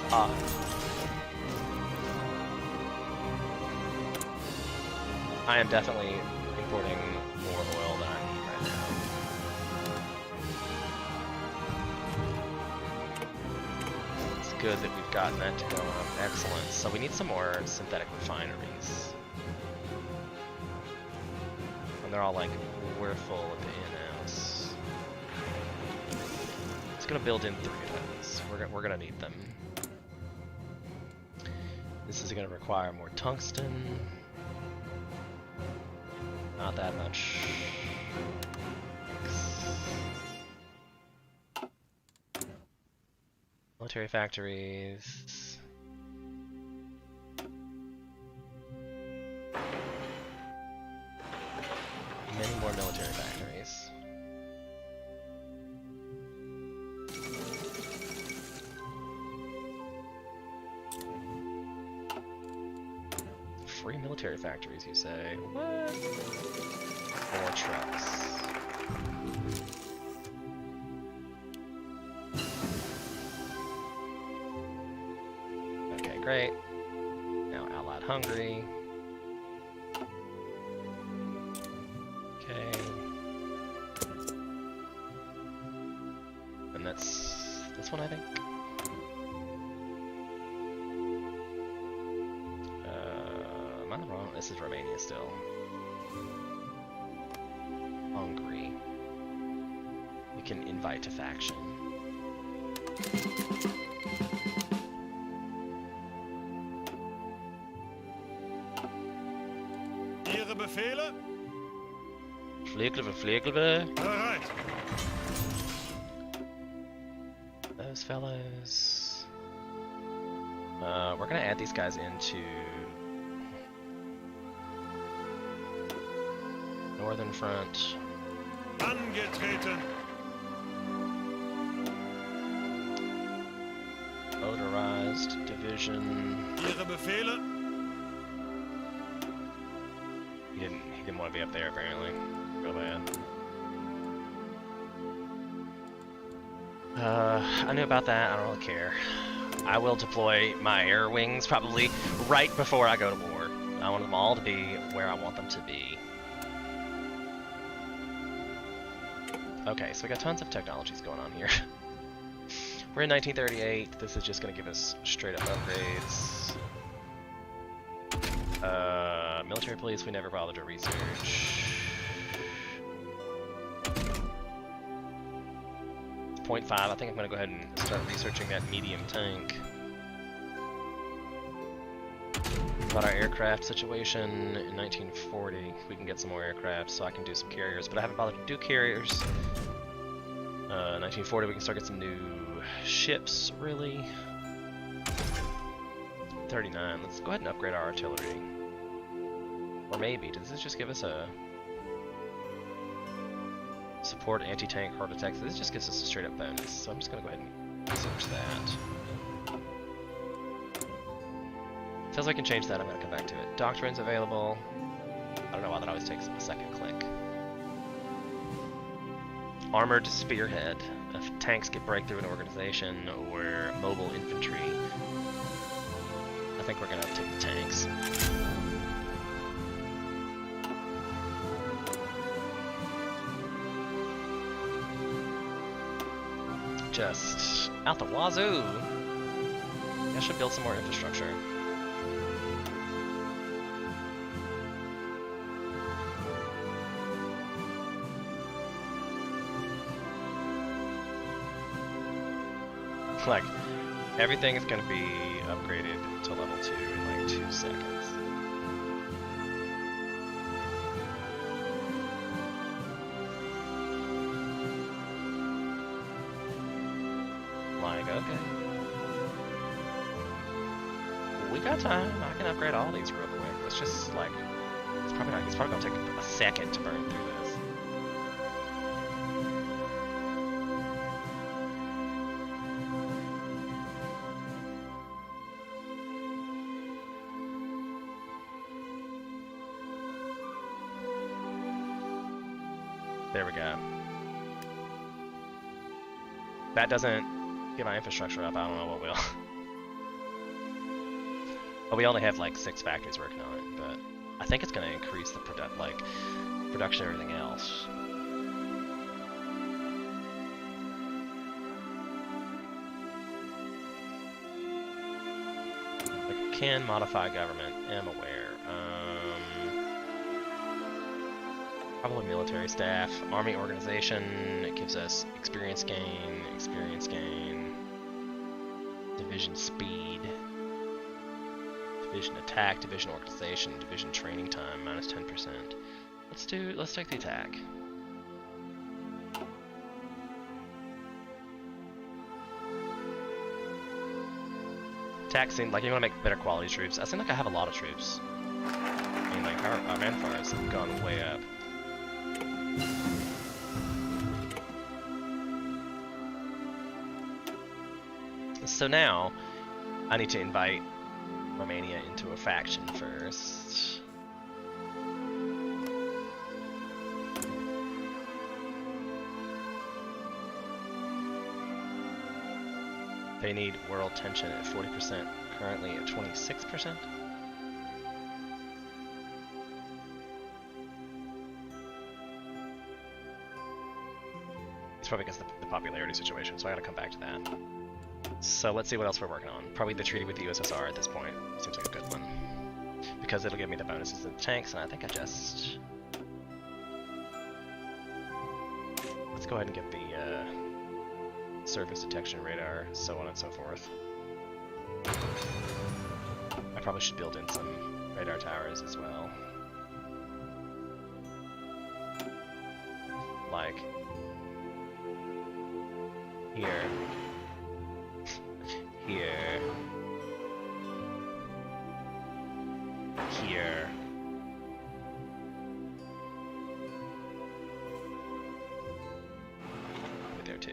I am definitely importing more oil than I need right now. It's good that we've gotten that to go up. Excellent. So we need some more synthetic refineries. And they're all like, we're full at the in-house. It's gonna build in 3 of those. We're gonna need them. This is gonna require more tungsten. Not that much. Military factories. Many more military factories. Free military factories, you say? What? More trucks. Okay, great. Now Allied Hungary. Okay. And that's this one, I think. Am I wrong? This is Romania still. Hungary. We can invite to faction. Ihre Befehle? Flegelbe. Bereit. Those fellows. We're gonna add these guys into Northern Front. Angetreten. Motorized division. Ihre Befehle? He didn't want to be up there apparently. Real bad. I knew about that. I don't really care. I will deploy my air wings probably right before I go to war. I want them all to be where I want them to be. Okay, so we got tons of technologies going on here. We're in 1938. This is just going to give us straight up upgrades. Military police, we never bothered to research. 0.5, I think I'm going to go ahead and start researching that medium tank. About our aircraft situation in 1940, we can get some more aircraft so I can do some carriers, but I haven't bothered to do carriers. 1940, we can start getting some new ships, really. 39, let's go ahead and upgrade our artillery. Or maybe, does this just give us a support anti-tank heart attacks? This just gives us a straight up bonus, so I'm just going to go ahead and research that. Until I can change that, I'm going to come back to it. Doctrines available. I don't know why that always takes a second click. Armored spearhead. If tanks get breakthrough in an organization, or mobile infantry. I think we're going to take the tanks. Just out the wazoo. I should build some more infrastructure. Like, everything is going to be upgraded to level 2 in like 2 seconds. Like, okay. We got time. I can upgrade all these real quick. Let's just, like, it's probably going to take a second to burn through this. There we go. That doesn't get my infrastructure up. I don't know what will. But we only have like 6 factories working on it. But I think it's going to increase the production of everything else. Like, can modify government. Am aware. Probably military staff, army organization, it gives us experience gain, division speed, division attack, division organization, division training time, minus 10%. Let's take the attack. Attack seemed like you want to make better quality troops. I seem like I have a lot of troops. I mean, like our manpower has gone way up. So now, I need to invite Romania into a faction first. They need world tension at 40%, currently at 26%. It's probably because of the popularity situation, so I gotta come back to that. So let's see what else we're working on. Probably the treaty with the USSR at this point. Seems like a good one. Because it'll give me the bonuses of the tanks, and I think I just... Let's go ahead and get the surface detection radar, so on and so forth. I probably should build in some radar towers as well. Like... here. Here. Here. Right there too.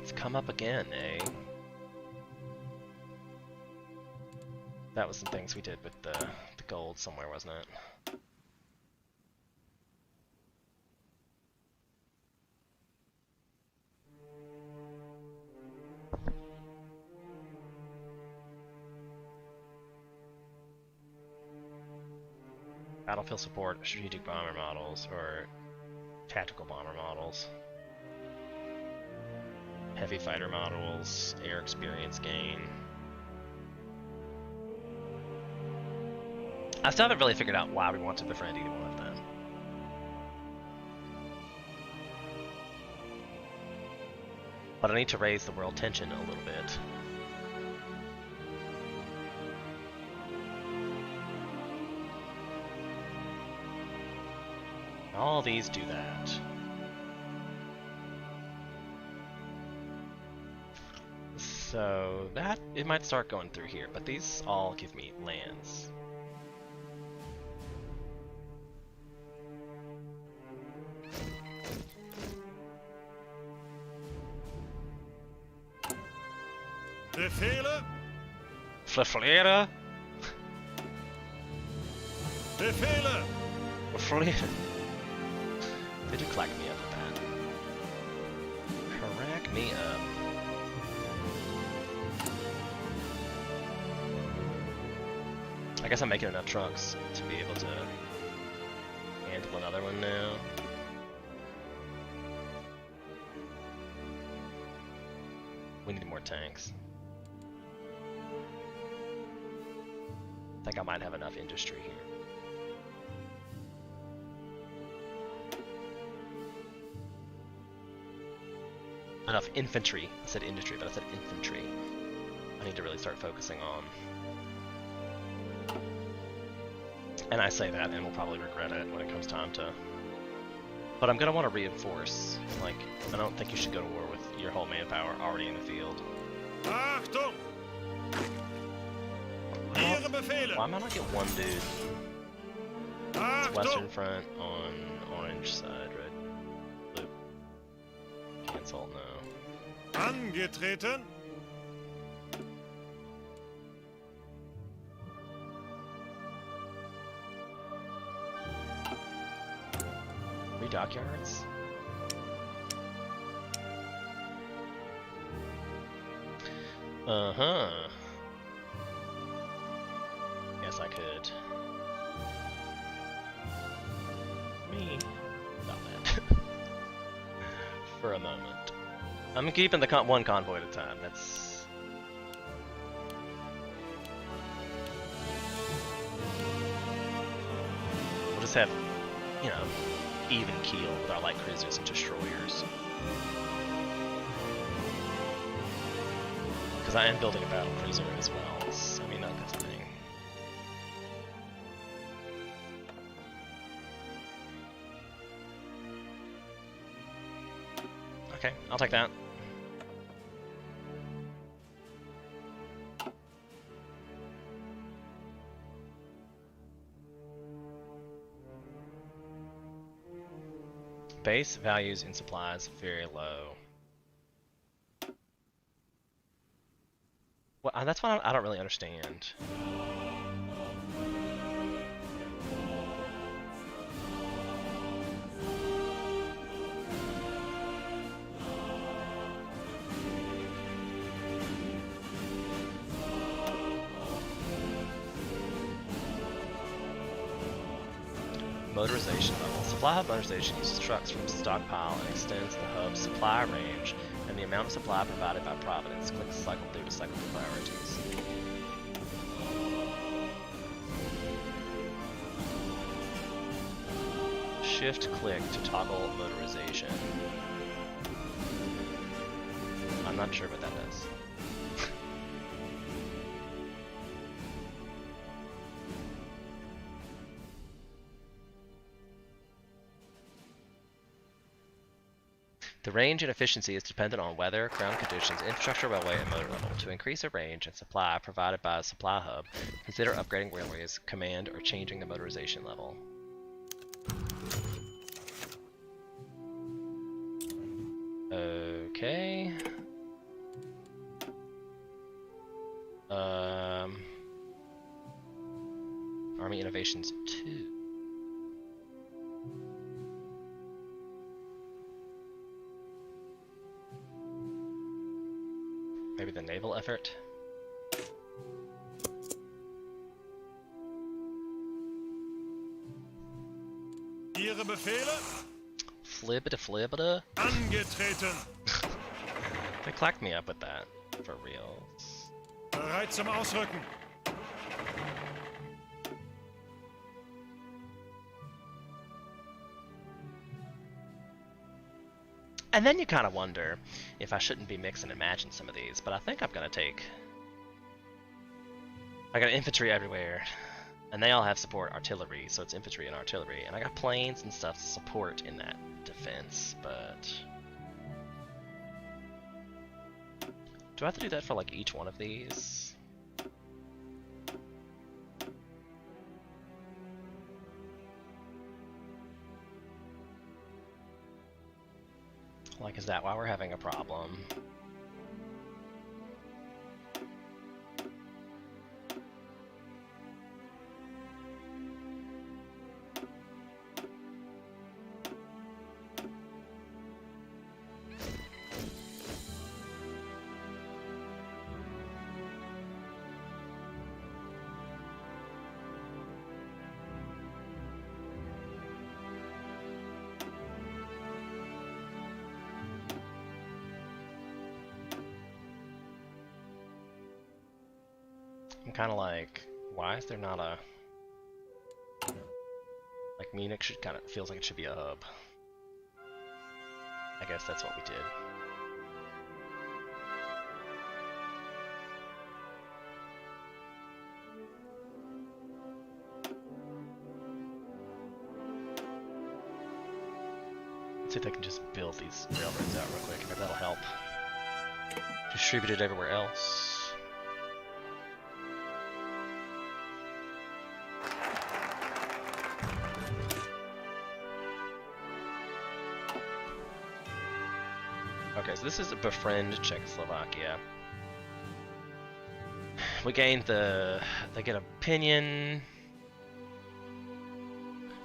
It's come up again, eh? That was some things we did with the gold somewhere, wasn't it? Battlefield support, strategic bomber models, or tactical bomber models. Heavy fighter models, air experience gain. I still haven't really figured out why we want to befriend either one of them. But I need to raise the world tension a little bit. All these do that. So that, it might start going through here, but these all give me lands. Befehle? Fleflera? Befehle! Fleflera. They do clack me up with that. Crack me up. I guess I'm making enough trucks to be able to handle another one now. We need more tanks. I think I might have enough industry here. Enough infantry. I said industry, but I said infantry. I need to really start focusing on. And I say that, and we'll probably regret it when it comes time to. But I'm gonna want to reinforce. Like, I don't think you should go to war with your whole manpower already in the field. Achtung! Ihre Befehle! Why might I get one dude? Western front on orange side, red, blue. Cancel, no. Angetreten! Dockyards? Uh-huh. Yes, I could. Me? Not that. For a moment. I'm keeping the one convoy at a time. That's... We'll just have, you know, even keel with our light cruisers and destroyers. Because I am building a battle cruiser as well. I mean, that's a thing. Okay, I'll take that. Base values in supplies very low. Well, that's what I don't really understand. Motorization level. Supply hub motorization uses trucks from stockpile and extends the hub's supply range and the amount of supply provided by Providence. Click cycle through to cycle the priorities. Shift click to toggle motorization. I'm not sure what that does. The range and efficiency is dependent on weather, ground conditions, infrastructure, railway, and motor level. To increase the range and supply provided by a supply hub, consider upgrading railways, command, or changing the motorization level. Okay. Army Innovations 2. Maybe the naval effort? Ihre Befehle? Flibbida flibbida. Angetreten. They clacked me up with that. For real. Bereit zum Ausrücken. And then you kind of wonder if I shouldn't be mixing and matching some of these, but I think I'm going to take... I got infantry everywhere, and they all have support artillery, so it's infantry and artillery, and I got planes and stuff to support in that defense, but... Do I have to do that for like each one of these? Like, is that why we're having a problem? I'm kind of like, why is there not a... Like, Munich should kind of... feels like it should be a hub. I guess that's what we did. Let's see if they can just build these railroads out real quick. Maybe that'll help. Distribute it everywhere else. Okay, so this is a befriend Czechoslovakia. We gained the... They get opinion...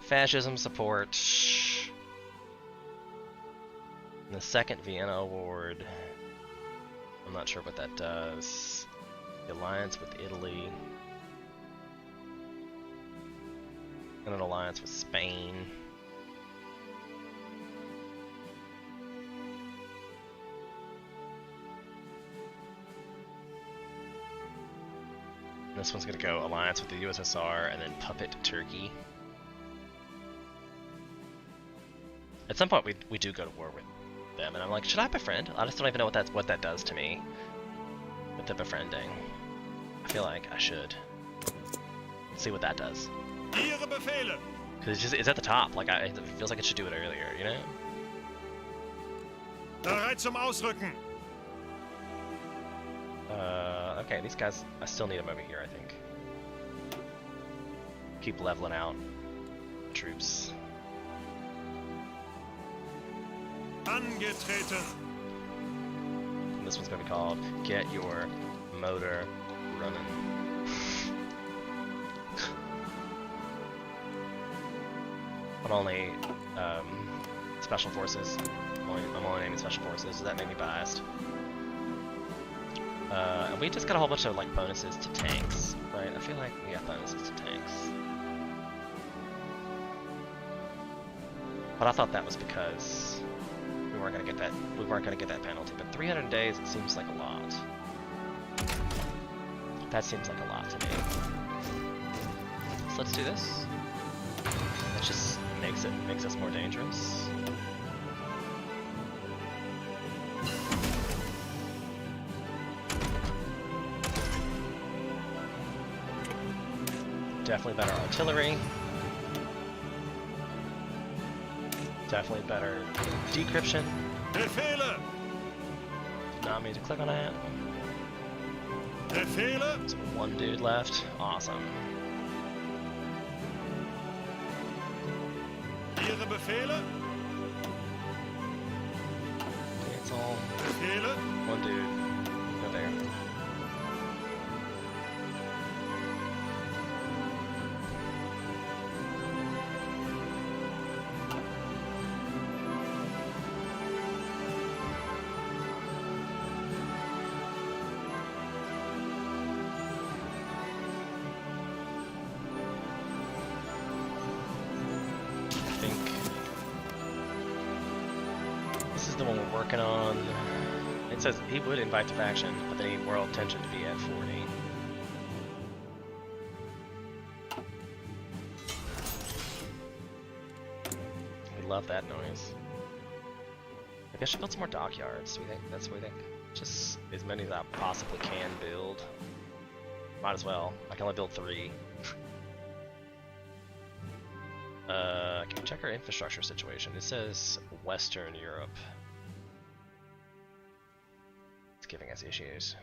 Fascism support... And the second Vienna Award... I'm not sure what that does. The alliance with Italy... And an alliance with Spain... This one's gonna go alliance with the USSR and then puppet Turkey. At some point we do go to war with them, and I'm like, should I befriend? I just don't even know what that does to me with the befriending. I feel like I should. Let's see what that does. Ihre Befehle. Because it's at the top. Like it feels like it should do it earlier, you know? Bereit zum Ausrücken. Okay, these guys, I still need them over here, I think. Keep leveling out troops. Angetreten. And this one's gonna be called Get Your Motor Running. I'm only special forces. I'm only naming special forces. Does that make me biased? And we just got a whole bunch of like bonuses to tanks, right? I feel like we got bonuses to tanks. But I thought that was because we weren't gonna get that penalty. But 300 days, it seems like a lot. That seems like a lot to me. So let's do this. That just makes us more dangerous. Definitely better artillery. Definitely better decryption. Befehle. Did not mean to click on that. Befehle. There's one dude left. Awesome. Ihre Befehle. Cancel. Befehle. One dude. Go there. working on. It says he would invite to faction, but they need world tension to be at 40. We love that noise. Maybe I should build some more dockyards. We think that's what we think. Just as many as I possibly can build. Might as well. I can only build 3. Can we check our infrastructure situation? It says Western Europe. It's giving us issues.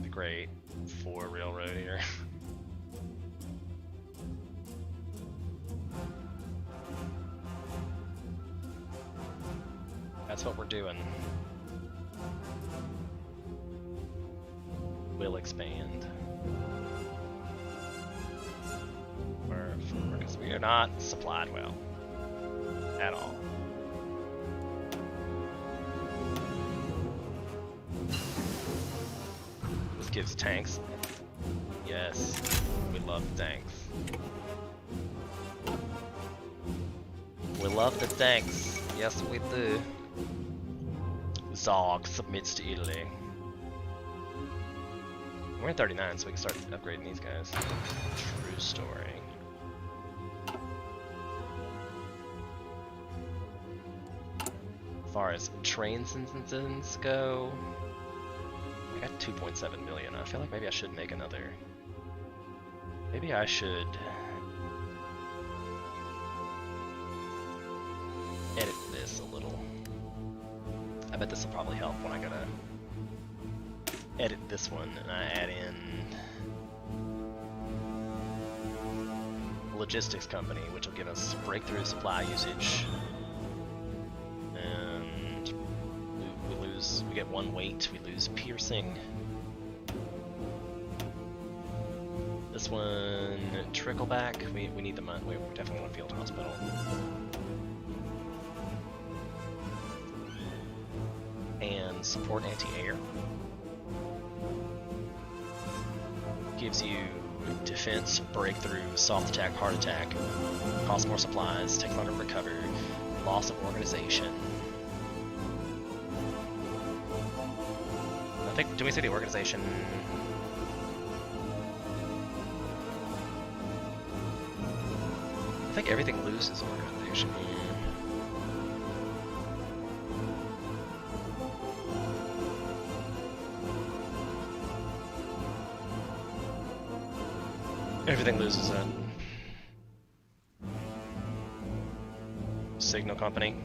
The great 4 railroad here. That's what we're doing. We'll expand. Because we are not supplied well. At all. This gives tanks. Yes, we love tanks. We love the tanks. Yes, we do. Zog submits to Italy. We're at 39, so we can start upgrading these guys. True story. As far as train instances go, I got 2.7 million. I feel like maybe I should make another. Maybe I should edit this a little. I bet this will probably help when I gotta edit this one and I add in logistics company, which will give us breakthrough supply usage, and we get 1 weight, we lose piercing. This one, trickle back, we need the money, we definitely want a field hospital. And support anti-air. Gives you defense, breakthrough, soft attack, hard attack, costs more supplies, takes longer to recover, loss of organization. I think, do we say the organization? I think everything loses organization. Everything loses it. Signal company.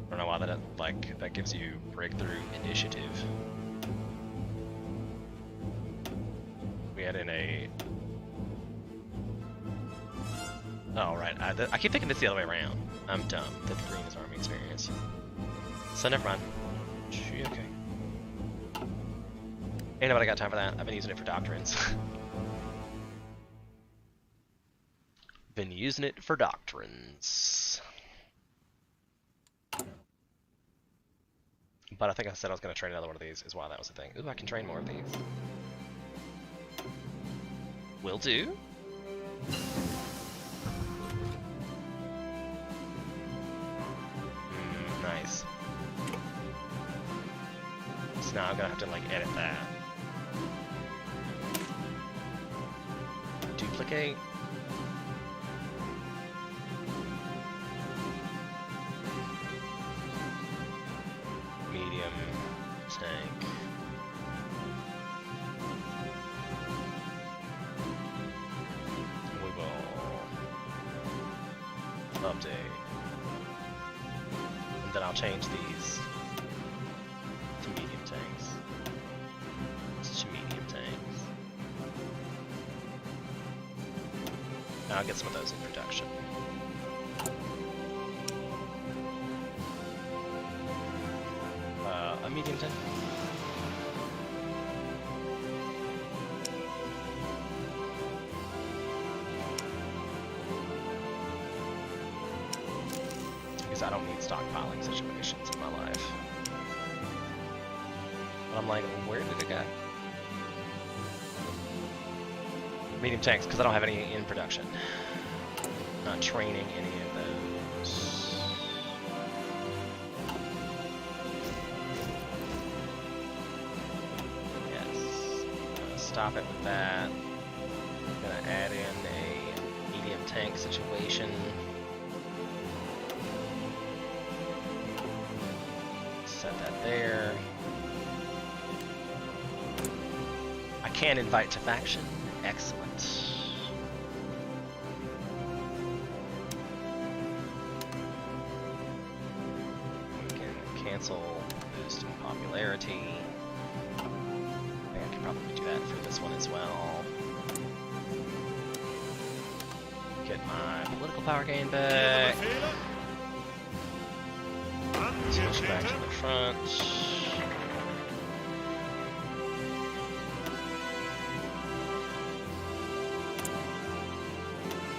I don't know why that gives you breakthrough initiative. We had in a. Oh right, I keep thinking it's the other way around. I'm dumb. That the green is army experience. So never mind. Okay. Ain't nobody got time for that. I've been using it for doctrines. Been using it for doctrines. But I think I said I was going to train another one of these, is why that was the thing. Ooh, I can train more of these. Will do. Nice. So now I'm going to have to like edit that. Duplicate. Medium tank. We will update. And then I'll change these to medium tanks. To medium tanks. Now I'll get some of those in production. A medium tank. because I don't need stockpiling situations in my life. But I'm like, where did it go? Medium tanks, because I don't have any in production. Not training any of those. Yes. Gonna stop it with that. Gonna add in a medium tank situation. Set that there. I can invite to faction. Excellent. We can cancel boost in popularity. I think I can probably do that for this one as well. Get my political power gain back. Switch back to the front.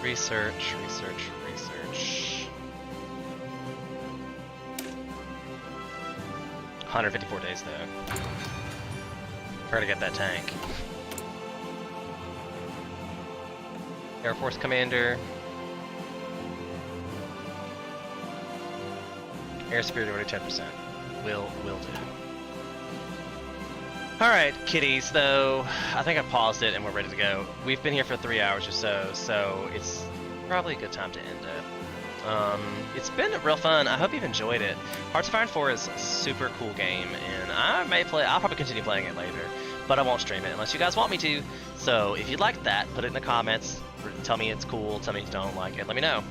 Research, research, research. 154 days though. Try to get that tank. Air Force Commander. Air superiority 10%. Will do. Alright, kitties, though, I think I paused it and we're ready to go. We've been here for 3 hours or so, so it's probably a good time to end it. It's been real fun. I hope you've enjoyed it. Hearts of Iron 4 is a super cool game, and I'll probably continue playing it later, but I won't stream it unless you guys want me to. So if you'd like that, put it in the comments. Tell me it's cool, tell me you don't like it, let me know.